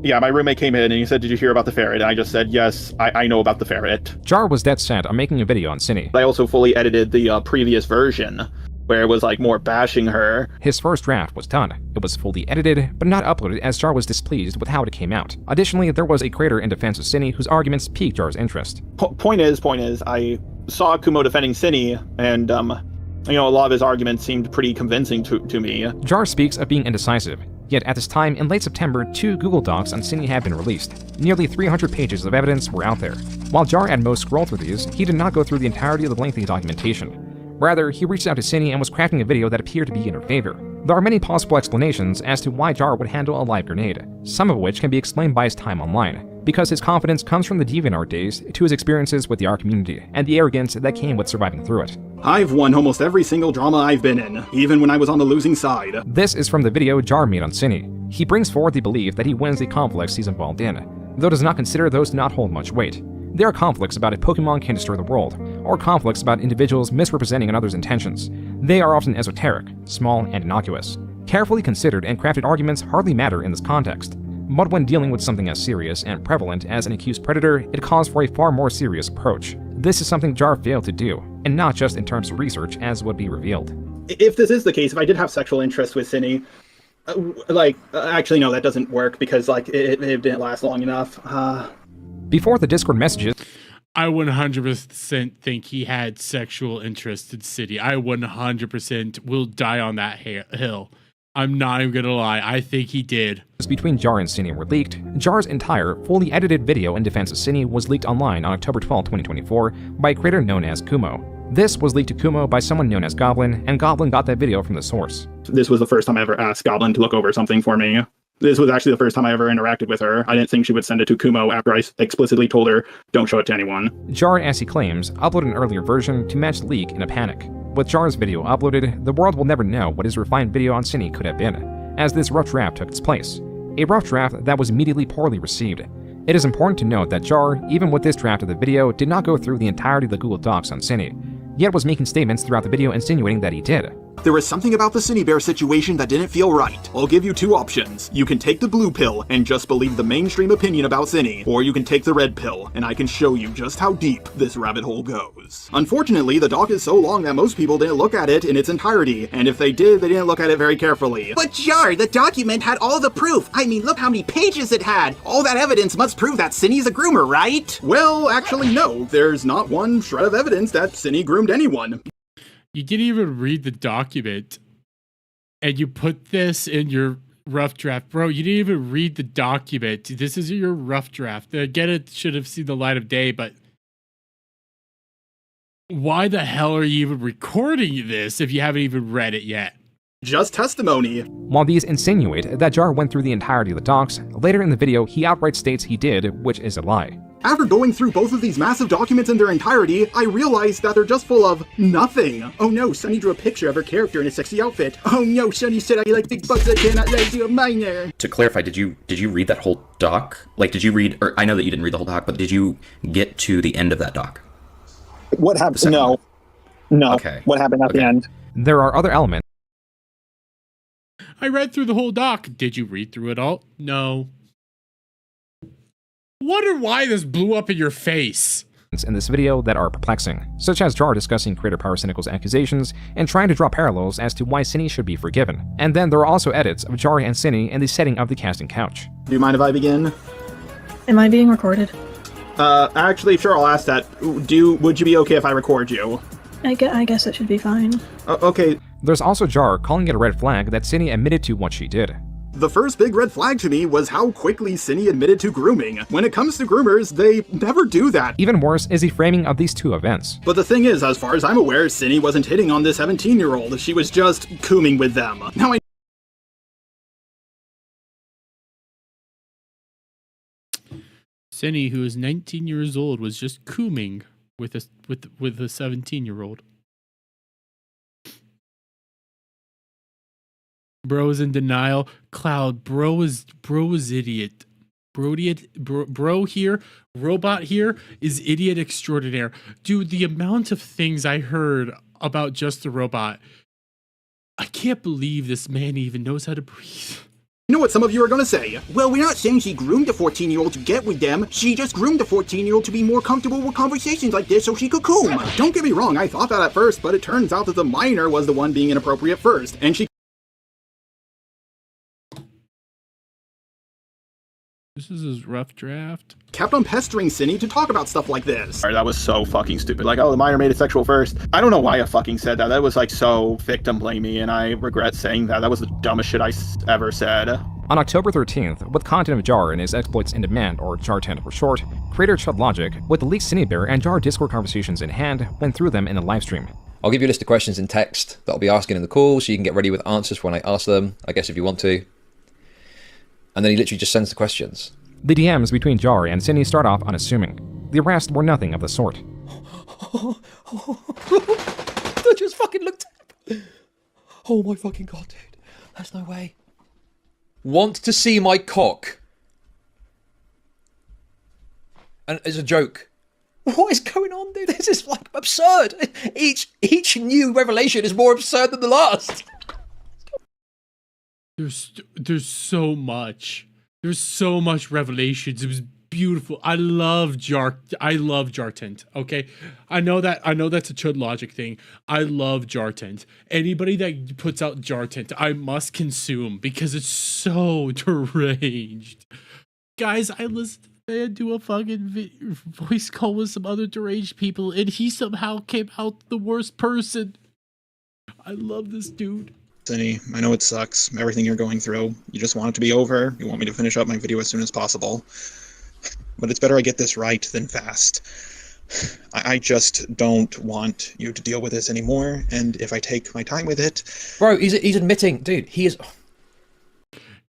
Yeah, my roommate came in and he said, "Did you hear about the ferret?" And I just said, "Yes, I know about the ferret." Jar was dead set on making a video on Cinny. I also fully edited the previous version, where it was like more bashing her. His first draft was done. It was fully edited, but not uploaded as Jar was displeased with how it came out. Additionally, there was a creator in defense of Cinny whose arguments piqued Jar's interest. Point is, I saw Kumo defending Cinny, and a lot of his arguments seemed pretty convincing to me. Jar speaks of being indecisive. Yet at this time, in late September, 2 Google Docs on Cinny had been released. Nearly 300 pages of evidence were out there. While Jar at most scrolled through these, he did not go through the entirety of the lengthy documentation. Rather, he reached out to Cinny and was crafting a video that appeared to be in her favor. There are many possible explanations as to why Jar would handle a live grenade, some of which can be explained by his time online, because his confidence comes from the DeviantArt days to his experiences with the art community, and the arrogance that came with surviving through it. I've won almost every single drama I've been in, even when I was on the losing side. This is from the video Jar made on Cinny. He brings forward the belief that he wins the conflicts he's involved in, though does not consider those to not hold much weight. There are conflicts about if Pokemon can destroy the world, or conflicts about individuals misrepresenting another's intentions. They are often esoteric, small, and innocuous. Carefully considered and crafted arguments hardly matter in this context. But when dealing with something as serious and prevalent as an accused predator, it calls for a far more serious approach. This is something Jar failed to do, and not just in terms of research as would be revealed. If this is the case, if I did have sexual interest with Cinny, actually no, that doesn't work because it didn't last long enough. Before the Discord messages, I 100% think he had sexual interest in City. I 100% will die on that hill. I'm not even gonna lie, I think he did. Between Jar and Cinny were leaked. Jar's entire, fully edited video in defense of Cinny was leaked online on October 12, 2024 by a creator known as Kumo. This was leaked to Kumo by someone known as Goblin, and Goblin got that video from the source. This was the first time I ever asked Goblin to look over something for me. This was actually the first time I ever interacted with her. I didn't think she would send it to Kumo after I explicitly told her, don't show it to anyone. Jar, as he claims, uploaded an earlier version to match the leak in a panic. With Jar's video uploaded, the world will never know what his refined video on Cinny could have been, as this rough draft took its place. A rough draft that was immediately poorly received. It is important to note that Jar, even with this draft of the video, did not go through the entirety of the Google Docs on Cinny, yet was making statements throughout the video insinuating that he did. There was something about the Cine Bear situation that didn't feel right. I'll give you two options. You can take the blue pill and just believe the mainstream opinion about Cine, or you can take the red pill, and I can show you just how deep this rabbit hole goes. Unfortunately, the doc is so long that most people didn't look at it in its entirety, and if they did, they didn't look at it very carefully. But Jar, the document had all the proof. I mean, look how many pages it had. All that evidence must prove that Cine's a groomer, right? Well, actually no. There's not one shred of evidence that Cine groomed anyone. You didn't even read the document, and you put this in your rough draft. Bro, you didn't even read the document. This is your rough draft. Again, it should have seen the light of day, but why the hell are you even recording this if you haven't even read it yet? Just testimony. While these insinuate that Jar went through the entirety of the docs, later in the video he outright states he did, which is a lie. After going through both of these massive documents in their entirety, I realized that they're just full of nothing. Oh no, Sunny drew a picture of her character in a sexy outfit. Oh no, Sunny said I like big butts, I cannot let you a minor. To clarify, did you read that whole doc? Like, did you read, or I know that you didn't read the whole doc, but did you get to the end of that doc? What happened? No. Okay. What happened at the end? There are other elements. I read through the whole doc. Did you read through it all? No. Wonder why this blew up in your face. In this video that are perplexing, such as Jar discussing creator Power Cynical's accusations and trying to draw parallels as to why Cine should be forgiven. And then there are also edits of Jar and Cine in the setting of the casting couch. Do you mind if I begin? Am I being recorded? Actually, sure, I'll ask that. Would you be okay if I record you? I guess it should be fine. Okay. There's also Jar calling it a red flag that Cine admitted to what she did. The first big red flag to me was how quickly Cine admitted to grooming. When it comes to groomers, they never do that. Even worse is the framing of these two events. But the thing is, as far as I'm aware, Cine wasn't hitting on this 17-year-old. She was just cooming with them. Now I Cine, who is 19 years old, was just cooming with a 17-year-old. Bro is in denial. Cloud, bro is idiot. Bro here, robot here is idiot extraordinaire. Dude, the amount of things I heard about just the robot. I can't believe this man even knows how to breathe. You know what some of you are gonna say? Well, we're not saying she groomed a 14-year-old to get with them. She just groomed a 14-year-old to be more comfortable with conversations like this so she could coom. Don't get me wrong, I thought that at first, but it turns out that the minor was the one being inappropriate first, and she This is his rough draft. kept on pestering Cine to talk about stuff like this. That was so fucking stupid. Like, oh, the minor made it sexual first. I don't know why I fucking said that. That was like so victim blamey, and I regret saying that. That was the dumbest shit I ever said. On October 13th, with content of Jar and his exploits in demand, or Jar10 for short, creator Chud Logic, with the leaked Cine Bear and Jar Discord conversations in hand, went through them in a livestream. I'll give you a list of questions in text that I'll be asking in the call so you can get ready with answers for when I ask them, I guess if you want to. And then he literally just sends the questions. The DMs between Jar and Cine start off unassuming. The rest were nothing of the sort. I just fucking looked up. Oh my fucking god, dude. There's no way. Want to see my cock? And it's a joke. What is going on, dude? This is like absurd. Each new revelation is more absurd than the last. There's so much. There's so much revelations. It was beautiful. I love Jar10. Okay, I know that's a Chud Logic thing. I love Jar10. Anybody that puts out Jar10, I must consume because it's so deranged. Guys, I listened to the man do a fucking voice call with some other deranged people, and he somehow came out the worst person. I love this dude. Cine, I know it sucks, everything you're going through. You just want it to be over. You want me to finish up my video as soon as possible. But it's better I get this right than fast. I just don't want you to deal with this anymore, and if I take my time with it... Bro, he's admitting, dude, he is...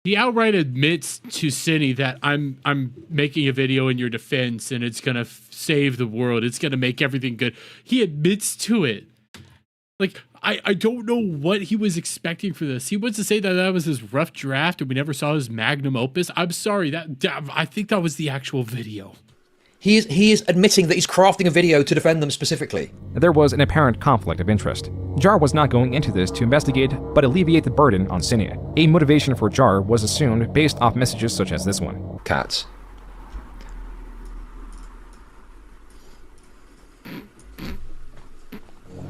He outright admits to Cine that I'm making a video in your defense and it's gonna save the world. It's gonna make everything good. He admits to it. Like, I don't know what he was expecting for this. He wants to say that was his rough draft and we never saw his magnum opus. I'm sorry, I think that was the actual video. He is admitting that he's crafting a video to defend them specifically. There was an apparent conflict of interest. Jar was not going into this to investigate, but alleviate the burden on Cindy. A motivation for Jar was assumed based off messages such as this one. Cats.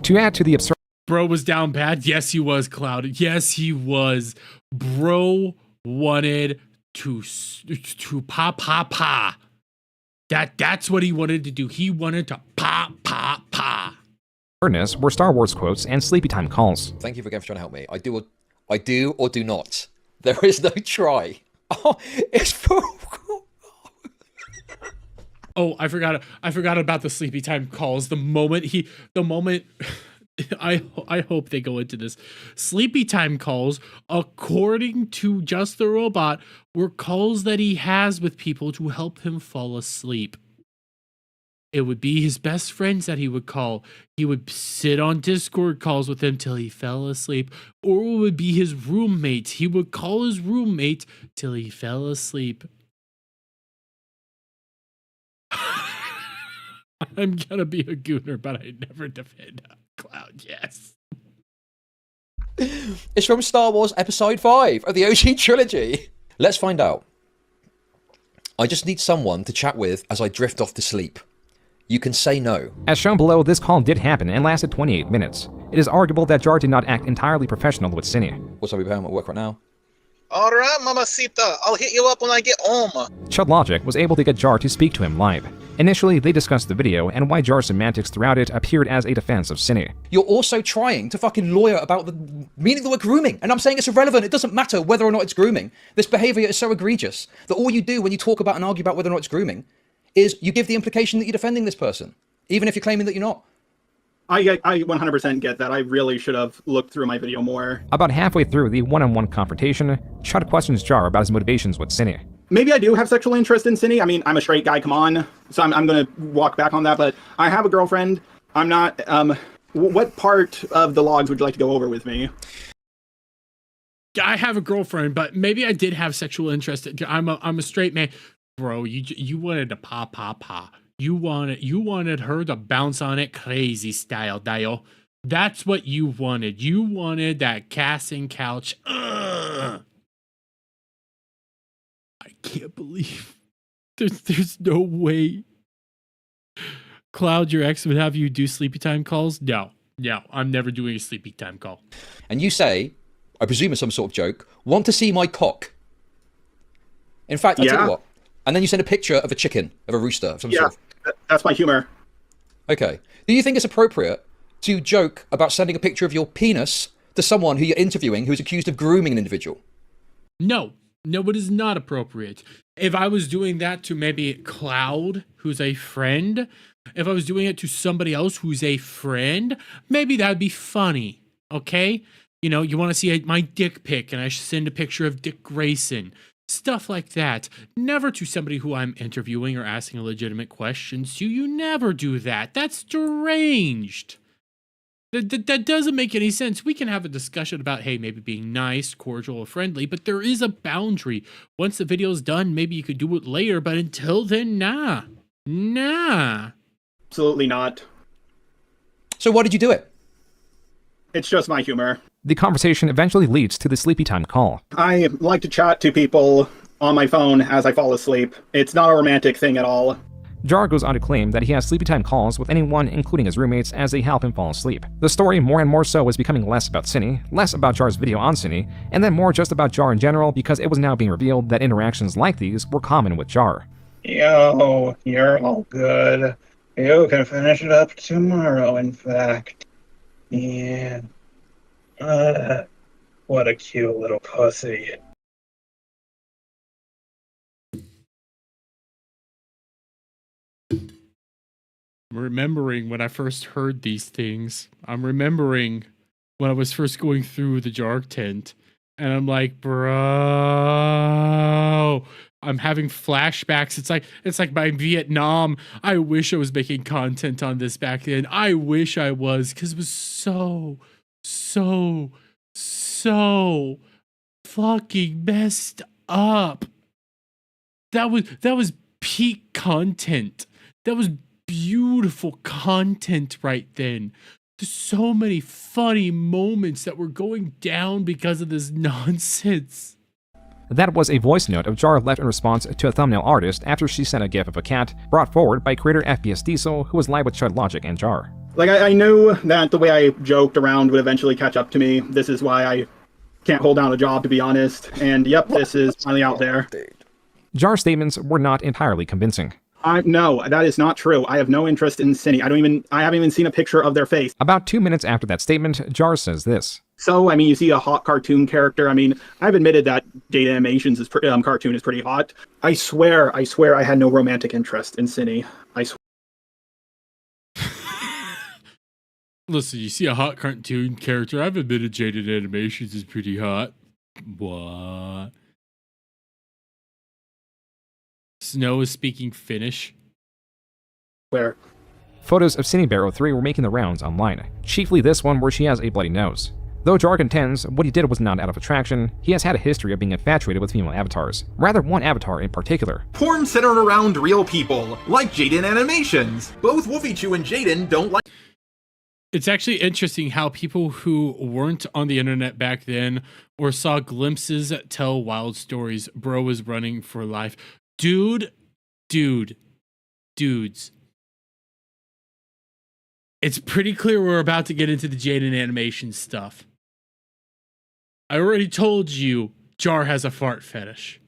To add to the absurd... Bro was down bad. Yes, he was, Cloud. Yes, he was. Bro wanted to pa. That's what he wanted to do. He wanted to pa. Were Star Wars quotes and sleepy time calls. Thank you for trying to help me. I do or do not. There is no try. Oh, it's for... Oh, I forgot about the sleepy time calls. The moment I hope they go into this. Sleepy time calls, according to Just the Robot, were calls that he has with people to help him fall asleep. It would be his best friends that he would call. He would sit on Discord calls with them till he fell asleep. Or it would be his roommates. He would call his roommate till he fell asleep. I'm gonna be a gooner, but I never defend Cloud, yes. It's from Star Wars Episode 5 of the OG trilogy. Let's find out. I just need someone to chat with as I drift off to sleep. You can say no. As shown below, this call did happen and lasted 28 minutes. It is arguable that Jar did not act entirely professional with Cindy. What's up, I'm at work right now. Alright, mamacita, I'll hit you up when I get home. Chud Logic was able to get Jar to speak to him live. Initially, they discussed the video and why Jar's semantics throughout it appeared as a defense of Cindy. You're also trying to fucking lawyer about the meaning of the word grooming, and I'm saying it's irrelevant. It doesn't matter whether or not it's grooming. This behavior is so egregious that all you do when you talk about and argue about whether or not it's grooming is you give the implication that you're defending this person, even if you're claiming that you're not. I 100% get that. I really should have looked through my video more. About halfway through the one-on-one confrontation, Chud questions Jar about his motivations with Cindy. Maybe I do have sexual interest in Cindy. I mean, I'm a straight guy, come on. So I'm going to walk back on that, but I have a girlfriend. I'm not, what part of the logs would you like to go over with me? I have a girlfriend, but maybe I did have sexual interest. I'm a straight man. Bro, you wanted to pa. You wanted her to bounce on it crazy style, Dio. That's what you wanted. You wanted that casting couch. I can't believe there's no way Cloud, your ex, would have you do sleepy time calls. No, I'm never doing a sleepy time call. And you say, I presume it's some sort of joke, want to see my cock. In fact, I tell you what. And then you send a picture of a chicken, of a rooster, of some sort. That's my humor. Okay. Do you think it's appropriate to joke about sending a picture of your penis to someone who you're interviewing who's accused of grooming an individual? No, it is not appropriate. If I was doing that to maybe Cloud, who's a friend, if I was doing it to somebody else who's a friend, maybe that'd be funny, okay? You know, you want to see my dick pic and I should send a picture of Dick Grayson. Stuff like that. Never to somebody who I'm interviewing or asking a legitimate question to. You never do that. That's deranged. That doesn't make any sense. We can have a discussion about, hey, maybe being nice, cordial, or friendly, but there is a boundary. Once the video's done, maybe you could do it later, but until then, nah. Absolutely not. So why did you do it? It's just my humor. The conversation eventually leads to the sleepy time call. I like to chat to people on my phone as I fall asleep. It's not a romantic thing at all. Jar goes on to claim that he has sleepy time calls with anyone, including his roommates, as they help him fall asleep. The story, more and more so, is becoming less about Cindy, less about Jar's video on Cindy, and then more just about Jar in general because it was now being revealed that interactions like these were common with Jar. Yo, you're all good. You can finish it up tomorrow, in fact. Yeah. What a cute little pussy. I'm remembering when I first heard these things. I'm remembering when I was first going through the Jar tent. And I'm like, bro, I'm having flashbacks. It's like my Vietnam. I wish I was making content on this back then. I wish I was, because it was so fucking messed up. That was peak content. That was beautiful content right then. There's so many funny moments that were going down because of this nonsense. That was a voice note of Jar left in response to a thumbnail artist after she sent a gif of a cat, brought forward by creator FPS Diesel, who was live with Chud Logic and Jar. Like, I knew that the way I joked around would eventually catch up to me. This is why I can't hold down a job, to be honest. And yep, this is finally out there. Jar's statements were not entirely convincing. No, that is not true. I have no interest in Cindy. I haven't even seen a picture of their face. About 2 minutes after that statement, Jar says this. So, I mean, you see a hot cartoon character. I mean, I've admitted that Jade Animations' cartoon is pretty hot. I swear I had no romantic interest in Cindy. I swear. Listen, you see a hot cartoon character. I've admitted Jaded Animations is pretty hot. What? Snow is speaking Finnish. Where? Photos of Cinebear03 were making the rounds online, chiefly this one where she has a bloody nose. Though Jar contends what he did was not out of attraction, he has had a history of being infatuated with female avatars, rather one avatar in particular. Porn centered around real people, like Jaden Animations. Both Wolfie and Jaden don't like... It's actually interesting how people who weren't on the internet back then or saw glimpses tell wild stories. Bro was running for life. Dudes. It's pretty clear we're about to get into the Jaden Animation stuff. I already told you Jar has a fart fetish.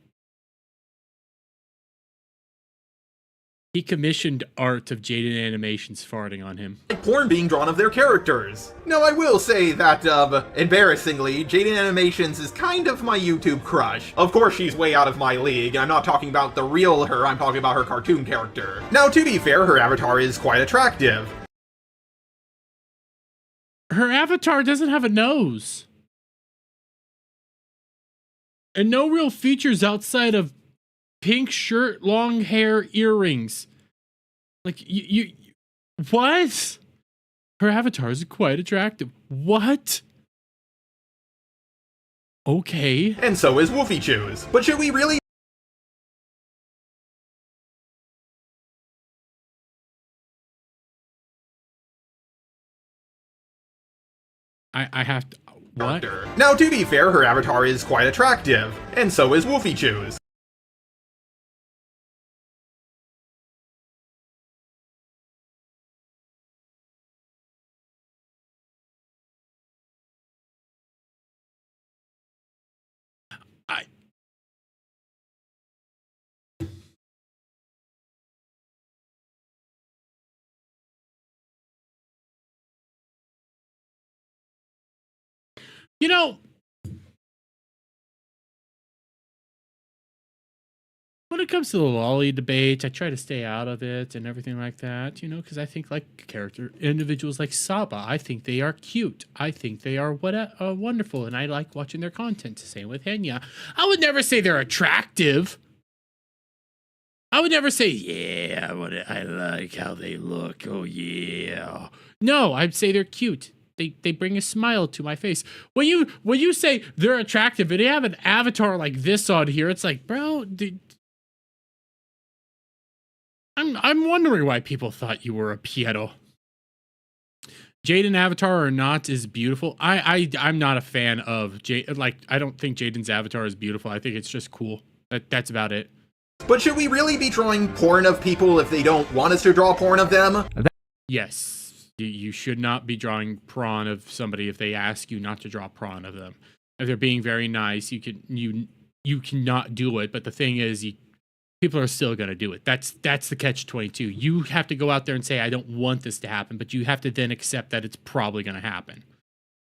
He commissioned art of Jaden Animations farting on him. Porn being drawn of their characters. No, I will say that, embarrassingly, Jaden Animations is kind of my YouTube crush. Of course, she's way out of my league, and I'm not talking about the real her, I'm talking about her cartoon character. Now, to be fair, her avatar is quite attractive. Her avatar doesn't have a nose. And no real features outside of pink shirt, long hair, earrings. Like, you what? Her avatar is quite attractive. What? Okay. And so is Wolfie Chews. But should we really... I have to... What? Now, to be fair, her avatar is quite attractive. And so is Wolfie Chews. You know, when it comes to the lolly debate, I try to stay out of it and everything like that, you know, because I think like individuals like Saba, I think they are cute. I think they are wonderful, and I like watching their content. Same with Henya. I would never say they're attractive. I would never say, yeah, I like how they look. Oh, yeah. No, I'd say they're cute. They bring a smile to my face. When you say they're attractive and they have an avatar like this on here, it's like, bro, I'm wondering why people thought you were a pedo. Jaden avatar or not is beautiful. I'm not a fan of I don't think Jaden's avatar is beautiful. I think it's just cool. That's about it. But should we really be drawing porn of people if they don't want us to draw porn of them? Yes. You should not be drawing prawn of somebody if they ask you not to draw prawn of them. If they're being very nice, you cannot do it. But the thing is, people are still going to do it. That's the catch-22. You have to go out there and say, I don't want this to happen, but you have to then accept that it's probably going to happen.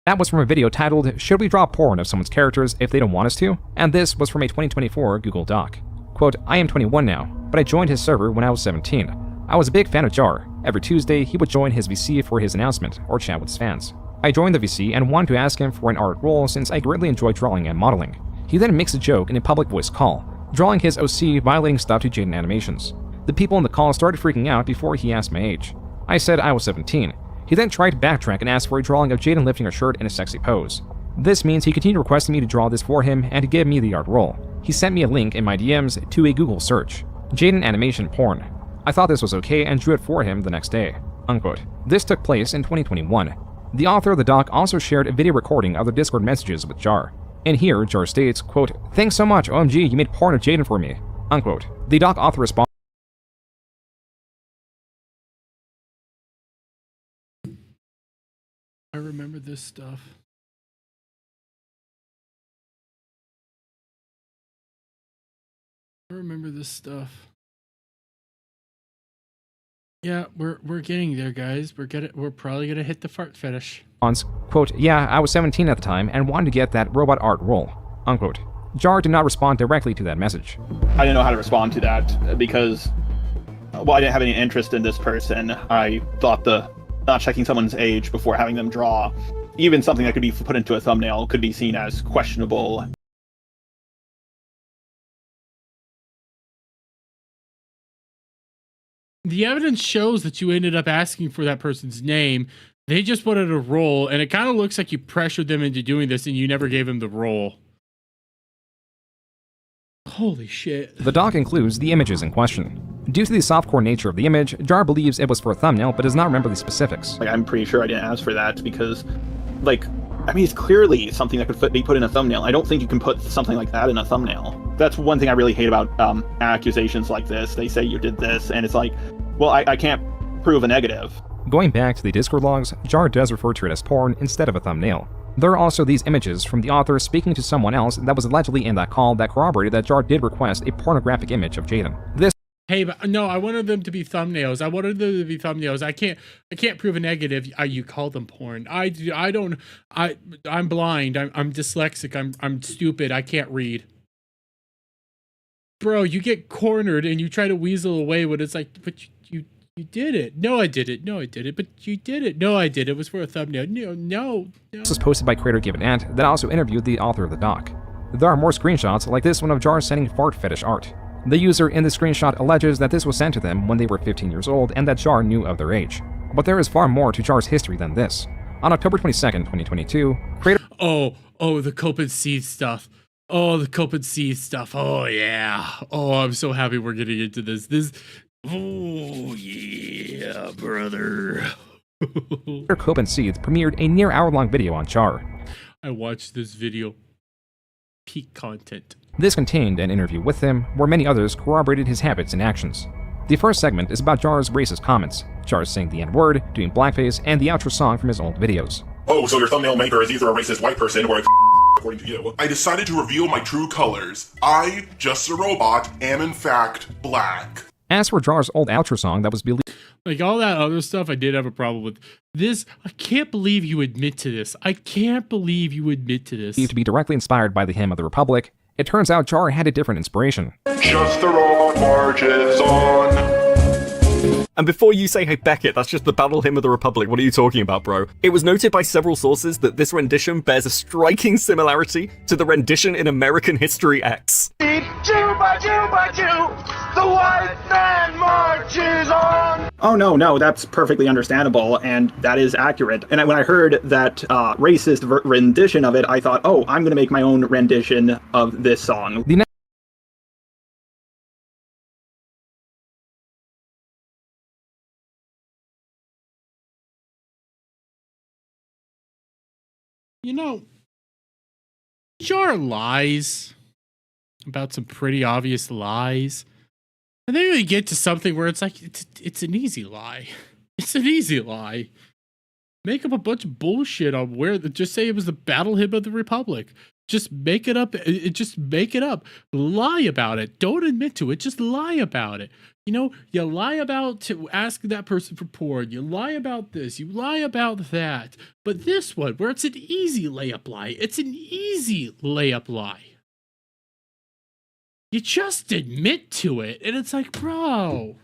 That was from a video titled, Should We Draw Porn of Someone's Characters If They Don't Want Us To? And this was from a 2024 Google Doc. Quote, I am 21 now, but I joined his server when I was 17. I was a big fan of Jar. Every Tuesday, he would join his VC for his announcement, or chat with his fans. I joined the VC and wanted to ask him for an art role since I greatly enjoy drawing and modeling. He then makes a joke in a public voice call, drawing his OC violating stuff to Jaden Animations. The people in the call started freaking out before he asked my age. I said I was 17. He then tried to backtrack and ask for a drawing of Jaden lifting her shirt in a sexy pose. This means he continued requesting me to draw this for him and to give me the art role. He sent me a link in my DMs to a Google search. Jaden Animation Porn. I thought this was okay and drew it for him the next day. Unquote. This took place in 2021. The author of the doc also shared a video recording of the Discord messages with Jar. In here, Jar states, quote, "Thanks so much, OMG, you made porn of Jaden for me." Unquote. The doc author responds, I remember this stuff. I remember this stuff. Yeah, we're getting there, guys. We're probably gonna hit the fart fetish. quote, "Yeah, I was 17 at the time and wanted to get that robot art role." Unquote. Jar did not respond directly to that message. I didn't know how to respond to that because, well, I didn't have any interest in this person. I thought not checking someone's age before having them draw, even something that could be put into a thumbnail, could be seen as questionable. The evidence shows that you ended up asking for that person's name. They just wanted a role, and it kind of looks like you pressured them into doing this and you never gave them the role. Holy shit. The doc includes the images in question. Due to the softcore nature of the image, Jar believes it was for a thumbnail but does not remember the specifics. I'm pretty sure I didn't ask for that because, it's clearly something that could be put in a thumbnail. I don't think you can put something like that in a thumbnail. That's one thing I really hate about accusations like this. They say you did this, and it's like, well, I can't prove a negative. Going back to the Discord logs, Jar does refer to it as porn instead of a thumbnail. There are also these images from the author speaking to someone else that was allegedly in that call that corroborated that Jar did request a pornographic image of Jaden. Hey, but no, I wanted them to be thumbnails. I can't prove a negative. You call them porn. I'm blind. I'm dyslexic. I'm stupid. I can't read. Bro, you get cornered and you try to weasel away when it's like, but you did it. No, I did it. No, I did it. But you did it. No, I did it. It was for a thumbnail. No. This was posted by creator Given Ant that also interviewed the author of the doc. There are more screenshots like this one of Jar sending fart fetish art. The user in the screenshot alleges that this was sent to them when they were 15 years old and that Jar knew of their age. But there is far more to Jar's history than this. On October 22nd, 2022, creator... Oh, the Cope and Seed stuff. Oh, the Cope and Seed stuff. Oh, yeah. Oh, I'm so happy we're getting into this. Oh, yeah, brother. Cope and Seed premiered a near hour-long video on Jar. I watched this video. Peak content. This contained an interview with him, where many others corroborated his habits and actions. The first segment is about Jar's racist comments, Jar saying the N-word, doing blackface, and the outro song from his old videos. Oh, so your thumbnail maker is either a racist white person or a according to you. I decided to reveal my true colors. I, just a robot, am in fact black. As for Jar's old outro song that was believed... Like all that other stuff, I did have a problem with. This, I can't believe you admit to this. To be directly inspired by the Hymn of the Republic, it turns out Jar had a different inspiration. Just the robot marches on. And before you say, hey Beckett, that's just the Battle Hymn of the Republic, what are you talking about, bro? It was noted by several sources that this rendition bears a striking similarity to the rendition in American History X. Jew by Jew by Jew, the white man marches on. Oh, no, that's perfectly understandable, and that is accurate. And when I heard that racist rendition of it, I thought, oh, I'm going to make my own rendition of this song. You know, Jar lies about some pretty obvious lies. And then we get to something where it's like, it's an easy lie. It's an easy lie. Make up a bunch of bullshit on just say it was the Battle Hymn of the Republic. Just make it up. Just make it up. Lie about it. Don't admit to it. Just lie about it. You know, you lie about to ask that person for porn. You lie about this. You lie about that. But this one, where it's an easy layup lie, it's an easy layup lie. You just admit to it, and it's like, bro.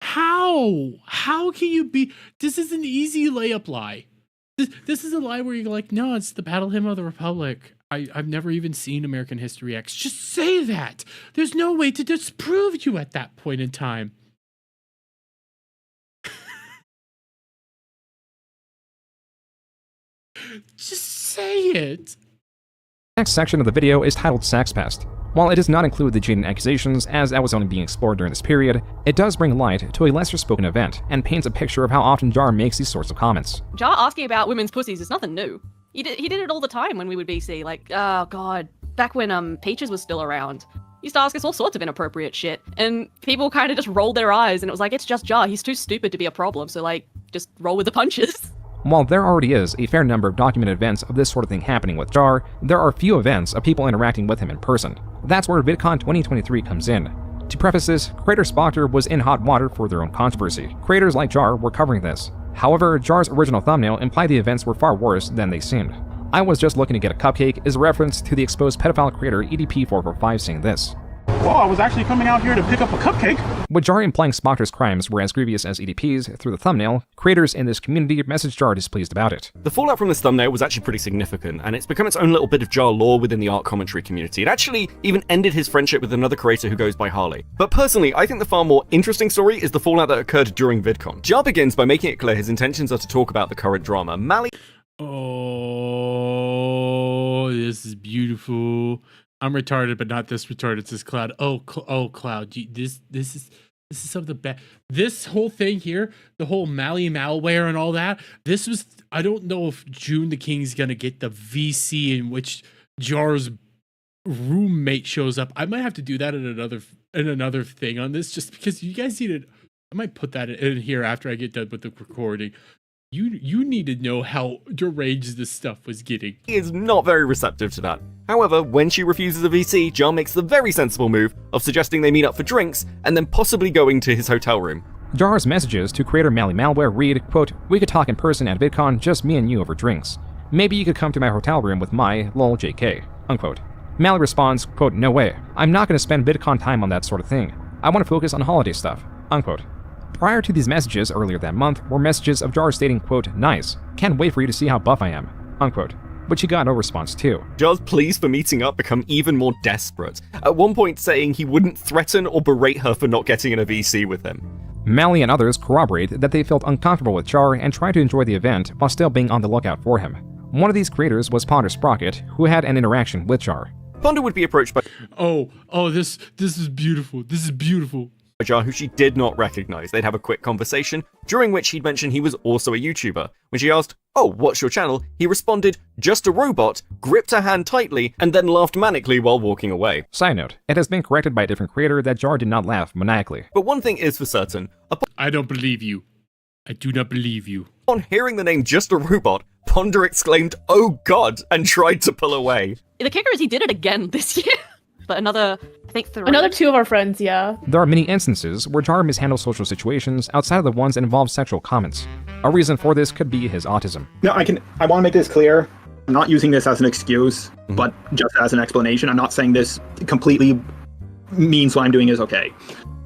How can you be? This is an easy layup lie. This is a lie where you're like, no, it's the Battle Hymn of the Republic. I've never even seen American History X. Just say that. There's no way to disprove you at that point in time. Just say it. The next section of the video is titled Sax Pest. While it does not include the Jaden accusations, as that was only being explored during this period, it does bring light to a lesser spoken event and paints a picture of how often Jar makes these sorts of comments. Jar asking about women's pussies is nothing new. He did it all the time when we would BC, like, oh god, back when Peaches was still around. He used to ask us all sorts of inappropriate shit, and people kind of just rolled their eyes, and it was like, it's just Jar, he's too stupid to be a problem, so like, just roll with the punches. While there already is a fair number of documented events of this sort of thing happening with Jar, there are few events of people interacting with him in person. That's where VidCon 2023 comes in. To preface this, creator Spotter was in hot water for their own controversy. Creators like Jar were covering this. However, Jar's original thumbnail implied the events were far worse than they seemed. I was just looking to get a cupcake is a reference to the exposed pedophile creator EDP445 saying this. Well, I was actually coming out here to pick up a cupcake. With Jar implying Spotter's crimes were as grievous as EDP's through the thumbnail, creators in this community messaged Jar displeased about it. The fallout from this thumbnail was actually pretty significant, and it's become its own little bit of Jar lore within the art commentary community. It actually even ended his friendship with another creator who goes by Harley. But personally, I think the far more interesting story is the fallout that occurred during VidCon. Jar begins by making it clear his intentions are to talk about the current drama. Oh, this is beautiful. I'm retarded, but not this retarded. It's this Cloud. Oh, Cloud. This is some of the best. This whole thing here, the whole Mally malware and all that. This was. I don't know if June the King's gonna get the VC in which Jar's roommate shows up. I might have to do that in another thing on this, just because you guys need it. I might put that in here after I get done with the recording. You need to know how deranged this stuff was getting. He is not very receptive to that. However, when she refuses a VC, Jar makes the very sensible move of suggesting they meet up for drinks and then possibly going to his hotel room. Jar's messages to creator Mally Malware read, quote, "We could talk in person at VidCon, just me and you over drinks. Maybe you could come to my hotel room with my lol JK," unquote. Mally responds, quote, "No way. I'm not going to spend VidCon time on that sort of thing. I want to focus on holiday stuff," unquote. Prior to these messages earlier that month were messages of Jar stating, quote, "Nice. Can't wait for you to see how buff I am," unquote, which he got no response to. Jar's pleas for meeting up become even more desperate, at one point saying he wouldn't threaten or berate her for not getting in a VC with him. Mally and others corroborate that they felt uncomfortable with Jar and tried to enjoy the event while still being on the lookout for him. One of these creators was Ponder Sprocket, who had an interaction with Jar. Ponder would be approached by this is beautiful. This is beautiful. Jar, who she did not recognize. They'd have a quick conversation, during which he'd mention he was also a YouTuber. When she asked, "Oh, what's your channel?" he responded, "Just a robot," gripped her hand tightly, and then laughed manically while walking away. Side note, it has been corrected by a different creator that Jar did not laugh maniacally. But one thing is for certain. I don't believe you. I do not believe you. Upon hearing the name Just a Robot, Ponder exclaimed, "Oh God," and tried to pull away. The kicker is he did it again this year. But another 3. Another 2 of our friends, yeah. There are many instances where Jar mishandles social situations outside of the ones that involve sexual comments. A reason for this could be his autism. No, I want to make this clear. I'm not using this as an excuse, but just as an explanation. I'm not saying this completely means what I'm doing is okay.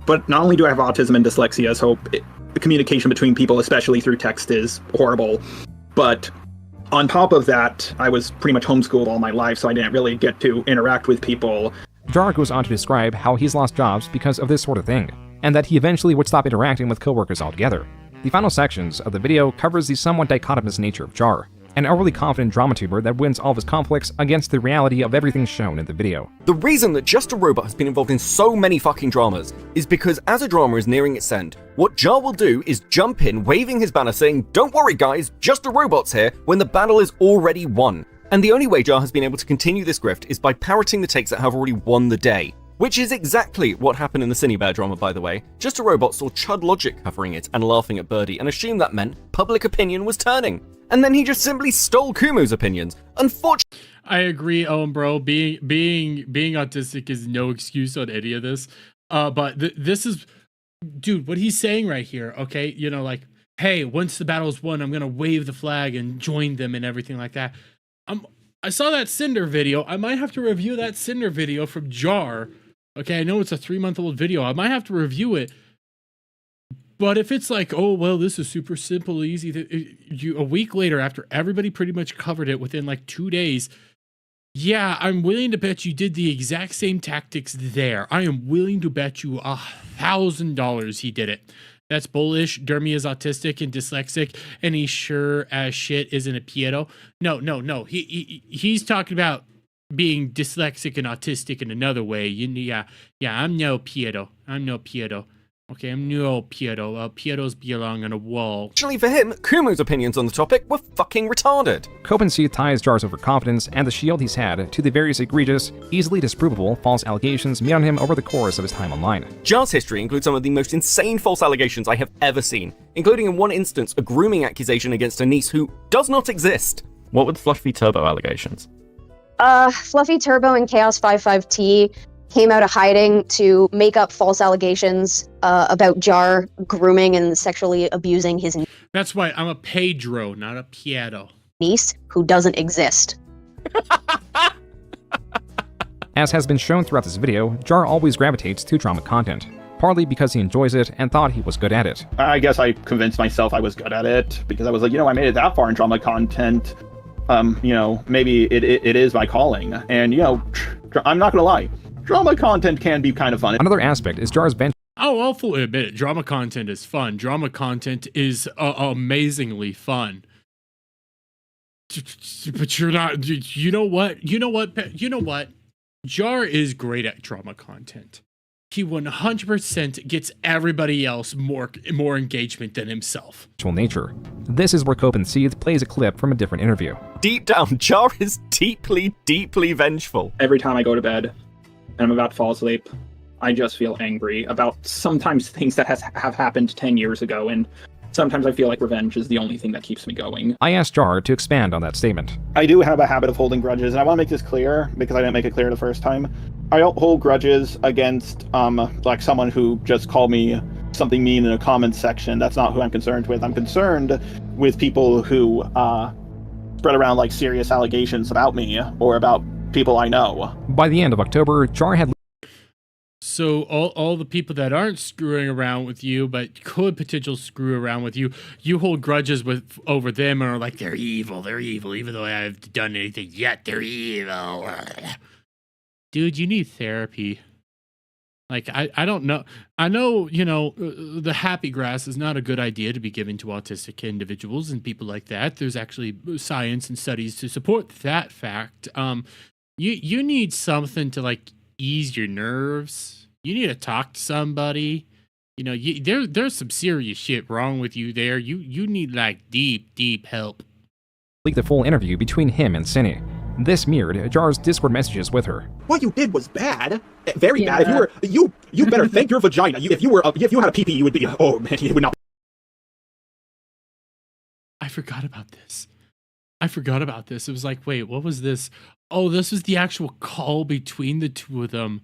But not only do I have autism and dyslexia, so the communication between people, especially through text, is horrible. But on top of that, I was pretty much homeschooled all my life, so I didn't really get to interact with people. Jar goes on to describe how he's lost jobs because of this sort of thing, and that he eventually would stop interacting with coworkers altogether. The final sections of the video covers the somewhat dichotomous nature of Jar, an overly confident drama tuber that wins all of his conflicts against the reality of everything shown in the video. The reason that Just a Robot has been involved in so many fucking dramas is because as a drama is nearing its end, what Jar will do is jump in waving his banner saying, "Don't worry guys, Just a Robot's here," when the battle is already won. And the only way Jar has been able to continue this grift is by parroting the takes that have already won the day. Which is exactly what happened in the Cinebear drama, by the way. Just a Robot saw Chud Logic covering it and laughing at Birdie and assumed that meant public opinion was turning. And then he just simply stole Kumu's opinions. Unfortunately, I agree, bro. Being autistic is no excuse on any of this. But this is, dude, what he's saying right here. Okay, you know, like, hey, once the battle's won, I'm gonna wave the flag and join them and everything like that. I saw that Cinder video. I might have to review that Cinder video from Jar. Okay, I know it's a 3-month-old video. I might have to review it. But if it's like, oh, well, this is super simple, easy, a week later, after everybody pretty much covered it within like 2 days, yeah, I'm willing to bet you did the exact same tactics there. I am willing to bet you $1,000 he did it. That's bullish. Dermy is autistic and dyslexic, and he sure as shit isn't a pedo. No. He's talking about being dyslexic and autistic in another way. Yeah, I'm no pedo. Okay, I'm no pedo. Pedos belong on a wall. Fortunately for him, Kumo's opinions on the topic were fucking retarded. Copency ties Jar's overconfidence and the shield he's had to the various egregious, easily disprovable false allegations made on him over the course of his time online. Jar's history includes some of the most insane false allegations I have ever seen, including in one instance a grooming accusation against a niece who does not exist. What were the Fluffy Turbo allegations? Fluffy Turbo and Chaos 55T came out of hiding to make up false allegations about Jar grooming and sexually abusing his That's why I'm a Pedro, not a Piero. niece, who doesn't exist. As has been shown throughout this video, Jar always gravitates to drama content, partly because he enjoys it and thought he was good at it. I guess I convinced myself I was good at it because I was like, I made it that far in drama content. Maybe it is my calling. And, I'm not gonna lie. Drama content can be kind of fun. Another aspect is Jar's venture. Oh, I'll fully admit it. Drama content is fun. Drama content is amazingly fun. But you're not. You know what? Jar is great at drama content. He 100% gets everybody else more engagement than himself. Nature. This is where Copency plays a clip from a different interview. Deep down, Jar is deeply, deeply vengeful. Every time I go to bed and I'm about to fall asleep, I just feel angry about sometimes things that have happened 10 years ago, and sometimes I feel like revenge is the only thing that keeps me going. I asked Jar to expand on that statement. I do have a habit of holding grudges, and I want to make this clear because I didn't make it clear the first time. I don't hold grudges against like someone who just called me something mean in a comments section. That's not who I'm concerned with. I'm concerned with people who spread around like serious allegations about me or about people I know. By the end of October, Jar had... So all the people that aren't screwing around with you, but could potentially screw around with you, you hold grudges over them and are like, they're evil, even though I haven't done anything yet, they're evil. Dude, you need therapy. Like, I don't know. I know, the happy grass is not a good idea to be given to autistic individuals and people like that. There's actually science and studies to support that fact. You need something to, like, ease your nerves. You need to talk to somebody. There's some serious shit wrong with you there. You need, like, deep help. Leaked the full interview between him and Cinny. This mirrored Jar's Discord messages with her. What you did was bad. Very bad. If you better thank your vagina. If you had a pee-pee, you would be, oh man, you would not. I forgot about this. It was like, wait, what was this? Oh, this was the actual call between the two of them.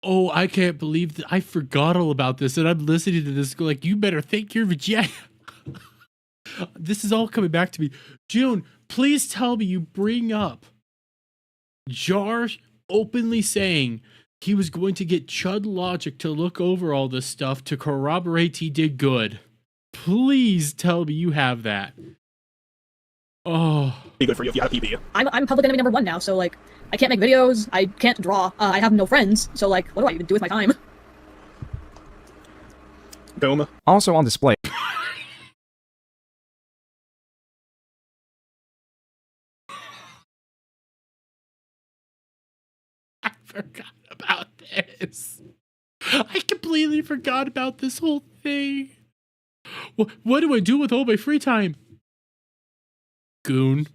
Oh, I can't believe that. I forgot all about this, and I'm listening to this like, you better thank your vagina. This is all coming back to me. June, please tell me you bring up Jar openly saying he was going to get Chud Logic to look over all this stuff to corroborate he did good. Please tell me you have that. Oh. Be good for you if you had a pee-pee. I'm public enemy number 1 now, so like, I can't make videos, I can't draw, I have no friends, so like, what do I even do with my time? Boom. Also on display. I forgot about this. I completely forgot about this whole thing. What do I do with all my free time? Goon.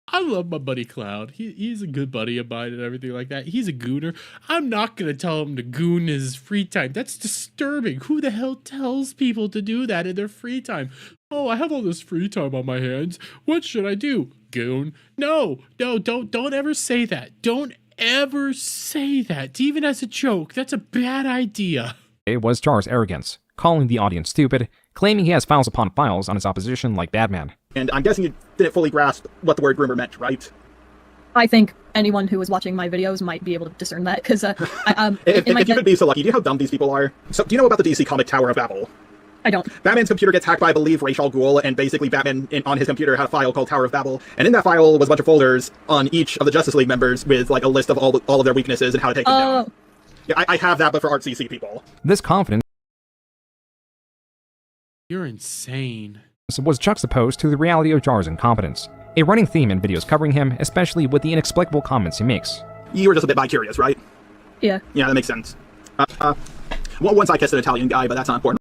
I love my buddy Cloud. He's a good buddy of mine and everything like that. He's a gooner. I'm not going to tell him to goon his free time. That's disturbing. Who the hell tells people to do that in their free time? Oh, I have all this free time on my hands. What should I do? Goon. No, don't ever say that. Don't ever say that. Even as a joke. That's a bad idea. It was Jar's arrogance, calling the audience stupid, claiming he has files upon files on his opposition like Batman. And I'm guessing you didn't fully grasp what the word groomer meant, right? I think anyone who is watching my videos might be able to discern that, because if you could be so lucky, do you know how dumb these people are? So, do you know about the DC comic Tower of Babel? I don't. Batman's computer gets hacked by, I believe, Ra's al Ghul, and basically Batman on his computer had a file called Tower of Babel, and in that file was a bunch of folders on each of the Justice League members with like a list of all of their weaknesses and how to take them down. Yeah, I have that, but for Art CC people. This confidence You're insane. Was juxtaposed to the reality of Jar's incompetence, a running theme in videos covering him, especially with the inexplicable comments he makes. You were just a bit bi-curious, right? Yeah. Yeah, that makes sense. Once I kissed an Italian guy, but that's not important.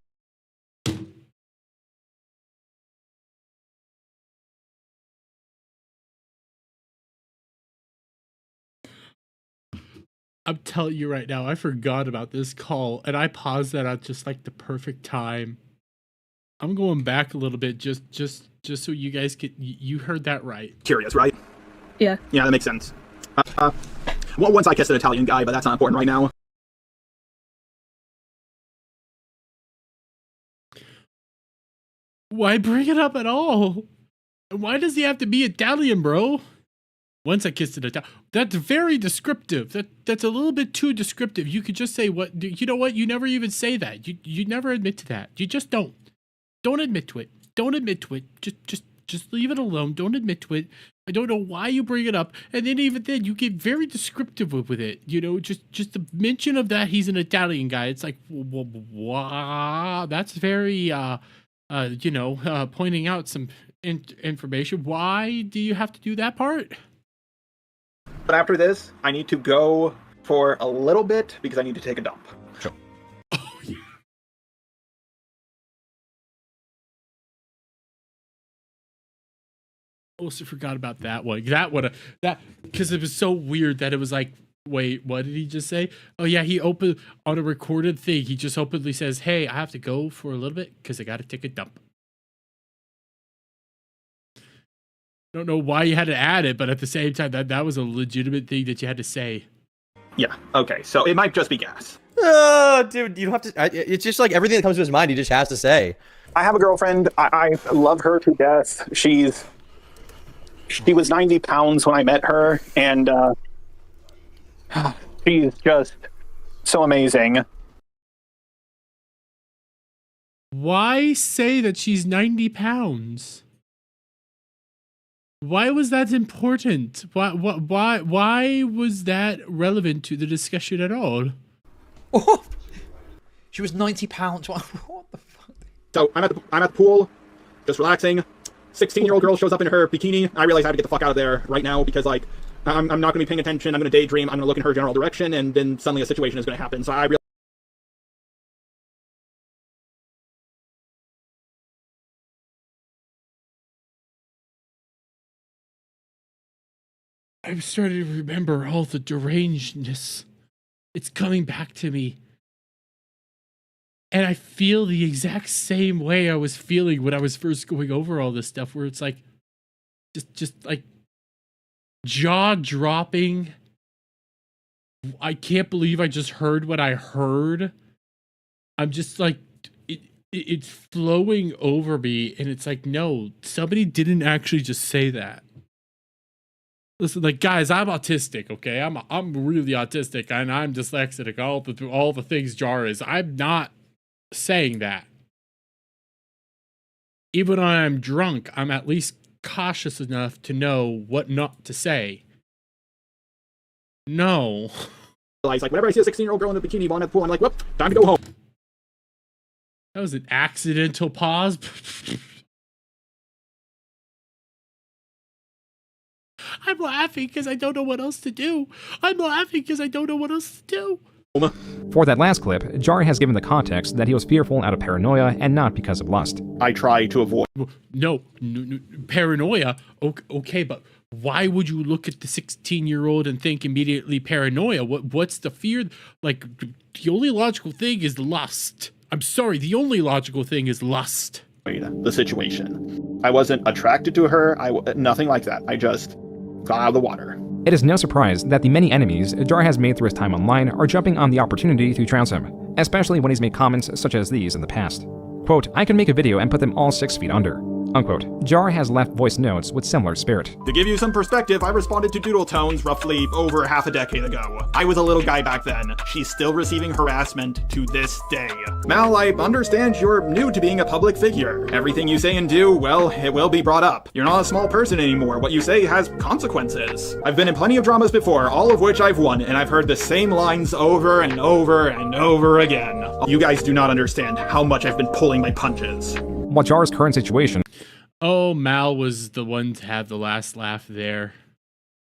I'm telling you right now, I forgot about this call, and I paused that at just like the perfect time. I'm going back a little bit, just so you guys get. You heard that right. Curious, right? Yeah. Yeah, that makes sense. Once I kissed an Italian guy, but that's not important right now. Why bring it up at all? Why does he have to be Italian, bro? Once I kissed an Italian. That's very descriptive. That's a little bit too descriptive. You could just say what. You know what? You never even say that. You never admit to that. You just don't. Don't admit to it. Don't admit to it. Just leave it alone. Don't admit to it. I don't know why you bring it up. And then even then, you get very descriptive with it. You know, just the mention of that he's an Italian guy. It's like, wow, that's very, pointing out some information. Why do you have to do that part? But after this, I need to go for a little bit because I need to take a dump. Sure. Also forgot about that one. That because it was so weird that it was like, wait, what did he just say? Oh yeah, he opened on a recorded thing. He just openly says, "Hey, I have to go for a little bit because I got to take a dump." Don't know why you had to add it, but at the same time, that was a legitimate thing that you had to say. Yeah. Okay. So it might just be gas. Dude, you don't have to. It's just like everything that comes to his mind, he just has to say. I have a girlfriend. I love her to death. She was 90 pounds when I met her, and she's just so amazing. Why say that she's 90 pounds? Why was that important? Why was that relevant to the discussion at all? Oh, she was 90 pounds. What the fuck? So I'm at the pool, just relaxing. 16-year-old girl shows up in her bikini. I realize I have to get the fuck out of there right now because like I'm not going to be paying attention. I'm going to daydream. I'm going to look in her general direction, and then suddenly a situation is going to happen. So I realize. I'm starting to remember all the derangedness. It's coming back to me. And I feel the exact same way I was feeling when I was first going over all this stuff, where it's like, just like jaw dropping. I can't believe I just heard what I heard. I'm just like, it's flowing over me, and it's like, no, somebody didn't actually just say that. Listen, like, guys, I'm autistic, okay? I'm really autistic, and I'm dyslexic. All the things Jar is. I'm not saying that. Even when I'm drunk, I'm at least cautious enough to know what not to say. No. Like whenever I see a 16-year-old girl in a bikini while I'm at the pool, I'm like, whoop, time to go home. That was an accidental pause. I'm laughing because I don't know what else to do. I'm laughing because I don't know what else to do. For that last clip, Jar has given the context that he was fearful out of paranoia and not because of lust. I try to avoid. No, paranoia. Okay, but why would you look at the 16-year-old and think immediately paranoia? What's the fear? Like, the only logical thing is lust. I'm sorry, the only logical thing is lust. The situation. I wasn't attracted to her. Nothing like that. I just got out of the water. It is no surprise that the many enemies Jar has made through his time online are jumping on the opportunity to trounce him, especially when he's made comments such as these in the past. Quote, I can make a video and put them all 6 feet under. Unquote. Jar has left voice notes with similar spirit. To give you some perspective, I responded to Doodle Tones roughly over half a decade ago. I was a little guy back then. She's still receiving harassment to this day. Mal, I understand you're new to being a public figure. Everything you say and do, well, it will be brought up. You're not a small person anymore. What you say has consequences. I've been in plenty of dramas before, all of which I've won, and I've heard the same lines over and over and over again. You guys do not understand how much I've been pulling my punches. While Jar's current situation... Oh, Mal was the one to have the last laugh there.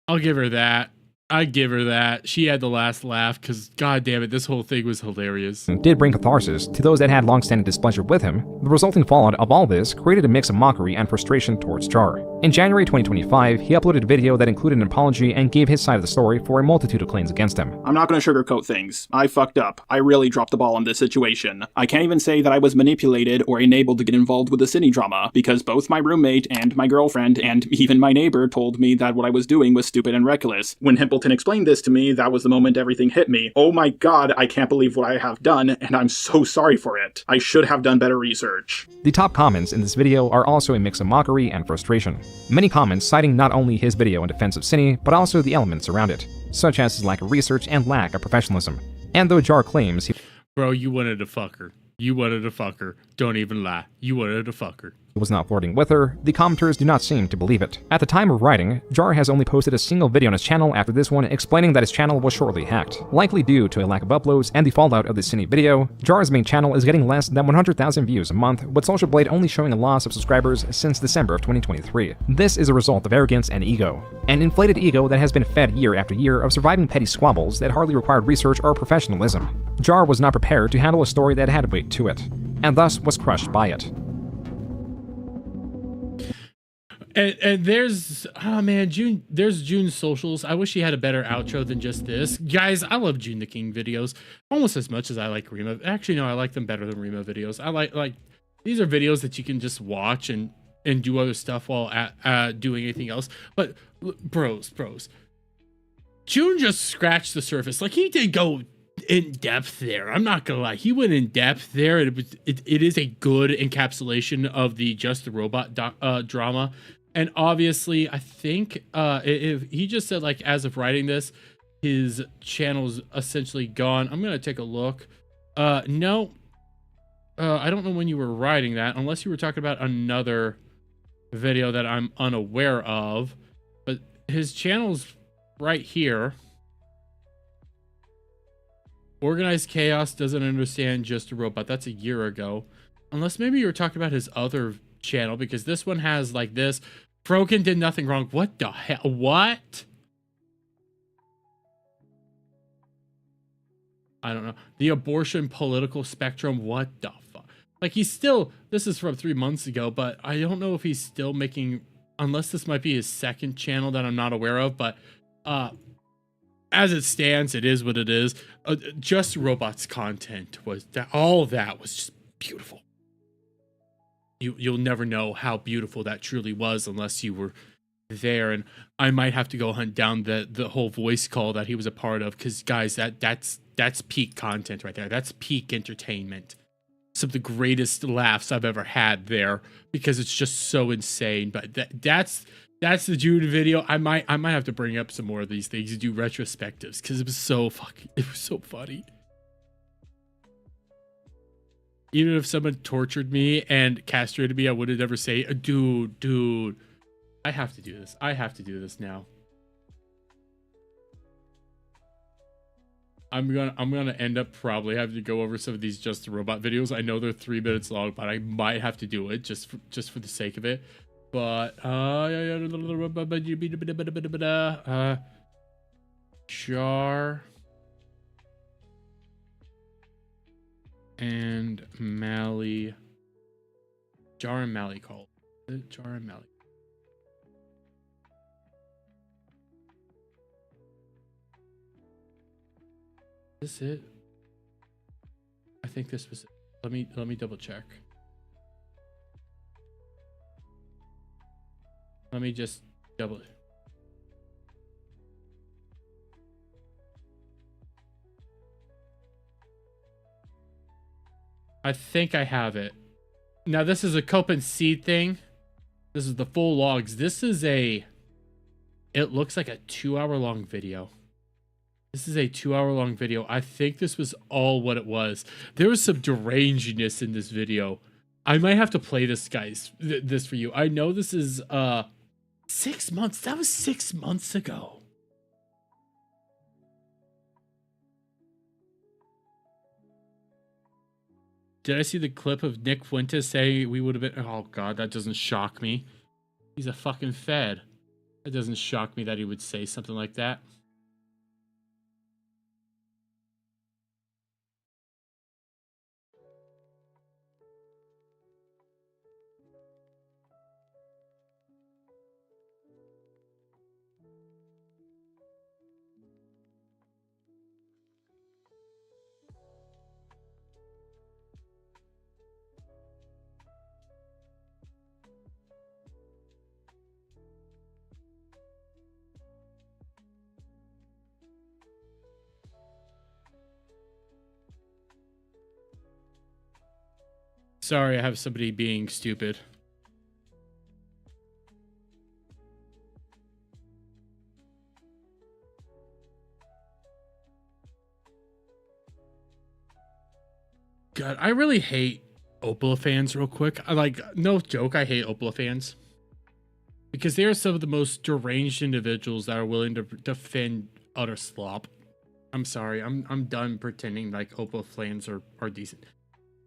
I'll give her that. I give her that. She had the last laugh because, god damn it, this whole thing was hilarious. did bring catharsis to those that had long-standing displeasure with him, the resulting fallout of all this created a mix of mockery and frustration towards Jar. In January 2025, he uploaded a video that included an apology and gave his side of the story for a multitude of claims against him. I'm not gonna sugarcoat things. I fucked up. I really dropped the ball in this situation. I can't even say that I was manipulated or enabled to get involved with the cine drama, because both my roommate and my girlfriend and even my neighbor told me that what I was doing was stupid and reckless. When Himpleton explained this to me, that was the moment everything hit me. Oh my god, I can't believe what I have done, and I'm so sorry for it. I should have done better research. The top comments in this video are also a mix of mockery and frustration. Many comments citing not only his video in defense of Cine, but also the elements around it, such as his lack of research and lack of professionalism. And though Jar claims he... Bro, you wanted to fuck her. You wanted to fuck her. Don't even lie. You wanted to fuck her. was not flirting with her, the commenters do not seem to believe it. At the time of writing, Jar has only posted a single video on his channel after this one explaining that his channel was shortly hacked. Likely due to a lack of uploads and the fallout of the Cine video, Jar's main channel is getting less than 100,000 views a month, with Social Blade only showing a loss of subscribers since December of 2023. This is a result of arrogance and ego. An inflated ego that has been fed year after year of surviving petty squabbles that hardly required research or professionalism. Jar was not prepared to handle a story that had weight to it, and thus was crushed by it. And there's, oh man, there's June's socials. I wish he had a better outro than just this. Guys, I love June the King videos almost as much as I like Rima. Actually, no, I like them better than Rima videos. I like these are videos that you can just watch and do other stuff while doing anything else. But bros, June just scratched the surface. Like, he did go in depth there. I'm not gonna lie, he went in depth there. It is a good encapsulation of the Just the Robot drama. And obviously, I think if he just said, like, as of writing this, his channel's essentially gone. I'm gonna take a look. No, I don't know when you were writing that, unless you were talking about another video that I'm unaware of. But his channel's right here. Organized Chaos doesn't understand Just a Robot. That's a year ago. Unless maybe you were talking about his other channel, because this one has like this. Froken did nothing wrong. What the hell? What? I don't know. The abortion political spectrum. What the fuck? Like, he's still, this is from 3 months ago, but I don't know if he's still making, unless this might be his second channel that I'm not aware of, but as it stands, it is what it is. Just Robots content was that, all that was just beautiful. You'll never know how beautiful that truly was unless you were there. And I might have to go hunt down the whole voice call that he was a part of, because guys, that's peak content right there. That's peak entertainment. Some of the greatest laughs I've ever had there, because it's just so insane. But that's the Jude video. I might have to bring up some more of these things and do retrospectives, because it was so funny. Even if someone tortured me and castrated me, I wouldn't ever say, dude, I have to do this. I have to do this now. I'm gonna end up probably having to go over some of these Just a Robot videos. I know they're 3 minutes long, but I might have to do it just for the sake of it. But Jar and Mally. Jar and Mally called. Jar and Mally. Is this it? I think this was it. Let me double check. Let me just double it. I think I have it. Now, this is a Cope and Seed thing. This is the full logs. This is it looks like a 2-hour long video. This is a 2-hour long video. I think this was all what it was. There was some derangedness in this video. I might have to play this, guys, this for you. I know this is 6 months. That was 6 months ago. Did I see the clip of Nick Fuentes say we would have been? Oh God, that doesn't shock me. He's a fucking Fed. That doesn't shock me that he would say something like that. Sorry, I have somebody being stupid. God, I really hate Opala fans real quick. I like, no joke, I hate Opala fans. Because they are some of the most deranged individuals that are willing to defend utter slop. I'm sorry, I'm done pretending like Opala fans are decent.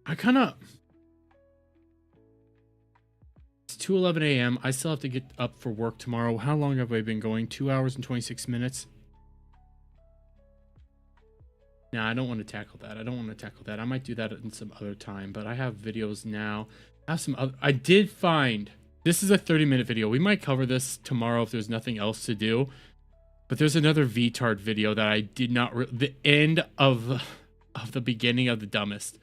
I kind of... It's 2:11 a.m. I still have to get up for work tomorrow. How long have I been going? 2 hours and 26 minutes? Nah, I don't want to tackle that. I don't want to tackle that. I might do that in some other time, but I have videos now. I have some other... I did find... This is a 30-minute video. We might cover this tomorrow if there's nothing else to do. But there's another VTard video that I did not... The end of the beginning of the dumbest.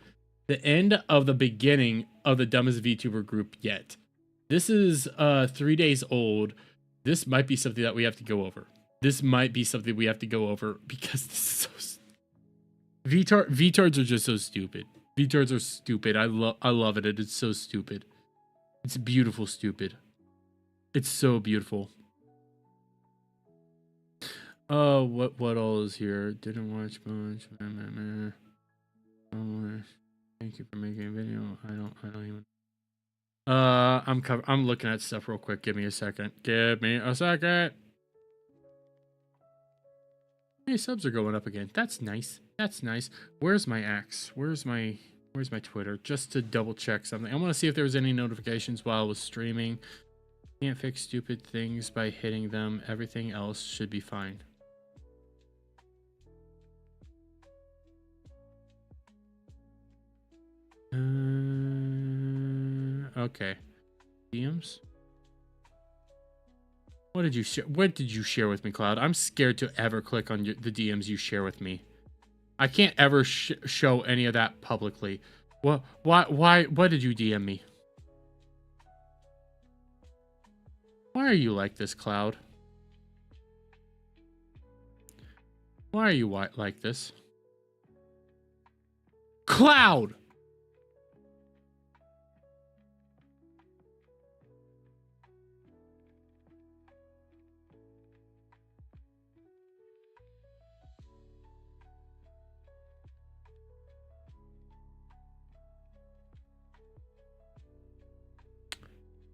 The end of the beginning of the dumbest VTuber group yet. This is 3 days old. This might be something that we have to go over. This might be something we have to go over because this is so... VTards are just so stupid. VTards are stupid. I love it. It's so stupid. It's beautiful stupid. It's so beautiful. Oh, what all is here? Didn't watch much. Oh, thank you for making a video. I don't even... I'm looking at stuff real quick. Give me a second. Give me a second. Hey, subs are going up again. That's nice. That's nice. Where's my X? Where's my Twitter? Just to double check something. I want to see if there was any notifications while I was streaming. Can't fix stupid things by hitting them. Everything else should be fine. Okay. DMs? What did you share? What did you share with me, Cloud? I'm scared to ever click on the DMs you share with me. I can't ever show any of that publicly. What? Why did you DM me? Why are you like this, Cloud? Why are you like this? Cloud!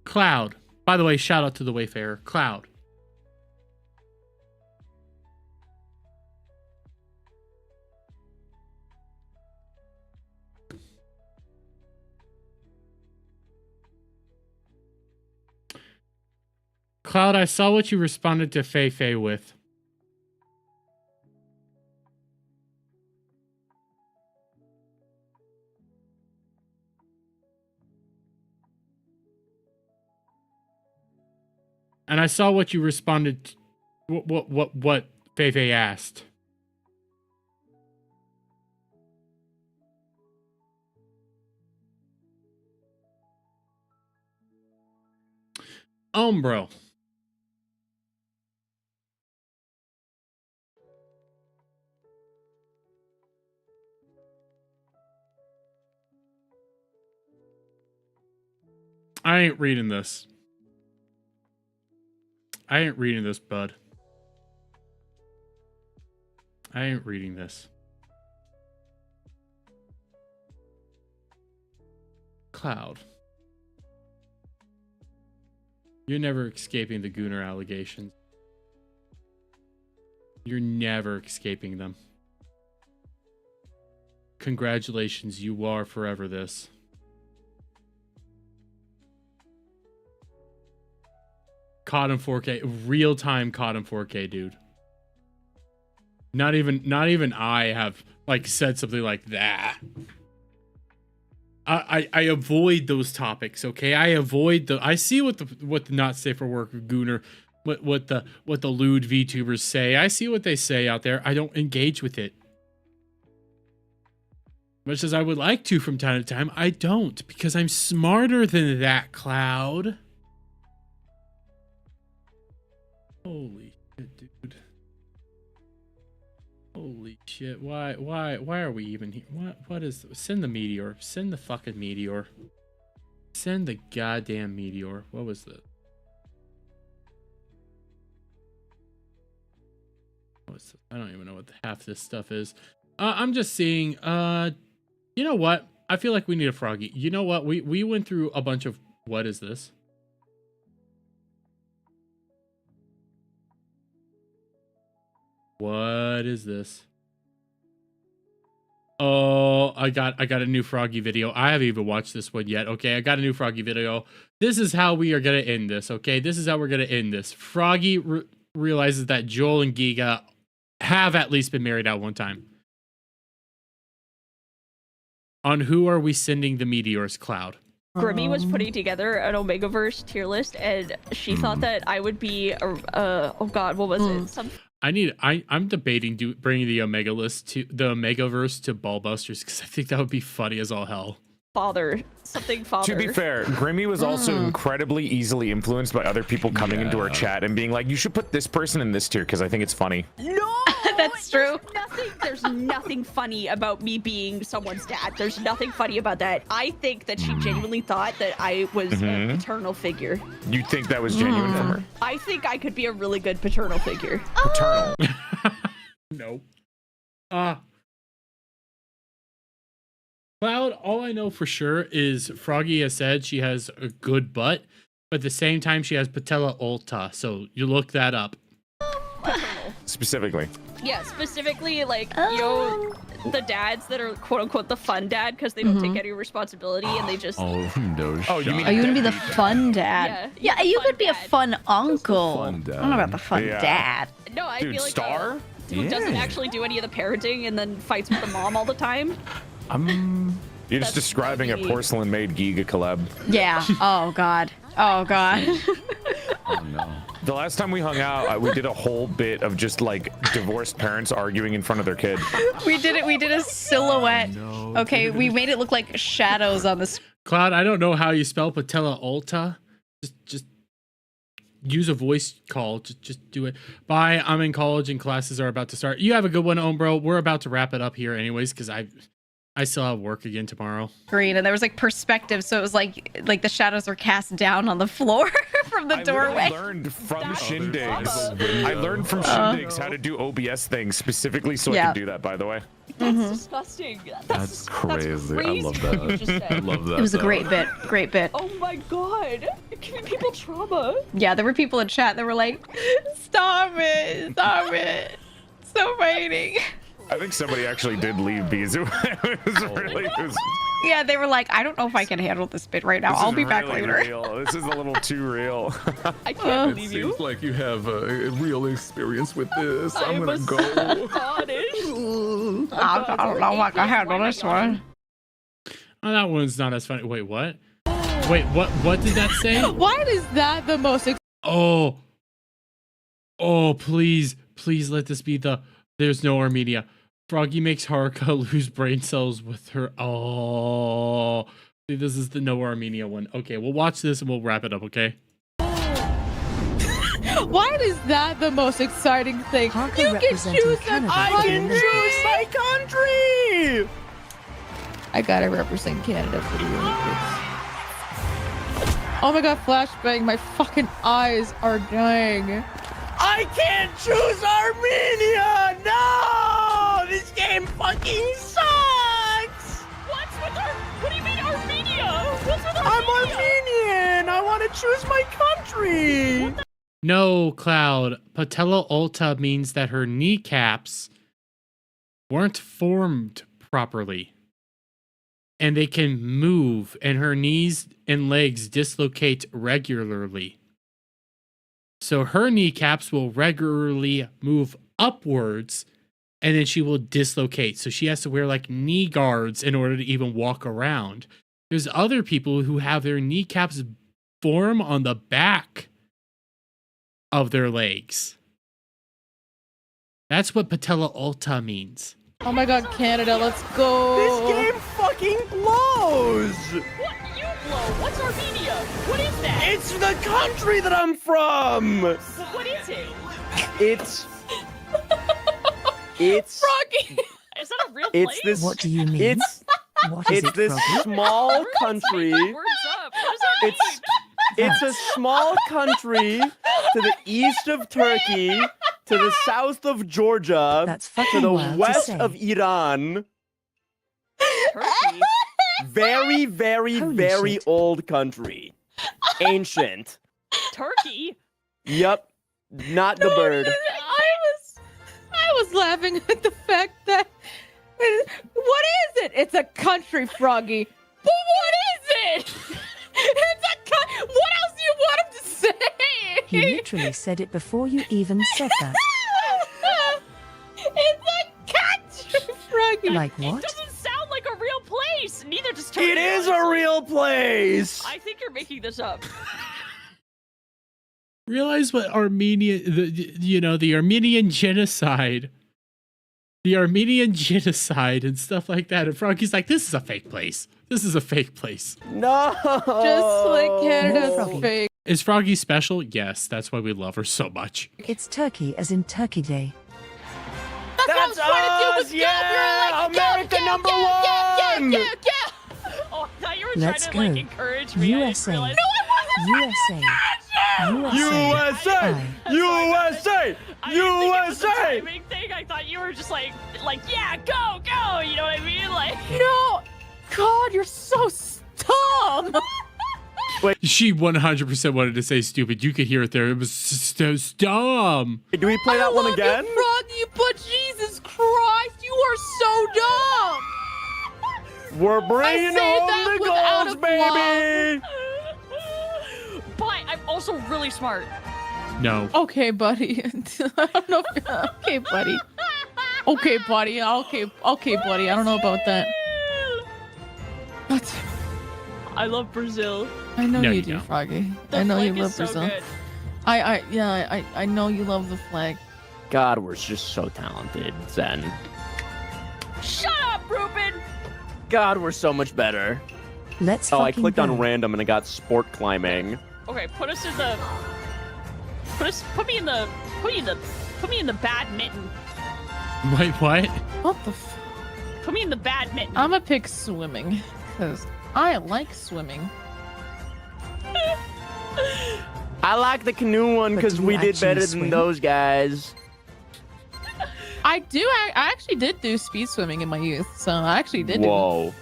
Cloud. By the way, shout out to the Wayfarer. Cloud. Cloud, I saw what you responded to Fei with. And I saw what you responded to, what Fei asked. Bro. I ain't reading this. I ain't reading this, bud. I ain't reading this. Cloud. You're never escaping the Gooner allegations. You're never escaping them. Congratulations, you are forever this. Caught in 4K, real time caught in 4K, dude. Not even I have like said something like that. I avoid those topics, okay? I see what the not safe for work gooner, what the lewd VTubers say. I see what they say out there. I don't engage with it. Much as I would like to from time to time, I don't, because I'm smarter than that, Cloud. Holy shit, dude. Holy shit. Why are we even here? What is, send the meteor. Send the fucking meteor. Send the goddamn meteor. What was the, I don't even know what the half this stuff is. I'm just seeing, you know what? I feel like we need a froggy. You know what? We went through a bunch of, what is this? What is this? Oh, I got a new froggy video. I haven't even watched this one yet. Okay, I got a new froggy video. This is how we are gonna end this. Okay, this is how we're gonna end this. Froggy realizes that Joel and Giga have at least been married at one time. On who are we sending the meteors, Cloud? Grimmy was putting together an Omegaverse tier list, and she thought that I would be, oh god, what was it? I'm debating bringing the Omegaverse to Ballbusters, because I think that would be funny as all hell. Father. To be fair, Grimmy was also incredibly easily influenced by other people coming into her chat and being like, you should put this person in this tier because I think it's funny. No, that's true. There's nothing funny about me being someone's dad. There's nothing funny about that. I think that she genuinely thought that I was a paternal figure. You think that was genuine from her? I think I could be a really good paternal figure. Paternal. No. Cloud, all I know for sure is Froggy has said she has a good butt, but at the same time she has patella alta, so you look that up. Specifically. Yeah, specifically like, the dads that are quote unquote the fun dad because they don't take any responsibility and they just... Oh, no. Oh, you mean are you gonna be the fun dad? Yeah, you could be a fun uncle. I don't know about the fun dad. No, I Dude, feel like Star? who doesn't actually do any of the parenting and then fights with the mom all the time. You're just describing a porcelain-made Giga collab. Yeah. Oh god. Oh god. Oh no. The last time we hung out, we did a whole bit of just like divorced parents arguing in front of their kid. We did it. We did a silhouette. Oh, no. Okay, we made it look like shadows on the screen. Cloud, I don't know how you spell patella alta. Just use a voice call. Just do it. Bye. I'm in college and classes are about to start. You have a good one, Ombro. We're about to wrap it up here anyways, because I still have work again tomorrow. Green, and there was like perspective, so it was like the shadows were cast down on the floor from the doorway. I learned from Shindigs. I learned from Shindigs how to do OBS things specifically so I can do that, by the way. That's disgusting. That's crazy. I love that. I love that. It was a great bit. Great bit. Oh my god. You're giving people trauma. Yeah, there were people in chat that were like, stop it. Stop it. So fighting. I think somebody actually did leave Bizu. Yeah, they were like, I don't know if I can handle this bit right now. I'll be back later. Real. This is a little too real. I can't believe you. It seems like you have a real experience with this. I'm gonna go. I don't know if I can handle this one. Oh, that one's not as funny. Wait, what? Wait, what did that say? Why is that the most... Oh, please let this be the... There's no Armenia. Froggy makes Haruka lose brain cells with her. Oh, see, this is the no Armenia one. Okay, we'll watch this and we'll wrap it up, okay? Why is that the most exciting thing? You can choose Canada. I can choose my country! I gotta represent Canada for the Olympics. Oh my god, flashbang, my fucking eyes are dying. I can't choose Armenia! No! This game fucking sucks! What do you mean Armenia? What's with Armenia? I'm Armenian! I want to choose my country! No, Cloud. Patella alta means that her kneecaps weren't formed properly. And they can move, and her knees and legs dislocate regularly. So her kneecaps will regularly move upwards, and then she will dislocate. So she has to wear like knee guards in order to even walk around. There's other people who have their kneecaps form on the back of their legs. That's what patella alta means. Oh my god, Canada, let's go. This game fucking blows. What? You blow? What's Armenia? What is that? It's the country that I'm from. What is it? It's Froggy. Is that a real it's place? this. What do you mean? It's What is it's it, this Froggy? small country. Words up. What does that mean? It's a small country to the east of Turkey, to the south of Georgia, That's to fucking the wild to west say. of Iran. Turkey. Very, very, Holy very shit. old country. Ancient. Turkey. Yep. Not the bird. I was laughing at the fact that what is it? It's a country, Froggy. But what is it? It's a what else do you want him to say? He literally said it before you even said that. It's a country, Froggy. Like It what? doesn't sound like a real place. Neither does Turkey. It is a honestly. real place. I think you're making this up. Realize what the Armenian genocide. The Armenian genocide and stuff like that. And Froggy's like, this is a fake place. This is a fake place. No. Just like Canada's Froggy. fake. Is Froggy special? Yes, that's why we love her so much. It's Turkey as in Turkey Day. That's what I was trying to do with yeah! America number one! Oh, I thought you were Let's trying to like go. encourage me. USA. I didn't realize. USA. USA! USA! I didn't think it was a USA! timing thing. I thought you were just like yeah, go, go. You know what I mean? Like No, God, you're so dumb. She 100% wanted to say stupid. You could hear it there. It was so dumb. Do we play that one I again? love you, Froggy, but Jesus Christ, you are so dumb. We're bringing say home that the without goals, a baby! but I'm also really smart. No. Okay, buddy. I don't know. Okay, buddy. Okay, buddy. Okay, buddy. I don't know about that. But I love Brazil. I know No, you you do, don't. Froggy. The I know you flag love is so Brazil. good. I know you love the flag. God, we're just so talented, Zen. Shut up, Ruben. God, we're so much better. Let's Oh, I fucking clicked go. on random and I got sport climbing. Okay, put us in the. Put me in the badminton. Wait, what? What the f? Put me in the badminton. I'm gonna pick swimming because I like swimming. I like the canoe one But because do you we did actually better swim? than those guys. I do. I actually did do speed swimming in my youth, so I actually did do Whoa.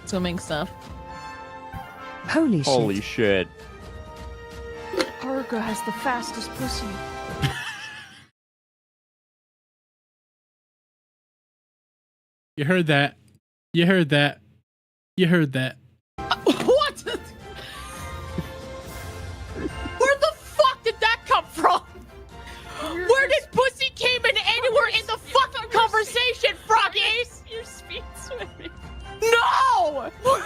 swimming stuff. Holy shit. Holy shit. Parker has the fastest pussy. You heard that. You heard that. You heard that. What? Where the fuck did that come from? Where did pussy came in anywhere in the fucking conversation, Froggies? You're speed swimming. No! Where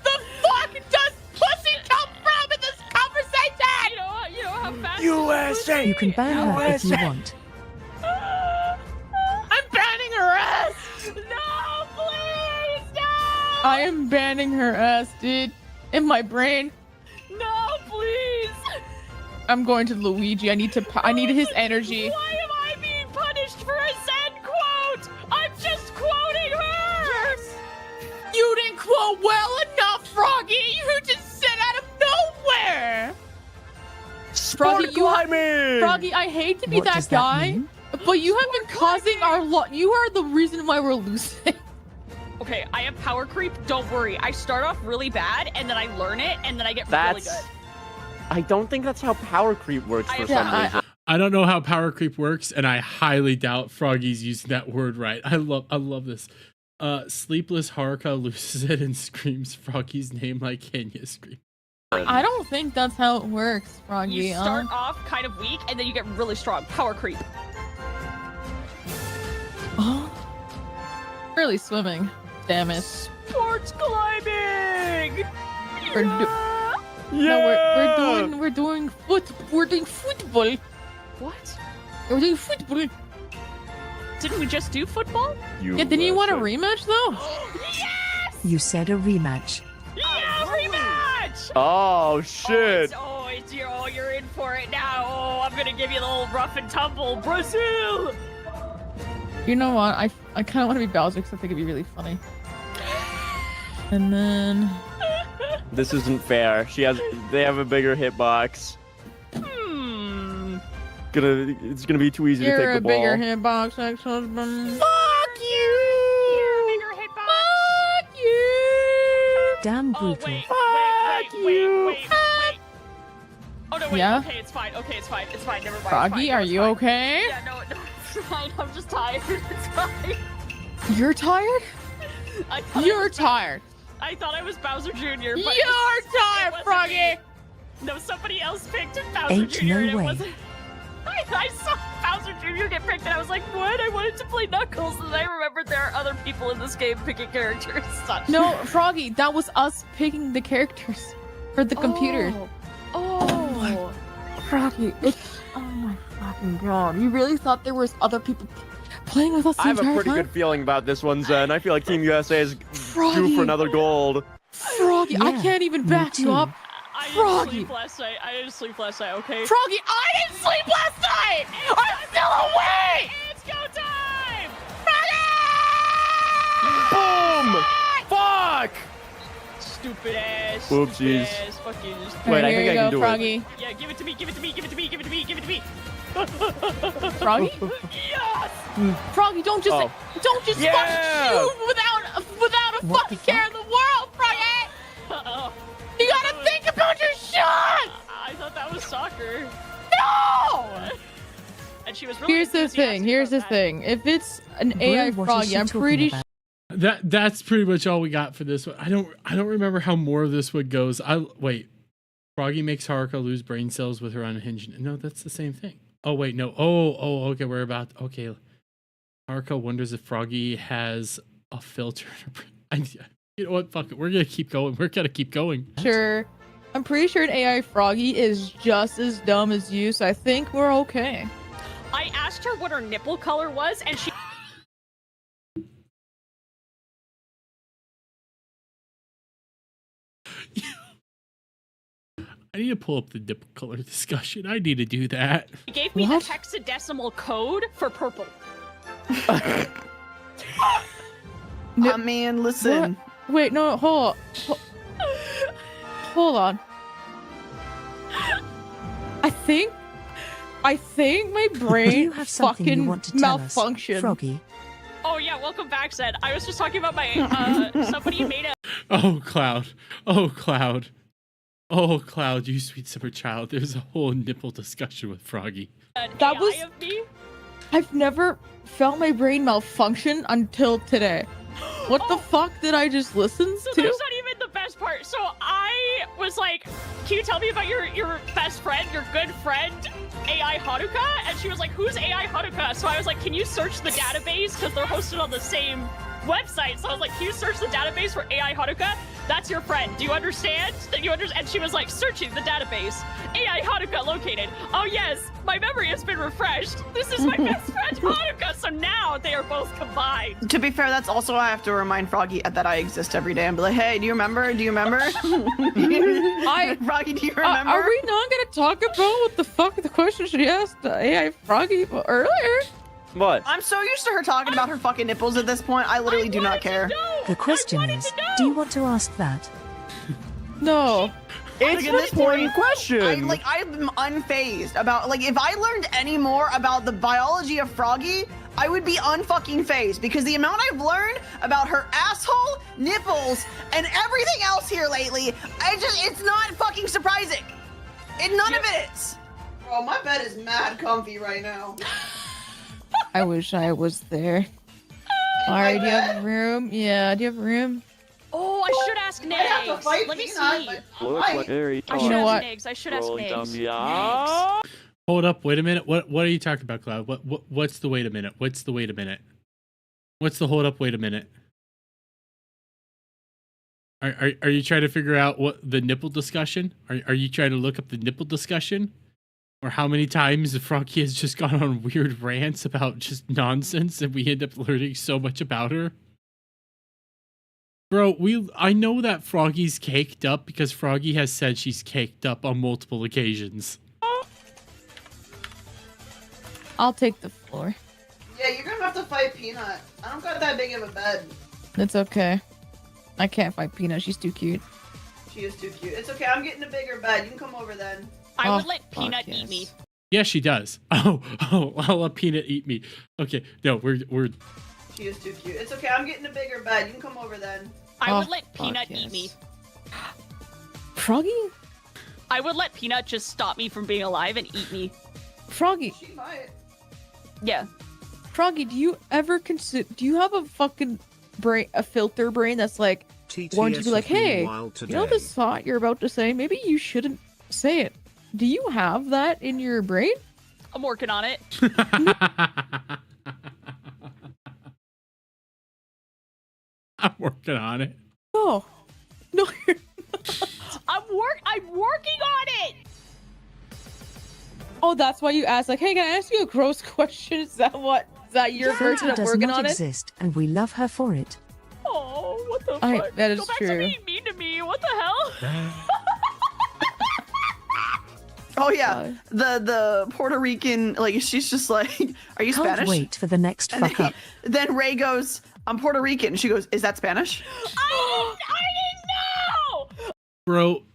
the fuck does pussy come from in this conversation? You know how fast. USA! You can ban her if you want. I'm banning her ass! No, please, no! I am banning her ass, dude. In my brain. No, please. I'm going to Luigi. I need his energy. Why am I being punished for a Zen quote? I'm just quoting her. Yes. You didn't quote well enough, Froggy. You just said out of nowhere. Sport climbing! Froggy, I hate to be What that does that guy, mean? but you have been causing you are the reason why we're losing. Okay, I have power creep. Don't worry. I start off really bad, and then I learn it, and then I get really good. I don't think that's how power creep works for some reason. I don't know how power creep works, and I highly doubt Froggy's using that word right. I love this. Sleepless Haruka loses it and screams Froggy's name like Kenya screams. I don't think that's how it works, Froggy. You start off kind of weak, and then you get really strong. Power creep. Oh. Really swimming. Damn it. Sports climbing! We're doing football. What? We're doing football. Didn't we just do football? Yeah, didn't you want a rematch though? Yes! You said a rematch. Yeah, rematch! Oh shit! You're in for it now. Oh, I'm gonna give you the little rough and tumble, Brazil. You know what? I kind of want to be Bowser because I think it'd be really funny. And then This isn't fair. They have a bigger hitbox. It's gonna be too easy to you're take the a ball. bigger hitbox ex-husband. Fuck you! You're a bigger hitbox. Fuck you! Damn brutal. Wait. Oh no, wait. Yeah? Okay, it's fine. Okay, it's fine. It's fine. Never mind. Froggy, are you okay? Yeah, no, it's fine. I'm just tired. It's fine. You're tired? You're tired. I thought I was Bowser Jr. But You're tired, Froggy. No, somebody else picked Bowser Ain't Jr. no and it way. wasn't. I saw Bowser Jr. get picked and I was like, what? I wanted to play Knuckles, and then I remembered there are other people in this game picking characters. No, Froggy, that was us picking the characters for the computer. Oh. Froggy, oh my fucking god. You really thought there was other people playing with us the I have a entire pretty time? good feeling about this one, Zen. I feel like Team USA is due Froggy. for another gold. Froggy, I can't even back you up. I didn't Froggy. sleep last night. Okay? Froggy, I didn't sleep last night! I'm still awake! It's go time! Boom! Fuck! Stupid ass. Oopsies. Stupid ass. Fucking. Wait, I here think you I can go, do Froggy. Yeah, give it to me. Give it to me. Give it to me. Give it to me. Give it to me. Give it to me. Froggy? Yes! Froggy, don't just Oh. fucking Yeah! shoot without a fucking care in the world, Froggy! Uh-oh. You gotta think about your shots! I thought that was soccer. No! And she was really Here's the thing. If it's an AI Bro, what is Froggy, she I'm talking pretty about? That's pretty much all we got for this one. I don't remember how more of this one goes. Wait. Froggy makes Haruka lose brain cells with her unhinged. No, that's the same thing. Oh wait, no. Oh, okay. Okay. Haruka wonders if Froggy has a filter. You know what? Fuck it. We're gonna keep going. sure. I'm pretty sure an AI Froggy is just as dumb as you, so I think we're okay. I asked her what her nipple color was, and she. I need to pull up the nipple color discussion. I need to do that. She gave me the hexadecimal code for purple. I mean, listen. What? Wait, no, hold on. I think my brain Do you have something you fucking want to tell us, malfunctioned. Froggy? Oh yeah, welcome back, Zed. I was just talking about my somebody made a. Oh, Cloud. Oh, Cloud, you sweet summer child. There's a whole nipple discussion with Froggy. That was. of me? I've never felt my brain malfunction until today. What the fuck did I just listen So to? that's not even the best part. So I was like, can you tell me about your best friend, your good friend, AI Haruka? And she was like, who's AI Haruka? So I was like, can you search the database? Because they're hosted on the same website. So I was like, can you search the database for AI Haruka? That's your friend. Do you understand? And she was like, searching the database. AI Haruka located. Oh yes, my memory has been refreshed. This is my best friend Haruka. So now they are both combined. To be fair, that's also why I have to remind Froggy that I exist every day and be like, hey, do you remember? Froggy, do you remember? Are we not gonna talk about what the fuck the question she asked AI Froggy earlier? What? I'm so used to her talking about her fucking nipples at this point, I literally do not care. The question is, do you want to ask that? No. It's an important question. I'm unfazed about, like, if I learned any more about the biology of Froggy, I would be unfucking phased, because the amount I've learned about her asshole, nipples, and everything else here lately, it's not fucking surprising. None of it is. Bro, my bed is mad comfy right now. I wish I was there. Alright, do you have room? Yeah, do you have room? Oh, I should ask Nags. Let me see. I should ask Nags. I should ask Nags. Hold up, wait a minute. What are you talking about, Cloud? What's the wait a minute? What's the wait a minute? What's the hold up, wait a minute? Are you trying to figure out what the nipple discussion? Are you trying to look up the nipple discussion? Or how many times Froggy has just gone on weird rants about just nonsense and we end up learning so much about her? Bro, I know that Froggy's caked up because Froggy has said she's caked up on multiple occasions. I'll take the floor. Yeah, you're gonna have to fight Peanut. I don't got that big of a bed. It's okay. I can't fight Peanut. She's too cute. She is too cute. It's okay. I'm getting a bigger bed. You can come over then. I would let Peanut eat me. Yeah, she does. Oh, I'll let Peanut eat me. Okay, no, we're. She is too cute. It's okay. I'm getting a bigger bed. You can come over then. I would let Peanut eat me. Froggy? I would let Peanut just stop me from being alive and eat me. Froggy. She might. Yeah. Froggy, do you ever consider? Do you have a fucking brain, a filter brain that's like, want you to be like, hey, you know this thought you're about to say? Maybe you shouldn't say it. Do you have that in your brain? I'm working on it. I'm working on it. No, you're not. I'm working on it. Oh, that's why you asked, like, hey, can I ask you a gross question? Is that your version of working on it? Does not exist, and we love her for it. Oh, what the fuck? That is Go back true. to being mean to me. What the hell? Oh yeah, the Puerto Rican, like, she's just like, are you Can't Spanish? wait for the next And fuck up. then Ray goes, I'm Puerto Rican. She goes, is that Spanish? I didn't know. Bro,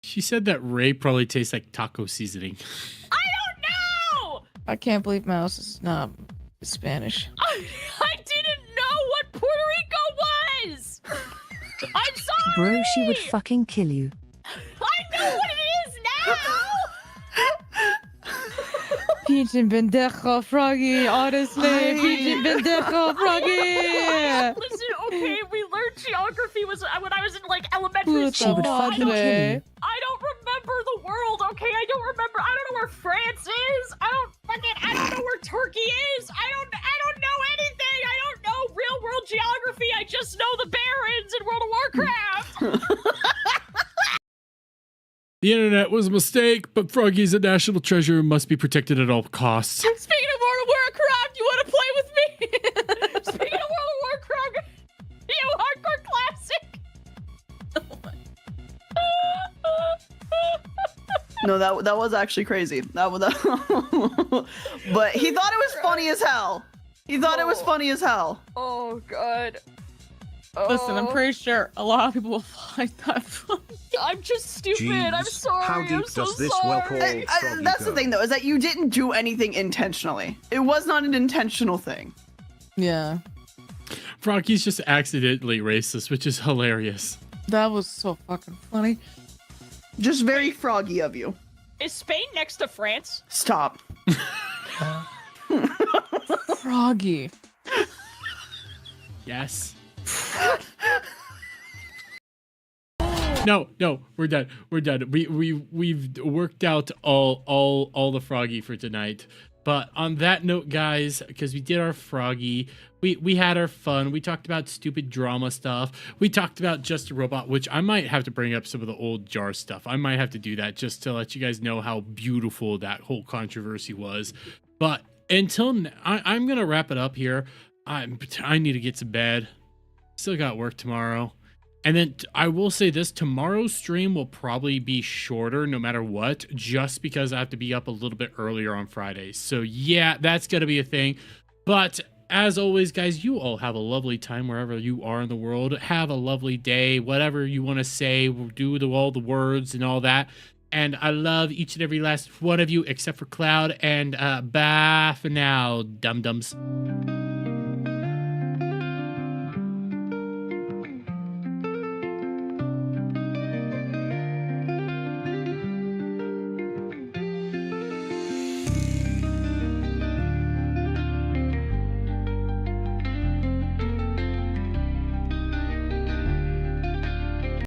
she said that Ray probably tastes like taco seasoning. I don't know. I can't believe Mouse is not Spanish. I didn't know what Puerto Rico was. I'm sorry. Bro, she would fucking kill you. I know what it is now. Pinche pendejo, Froggy, honestly. Pinche pendejo, Froggy. Listen, okay, we learned geography when I was in like elementary She would school. fucking kill you. I don't remember the world, okay? I don't remember. I don't know where France is. I don't know where Turkey is. I don't know anything. I don't know real world geography. I just know the Barons in World of Warcraft. The internet was a mistake, but Froggy's a national treasure and must be protected at all costs. Speaking of World of Warcraft, you want to play with me? Speaking of World of Warcraft, you hardcore classic. No, that was actually crazy. That was, but he thought it was funny as hell. He thought it was funny as hell. Oh god. Listen, I'm pretty sure a lot of people will find that funny. I'm just stupid. Jeez, I'm sorry. how deep I'm so does this sorry. well-called froggy That's the go? thing, though, is that you didn't do anything intentionally. It was not an intentional thing. Yeah. Froggy's just accidentally racist, which is hilarious. That was so fucking funny. Just very froggy of you. Is Spain next to France? Stop. Froggy. Yes. No, we're done. We're done. We've worked out all the Froggy for tonight. But on that note, guys, because we did our Froggy, we had our fun. We talked about stupid drama stuff. We talked about Just a Robot, which I might have to bring up some of the old Jar stuff. I might have to do that just to let you guys know how beautiful that whole controversy was. But until now, I'm gonna wrap it up here. I need to get to bed. Still got work tomorrow. And then I will say this, tomorrow's stream will probably be shorter no matter what, just because I have to be up a little bit earlier on Fridays. So yeah, that's going to be a thing. But as always, guys, you all have a lovely time wherever you are in the world. Have a lovely day, whatever you want to say, do all the words and all that. And I love each and every last one of you except for Cloud. And bye for now, dum-dums.